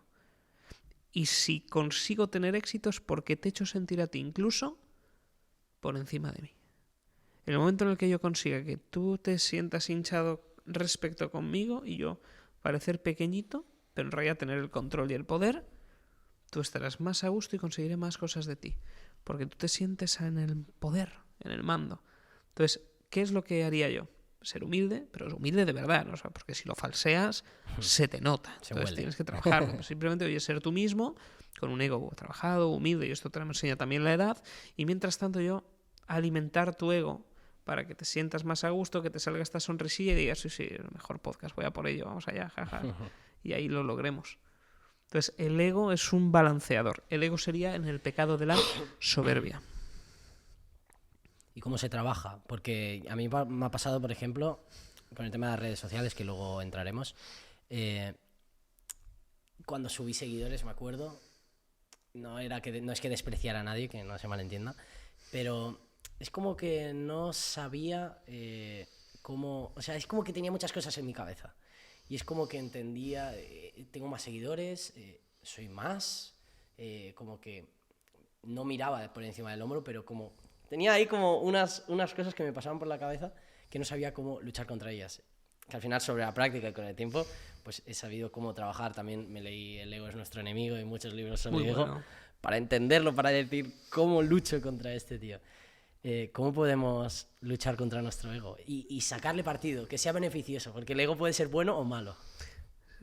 Y si consigo tener éxito es porque te he hecho sentir a ti incluso por encima de mí. En el momento en el que yo consiga que tú te sientas hinchado respecto conmigo y yo parecer pequeñito, pero en realidad tener el control y el poder, tú estarás más a gusto y conseguiré más cosas de ti. Porque tú te sientes en el poder, en el mando. Entonces, ¿qué es lo que haría yo? Ser humilde, pero humilde de verdad, ¿no? O sea, porque si lo falseas, se te nota. Entonces tienes que trabajarlo. Simplemente, oye, ser tú mismo, con un ego trabajado, humilde, y esto te lo enseña también la edad, y mientras tanto yo alimentar tu ego para que te sientas más a gusto, que te salga esta sonrisilla y digas, sí, el mejor podcast, voy a por ello, vamos allá, jaja. Y ahí lo logremos. Entonces, el ego es un balanceador. El ego sería en el pecado de la soberbia. ¿Y cómo se trabaja? Porque a mí me ha pasado, por ejemplo, con el tema de las redes sociales, que luego entraremos, cuando subí seguidores, me acuerdo, no es que despreciara a nadie, que no se malentienda, pero es como que no sabía cómo... O sea, es como que tenía muchas cosas en mi cabeza. Y es como que entendía, tengo más seguidores, soy más, como que no miraba por encima del hombro, pero como... Tenía ahí como unas cosas que me pasaban por la cabeza que no sabía cómo luchar contra ellas. Que al final, sobre la práctica y con el tiempo, pues he sabido cómo trabajar. También me leí El ego es nuestro enemigo y muchos libros sobre ego, bueno, para entenderlo, para decir cómo lucho contra este tío. ¿Cómo podemos luchar contra nuestro ego? Y sacarle partido, que sea beneficioso, porque el ego puede ser bueno o malo.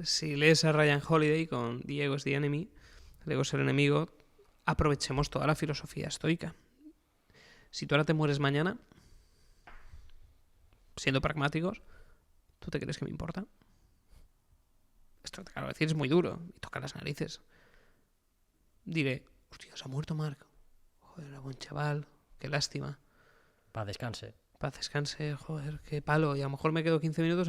Si lees a Ryan Holiday con The Ego is the Enemy, el ego es el enemigo, aprovechemos toda la filosofía estoica. Si tú ahora te mueres mañana, siendo pragmáticos, ¿tú te crees que me importa? Esto, claro, decir es muy duro y toca las narices. Diré, hostia, se ha muerto Marc. Joder, era buen chaval, qué lástima. Paz descanse. Paz descanse, joder, qué palo. Y a lo mejor me quedo 15 minutos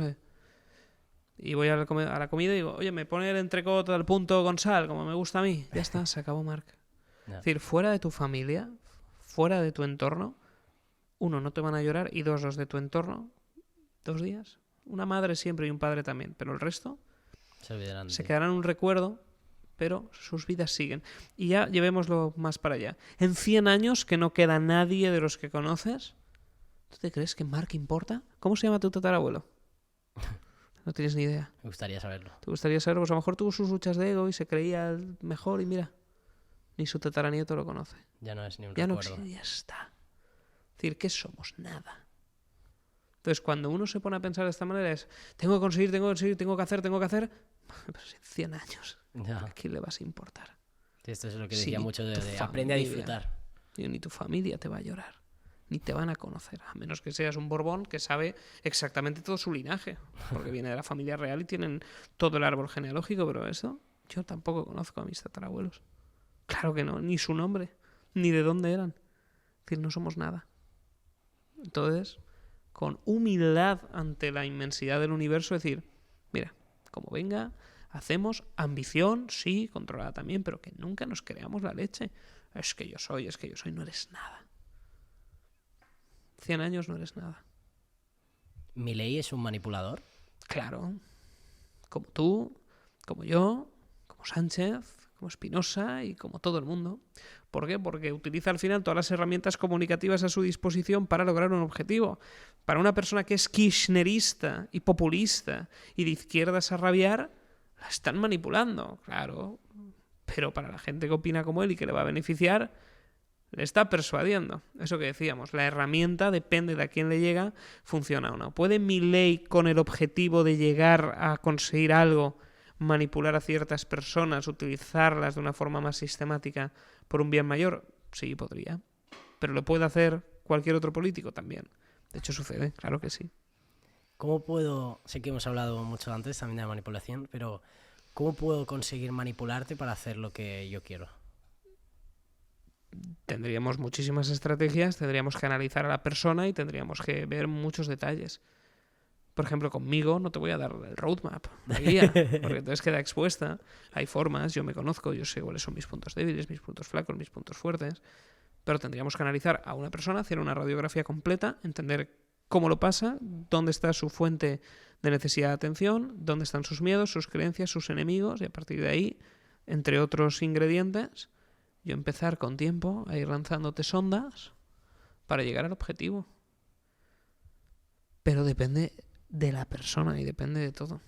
y voy a la comida y digo, oye, me pone el entrecot al punto con sal, como me gusta a mí. Ya está, se acabó Marc. No. Es decir, fuera de tu familia, fuera de tu entorno, uno, no te van a llorar, y dos, los de tu entorno 2 días. Una madre siempre y un padre también, pero el resto Se olvidarán. se quedarán un recuerdo, pero sus vidas siguen. Y ya llevémoslo más para allá. En 100 años que no queda nadie de los que conoces, ¿tú te crees que Mark importa? ¿Cómo se llama tu tatarabuelo? No tienes ni idea. Me gustaría saberlo. ¿Te gustaría saber? Pues a lo mejor tuvo sus luchas de ego y se creía el mejor y mira, ni su tataranieto lo conoce. Ya no es ni un Ya no recuerdo. existe, ya está. Es decir, ¿qué somos? Nada. Entonces, cuando uno se pone a pensar de esta manera es, tengo que conseguir, tengo que hacer. Pero si en 100 años, Ya. ¿a quién le vas a importar? Esto es lo que Sí, decía mucho tu de aprende a familia. disfrutar. Ni tu familia te va a llorar, ni te van a conocer, a menos que seas un Borbón que sabe exactamente todo su linaje, porque viene de la familia real y tienen todo el árbol genealógico, pero eso yo tampoco conozco a mis tatarabuelos. Claro que no, ni su nombre, ni de dónde eran. Es decir, no somos nada. Entonces, con humildad ante la inmensidad del universo, decir, mira, como venga, hacemos ambición, sí, controlada también, pero que nunca nos creamos la leche. Es que yo soy, no eres nada. 100 años no eres nada. ¿Milei es un manipulador? Claro, como tú, como yo, como Sánchez, como Espinosa y como todo el mundo. ¿Por qué? Porque utiliza al final todas las herramientas comunicativas a su disposición para lograr un objetivo. Para una persona que es kirchnerista y populista y de izquierdas a rabiar, la están manipulando, claro. Pero para la gente que opina como él y que le va a beneficiar, le está persuadiendo. Eso que decíamos, la herramienta, depende de a quién le llega, funciona o no. ¿Puede Milei, con el objetivo de llegar a conseguir algo, manipular a ciertas personas, utilizarlas de una forma más sistemática por un bien mayor? Sí, podría. Pero lo puede hacer cualquier otro político también. De hecho, sucede, claro que sí. ¿Cómo puedo, sé que hemos hablado mucho antes también de la manipulación, pero ¿cómo puedo conseguir manipularte para hacer lo que yo quiero? Tendríamos muchísimas estrategias, tendríamos que analizar a la persona y tendríamos que ver muchos detalles. Por ejemplo, conmigo no te voy a dar el roadmap, la guía, porque entonces queda expuesta. Hay formas, yo me conozco, yo sé cuáles son mis puntos débiles, mis puntos flacos, mis puntos fuertes, pero tendríamos que analizar a una persona, hacer una radiografía completa, entender cómo lo pasa, dónde está su fuente de necesidad de atención, dónde están sus miedos, sus creencias, sus enemigos, y a partir de ahí, entre otros ingredientes, yo empezar con tiempo a ir lanzándote sondas para llegar al objetivo. Pero depende de la persona y depende de todo.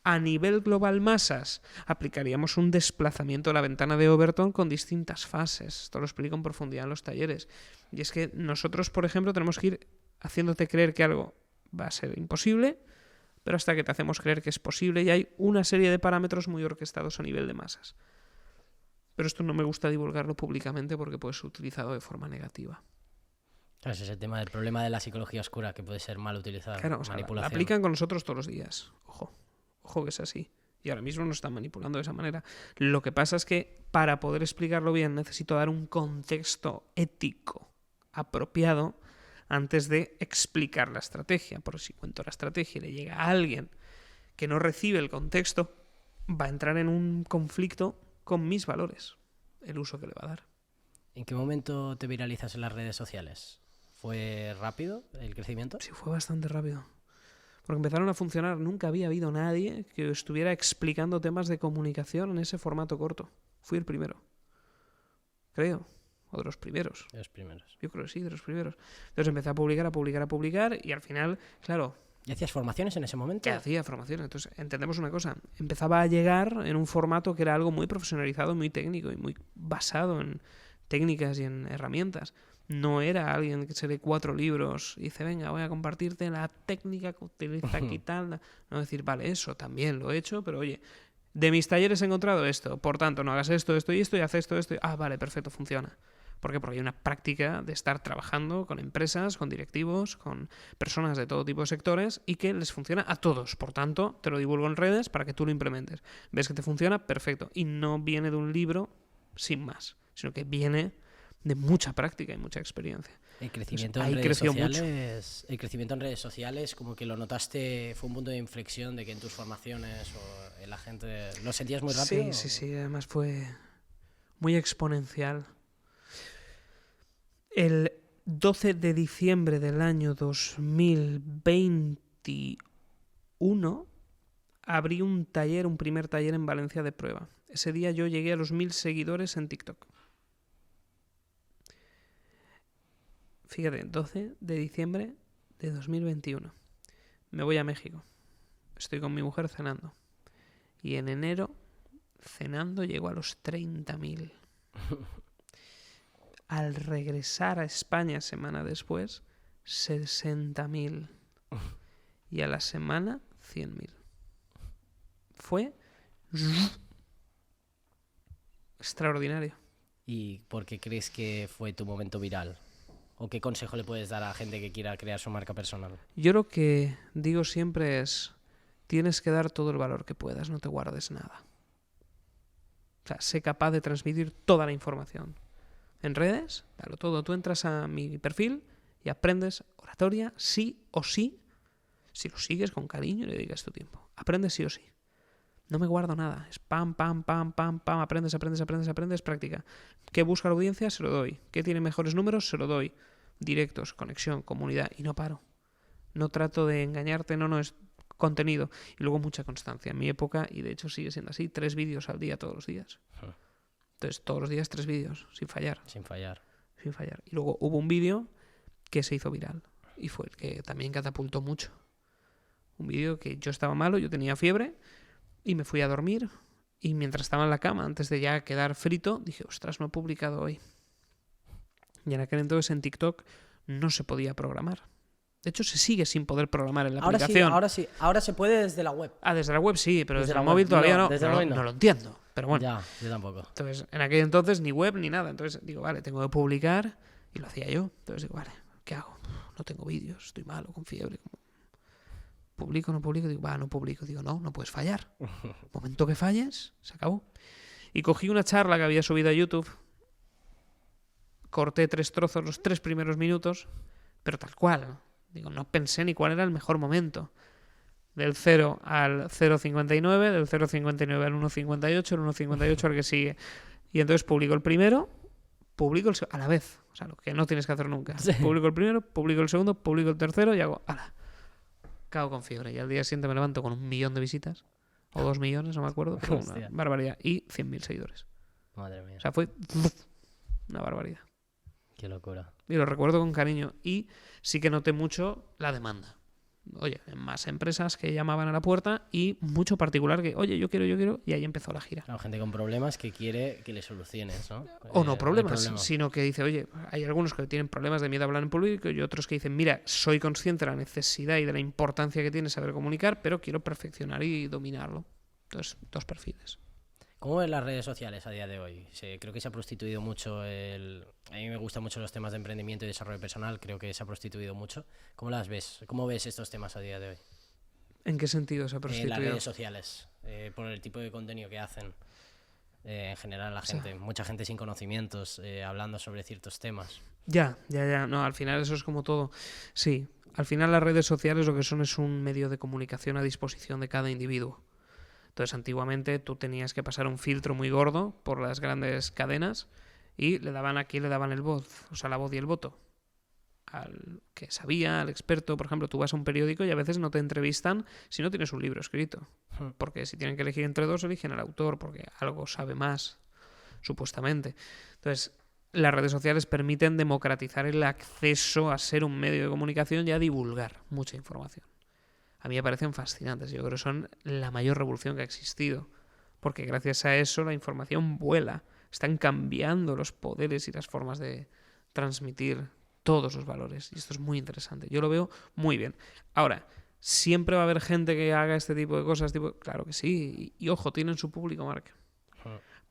A nivel global masas, aplicaríamos un desplazamiento de la ventana de Overton con distintas fases. Esto lo explico en profundidad en los talleres. Y es que nosotros, por ejemplo, tenemos que ir haciéndote creer que algo va a ser imposible, pero hasta que te hacemos creer que es posible, y hay una serie de parámetros muy orquestados a nivel de masas. Pero esto no me gusta divulgarlo públicamente porque puede ser utilizado de forma negativa. Claro, ese es el tema del problema de la psicología oscura, que puede ser mal utilizada. Claro, o sea, la manipulación. aplican con nosotros todos los días. Ojo que es así. Y ahora mismo nos están manipulando de esa manera. Lo que pasa es que para poder explicarlo bien necesito dar un contexto ético apropiado antes de explicar la estrategia. Porque si cuento la estrategia y le llega a alguien que no recibe el contexto, va a entrar en un conflicto con mis valores, el uso que le va a dar. ¿En qué momento te viralizas en las redes sociales? ¿Fue rápido el crecimiento? Sí, fue bastante rápido. Porque empezaron a funcionar. Nunca había habido nadie que estuviera explicando temas de comunicación en ese formato corto. Fui el primero. Creo. O de los primeros. De los primeros. Yo creo que sí, de los primeros. Entonces empecé a publicar y al final, claro... ¿Y hacías formaciones en ese momento? Que hacía formaciones. Entonces, entendemos una cosa. Empezaba a llegar en un formato que era algo muy profesionalizado, muy técnico y muy basado en técnicas y en herramientas. No era alguien que se lee 4 libros y dice, venga, voy a compartirte la técnica que utiliza aquí tal. No decir, vale, eso también lo he hecho, pero oye, de mis talleres he encontrado esto, por tanto, no hagas esto y haz esto. Ah, vale, perfecto, funciona. ¿Por qué? Porque hay una práctica de estar trabajando con empresas, con directivos, con personas de todo tipo de sectores y que les funciona a todos. Por tanto, te lo divulgo en redes para que tú lo implementes. ¿Ves que te funciona? Perfecto. Y no viene de un libro sin más, sino que viene de mucha práctica y mucha experiencia. El crecimiento, Entonces, el crecimiento en redes sociales, como que lo notaste, fue un punto de inflexión de que en tus formaciones o en la gente lo sentías muy rápido. Sí, además fue muy exponencial. El 12 de diciembre del año 2020 2021 abrí un primer taller en Valencia de prueba. Ese día yo llegué a los 1000 seguidores en TikTok. Fíjate, 12 de diciembre de 2021. Me voy a México. Estoy con mi mujer cenando. Y en enero, cenando, llego a los 30.000. Al regresar a España semana después, 60.000. Y a la semana, 100.000. Fue extraordinario. ¿Y por qué crees que fue tu momento viral? ¿O qué consejo le puedes dar a gente que quiera crear su marca personal? Yo lo que digo siempre es, tienes que dar todo el valor que puedas, no te guardes nada. O sea, sé capaz de transmitir toda la información. En redes, dalo todo. Tú entras a mi perfil y aprendes oratoria sí o sí, si lo sigues con cariño y le dedicas tu tiempo. Aprendes sí o sí. No me guardo nada. Es pam, pam, pam, pam, pam. Aprendes, práctica. ¿Qué busca la audiencia? Se lo doy. ¿Qué tiene mejores números? Se lo doy. Directos, conexión, comunidad. Y no paro. No trato de engañarte, no, es contenido. Y luego mucha constancia. En mi época, y de hecho sigue siendo así, 3 vídeos al día todos los días. Entonces, todos los días 3 vídeos, sin fallar. Sin fallar. Y luego hubo un vídeo que se hizo viral. Y fue el que también catapultó mucho. Un vídeo que yo estaba malo, yo tenía fiebre. Y me fui a dormir y mientras estaba en la cama, antes de ya quedar frito, dije, ostras, no he publicado hoy. Y en aquel entonces en TikTok no se podía programar. De hecho, se sigue sin poder programar en la aplicación. Sí. Ahora se puede desde la web. Desde la web sí, pero desde el la móvil web, todavía no. Desde el móvil No lo entiendo, pero bueno. Ya, yo tampoco. Entonces, en aquel entonces ni web ni nada. Entonces digo, vale, tengo que publicar y lo hacía yo. Entonces digo, vale, ¿qué hago? No tengo vídeos, estoy malo, con fiebre. ¿Publico o no publico? Digo, no publico. Digo, no puedes fallar. Momento que falles, se acabó. Y cogí una charla que había subido a YouTube, corté 3 trozos, los 3 primeros minutos, pero tal cual. Digo, no pensé ni cuál era el mejor momento. Del 0 al 0,59, del 0,59 al 1,58, el 1,58 al que sigue. Y entonces publico el primero, publico el segundo, a la vez. O sea, lo que no tienes que hacer nunca. Sí. Publico el primero, publico el segundo, publico el tercero y hago, ¡hala! Cago con fiebre. Y al día siguiente me levanto con 1 millón de visitas. O 2 millones, no me acuerdo. Pero una barbaridad. Y 100.000 seguidores. Madre mía. O sea, fue una barbaridad. Qué locura. Y lo recuerdo con cariño. Y sí que noté mucho la demanda. Oye, más empresas que llamaban a la puerta y mucho particular que, oye, yo quiero, y ahí empezó la gira. Claro, gente con problemas que quiere que le soluciones, ¿no? O no problemas, sino que dice, oye, hay algunos que tienen problemas de miedo a hablar en público y otros que dicen, mira, soy consciente de la necesidad y de la importancia que tiene saber comunicar, pero quiero perfeccionar y dominarlo. Entonces, 2 perfiles. ¿Cómo ves las redes sociales a día de hoy? Creo que se ha prostituido mucho A mí me gustan mucho los temas de emprendimiento y desarrollo personal, creo que se ha prostituido mucho. ¿Cómo las ves? ¿Cómo ves estos temas a día de hoy? ¿En qué sentido se ha prostituido? En las redes sociales, por el tipo de contenido que hacen. En general la gente, mucha gente sin conocimientos, hablando sobre ciertos temas. Ya. No, al final eso es como todo. Sí, al final las redes sociales lo que son es un medio de comunicación a disposición de cada individuo. Entonces, antiguamente tú tenías que pasar un filtro muy gordo por las grandes cadenas y le daban el voz, o sea, la voz y el voto. Al que sabía, al experto, por ejemplo, tú vas a un periódico y a veces no te entrevistan si no tienes un libro escrito. Porque si tienen que elegir entre 2, eligen al autor, porque algo sabe más, supuestamente. Entonces, las redes sociales permiten democratizar el acceso a ser un medio de comunicación y a divulgar mucha información. A mí me parecen fascinantes. Yo creo que son la mayor revolución que ha existido. Porque gracias a eso la información vuela. Están cambiando los poderes y las formas de transmitir todos los valores. Y esto es muy interesante. Yo lo veo muy bien. Ahora, ¿siempre va a haber gente que haga este tipo de cosas? Claro que sí. Y ojo, tienen su público, Marc.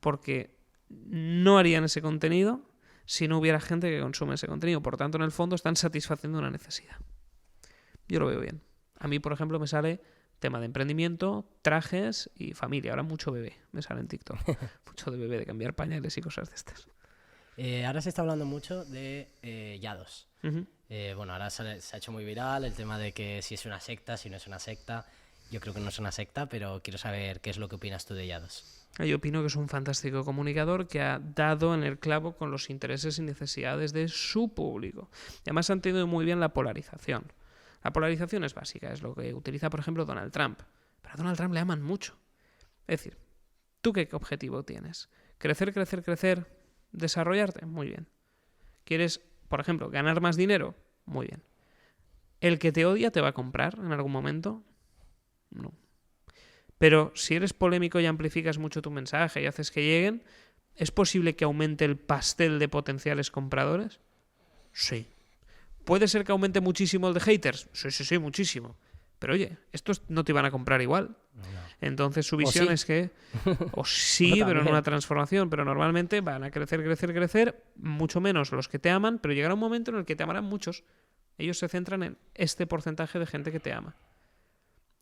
Porque no harían ese contenido si no hubiera gente que consume ese contenido. Por tanto, en el fondo están satisfaciendo una necesidad. Yo lo veo bien. A mí, por ejemplo, me sale tema de emprendimiento, trajes y familia. Ahora mucho bebé me sale en TikTok. Mucho de bebé, de cambiar pañales y cosas de estas. Ahora se está hablando mucho de Yados. Uh-huh. Bueno, ahora se ha hecho muy viral el tema de que si es una secta, si no es una secta. Yo creo que no es una secta, pero quiero saber qué es lo que opinas tú de Yados. Yo opino que es un fantástico comunicador que ha dado en el clavo con los intereses y necesidades de su público. Y además han tenido muy bien la polarización. La polarización es básica, es lo que utiliza, por ejemplo, Donald Trump. Pero a Donald Trump le aman mucho. Es decir, ¿tú qué objetivo tienes? ¿Crecer, crecer, crecer? ¿Desarrollarte? Muy bien. ¿Quieres, por ejemplo, ganar más dinero? Muy bien. ¿El que te odia te va a comprar en algún momento? No. Pero si eres polémico y amplificas mucho tu mensaje y haces que lleguen, ¿es posible que aumente el pastel de potenciales compradores? Sí. ¿Puede ser que aumente muchísimo el de haters? Sí, muchísimo. Pero oye, estos no te iban a comprar igual. No. Entonces su visión es que... O sí, pero en una transformación. Pero normalmente van a crecer, crecer, crecer. Mucho menos los que te aman, pero llegará un momento en el que te amarán muchos. Ellos se centran en este porcentaje de gente que te ama.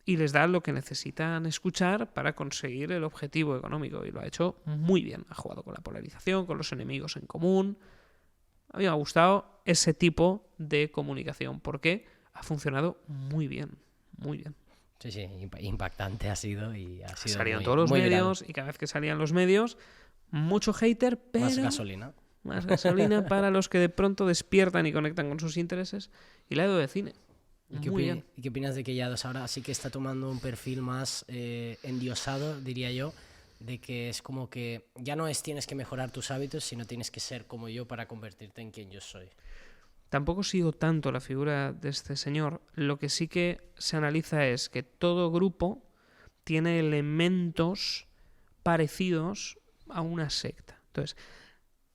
Y les da lo que necesitan escuchar para conseguir el objetivo económico. Y lo ha hecho muy bien. Ha jugado con la polarización, con los enemigos en común. A mí me ha gustado ese tipo de comunicación porque ha funcionado muy bien. Muy bien. Sí, impactante ha sido y ha sido Salían todos los medios viral. Y cada vez que salían los medios, mucho hater, pero... Más gasolina. Más gasolina para los que de pronto despiertan y conectan con sus intereses. Y la de cine. Muy bien. ¿Y qué opinas de que Yados ahora sí que está tomando un perfil más endiosado, diría yo, de que es como que ya no es tienes que mejorar tus hábitos, sino tienes que ser como yo para convertirte en quien yo soy? Tampoco sigo tanto la figura de este señor. Lo que sí que se analiza es que todo grupo tiene elementos parecidos a una secta. Entonces,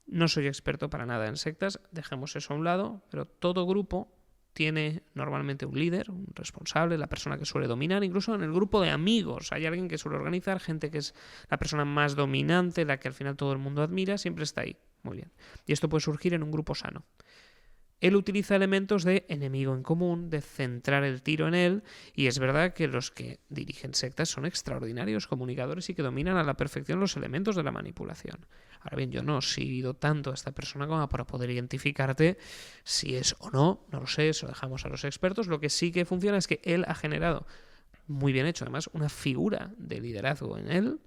no soy experto para nada en sectas, dejemos eso a un lado, pero todo grupo tiene normalmente un líder, un responsable, la persona que suele dominar. Incluso en el grupo de amigos hay alguien que suele organizar, gente que es la persona más dominante, la que al final todo el mundo admira, siempre está ahí. Muy bien. Y esto puede surgir en un grupo sano. Él utiliza elementos de enemigo en común, de centrar el tiro en él, y es verdad que los que dirigen sectas son extraordinarios comunicadores y que dominan a la perfección los elementos de la manipulación. Ahora bien, yo no he seguido tanto a esta persona como para poder identificarte si es o no, no lo sé, eso dejamos a los expertos. Lo que sí que funciona es que él ha generado, muy bien hecho además, una figura de liderazgo en él,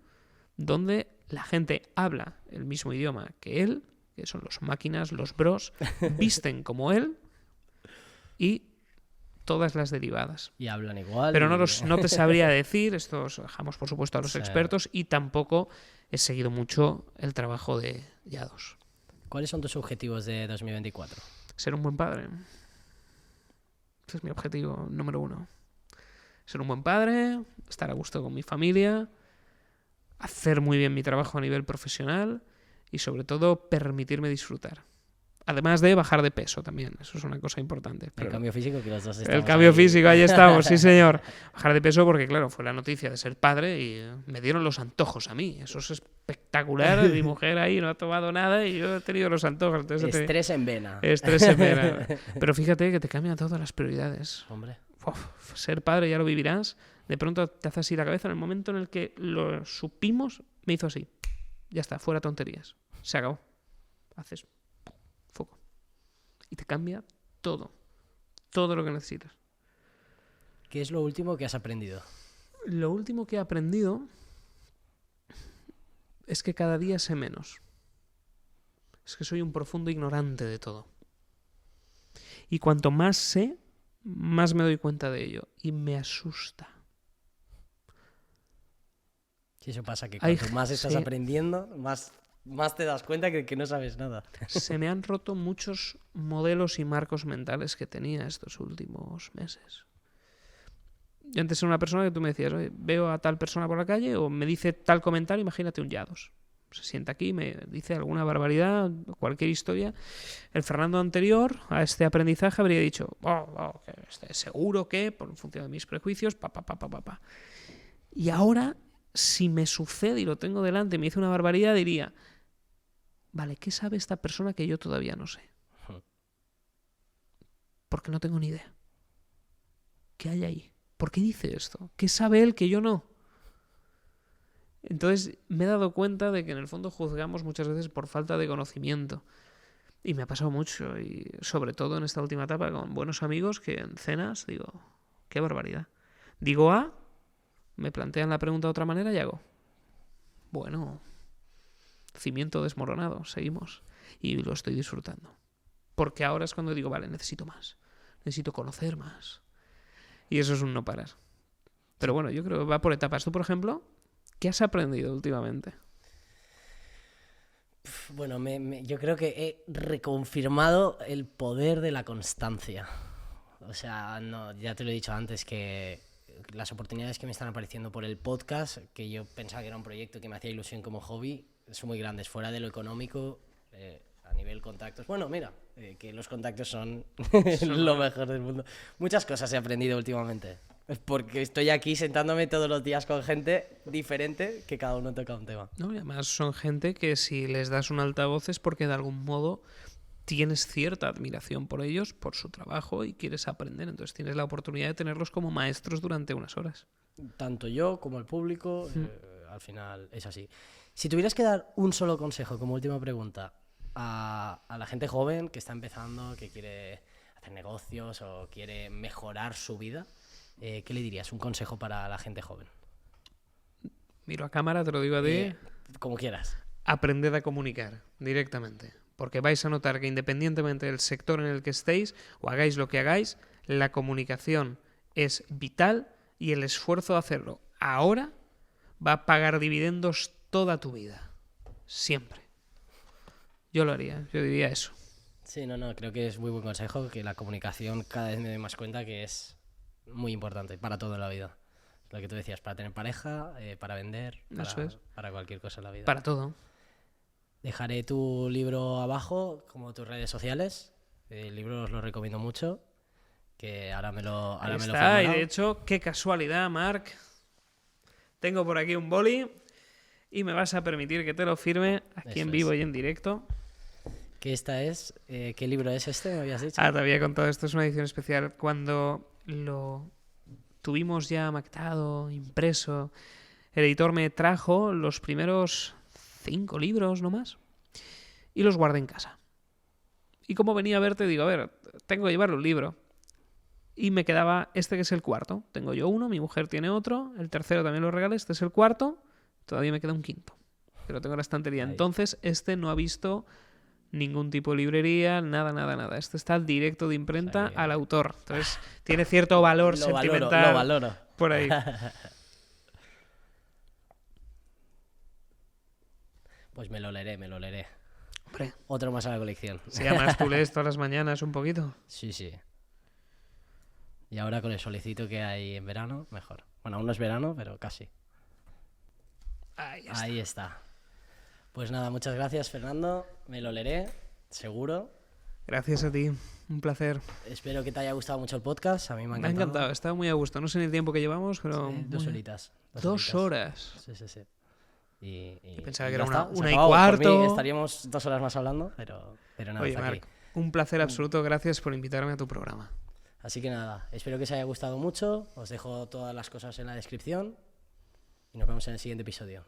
donde la gente habla el mismo idioma que él, que son los máquinas, los bros, visten como él y todas las derivadas. Y hablan igual. Pero no te sabría decir, esto os dejamos por supuesto a los expertos, y tampoco he seguido mucho el trabajo de Yados. ¿Cuáles son tus objetivos de 2024? Ser un buen padre. Ese es mi objetivo número 1. Ser un buen padre, estar a gusto con mi familia, hacer muy bien mi trabajo a nivel profesional y sobre todo permitirme disfrutar. Además de bajar de peso también, eso es una cosa importante. El cambio físico que los dos estamos. El cambio ahí. físico, ahí estamos, sí señor. Bajar de peso porque claro, fue la noticia de ser padre y me dieron los antojos a mí. Eso es espectacular, mi mujer ahí no ha tomado nada y yo he tenido los antojos. Entonces Estrés en vena. Estrés en vena. Pero fíjate que te cambian todas las prioridades. Hombre. Ser padre ya lo vivirás. De pronto te hace así la cabeza. En el momento en el que lo supimos, me hizo así. Ya está, fuera tonterías. Se acabó. Haces foco. Y te cambia todo. Todo lo que necesitas. ¿Qué es lo último que has aprendido? Lo último que he aprendido es que cada día sé menos. Es que soy un profundo ignorante de todo. Y cuanto más sé, más me doy cuenta de ello. Y me asusta. Y eso pasa, que cuanto más estás aprendiendo, más te das cuenta que no sabes nada. Se me han roto muchos modelos y marcos mentales que tenía estos últimos meses. Yo antes era una persona que tú me decías, oye, veo a tal persona por la calle o me dice tal comentario, imagínate un Yados. Se sienta aquí, me dice alguna barbaridad, cualquier historia. El Fernando anterior a este aprendizaje habría dicho, seguro que, por función de mis prejuicios, Y ahora, si me sucede y lo tengo delante y me dice una barbaridad, diría, vale, ¿qué sabe esta persona que yo todavía no sé? Porque no tengo ni idea. ¿Qué hay ahí? ¿Por qué dice esto? ¿Qué sabe él que yo no? Entonces me he dado cuenta de que en el fondo juzgamos muchas veces por falta de conocimiento. Y me ha pasado mucho, y sobre todo en esta última etapa con buenos amigos que en cenas digo, qué barbaridad. Digo A, me plantean la pregunta de otra manera y hago, bueno, cimiento desmoronado, seguimos. Y lo estoy disfrutando. Porque ahora es cuando digo, vale, necesito más. Necesito conocer más. Y eso es un no parar. Pero bueno, yo creo que va por etapas. Tú, por ejemplo, ¿qué has aprendido últimamente? Bueno, yo creo que he reconfirmado el poder de la constancia. O sea, no, ya te lo he dicho antes, que las oportunidades que me están apareciendo por el podcast, que yo pensaba que era un proyecto que me hacía ilusión como hobby, son muy grandes, fuera de lo económico, a nivel contactos. Bueno, mira, que los contactos son lo mejor del mundo. Muchas cosas he aprendido últimamente, porque estoy aquí sentándome todos los días con gente diferente que cada uno toca un tema. No, y además son gente que si les das un altavoz es porque de algún modo tienes cierta admiración por ellos, por su trabajo y quieres aprender. Entonces tienes la oportunidad de tenerlos como maestros durante unas horas. Tanto yo como el público, al final es así. Si tuvieras que dar un solo consejo como última pregunta a la gente joven que está empezando, que quiere hacer negocios o quiere mejorar su vida, ¿qué le dirías? Un consejo para la gente joven. Miro a cámara, te lo digo a ti. Como quieras. Aprended a comunicar directamente. Porque vais a notar que independientemente del sector en el que estéis o hagáis lo que hagáis, la comunicación es vital y el esfuerzo de hacerlo ahora va a pagar dividendos toda tu vida. Siempre. Yo lo haría, yo diría eso. Sí, no, creo que es muy buen consejo, que la comunicación cada vez me doy más cuenta que es muy importante para toda la vida. Lo que tú decías, para tener pareja, para vender, para cualquier cosa en la vida. Para todo. Dejaré tu libro abajo, como tus redes sociales. El libro os lo recomiendo mucho, que ahora me lo está, y de hecho, qué casualidad, Marc. Tengo por aquí un boli y me vas a permitir que te lo firme aquí en vivo y en directo. ¿Qué ¿Qué libro es este, me habías dicho? Te había contado, esto es una edición especial. Cuando lo tuvimos ya maquetado, impreso, el editor me trajo los primeros 5 libros nomás y los guardé en casa. Y como venía a verte, digo, a ver, tengo que llevarle un libro. Y me quedaba este que es el cuarto. Tengo yo uno, mi mujer tiene otro, el tercero también lo regalé, este es el cuarto, todavía me queda un quinto, que lo tengo en la estantería. Entonces, este no ha visto ningún tipo de librería, nada. Este está directo de imprenta al autor. Entonces, tiene cierto valor sentimental. Lo valoro. Por ahí. Pues me lo leeré. Hombre. Otro más a la colección. Si además tú lees todas las mañanas un poquito. Sí. Y ahora con el solecito que hay en verano, mejor. Bueno, aún no es verano, pero casi. Ahí está. Pues nada, muchas gracias, Fernando. Me lo leeré, seguro. Gracias a ti, un placer. Espero que te haya gustado mucho el podcast. A mí me ha encantado. Me ha encantado, estaba muy a gusto. No sé ni el tiempo que llevamos, pero... Sí, 2 horitas. 2 horas. Sí. Y pensaba que era una y acabó. cuarto. Por mí estaríamos 2 horas más hablando, pero nada. Oye, Marc, un placer absoluto. Gracias por invitarme a tu programa. Así que nada, espero que os haya gustado mucho. Os dejo todas las cosas en la descripción y nos vemos en el siguiente episodio.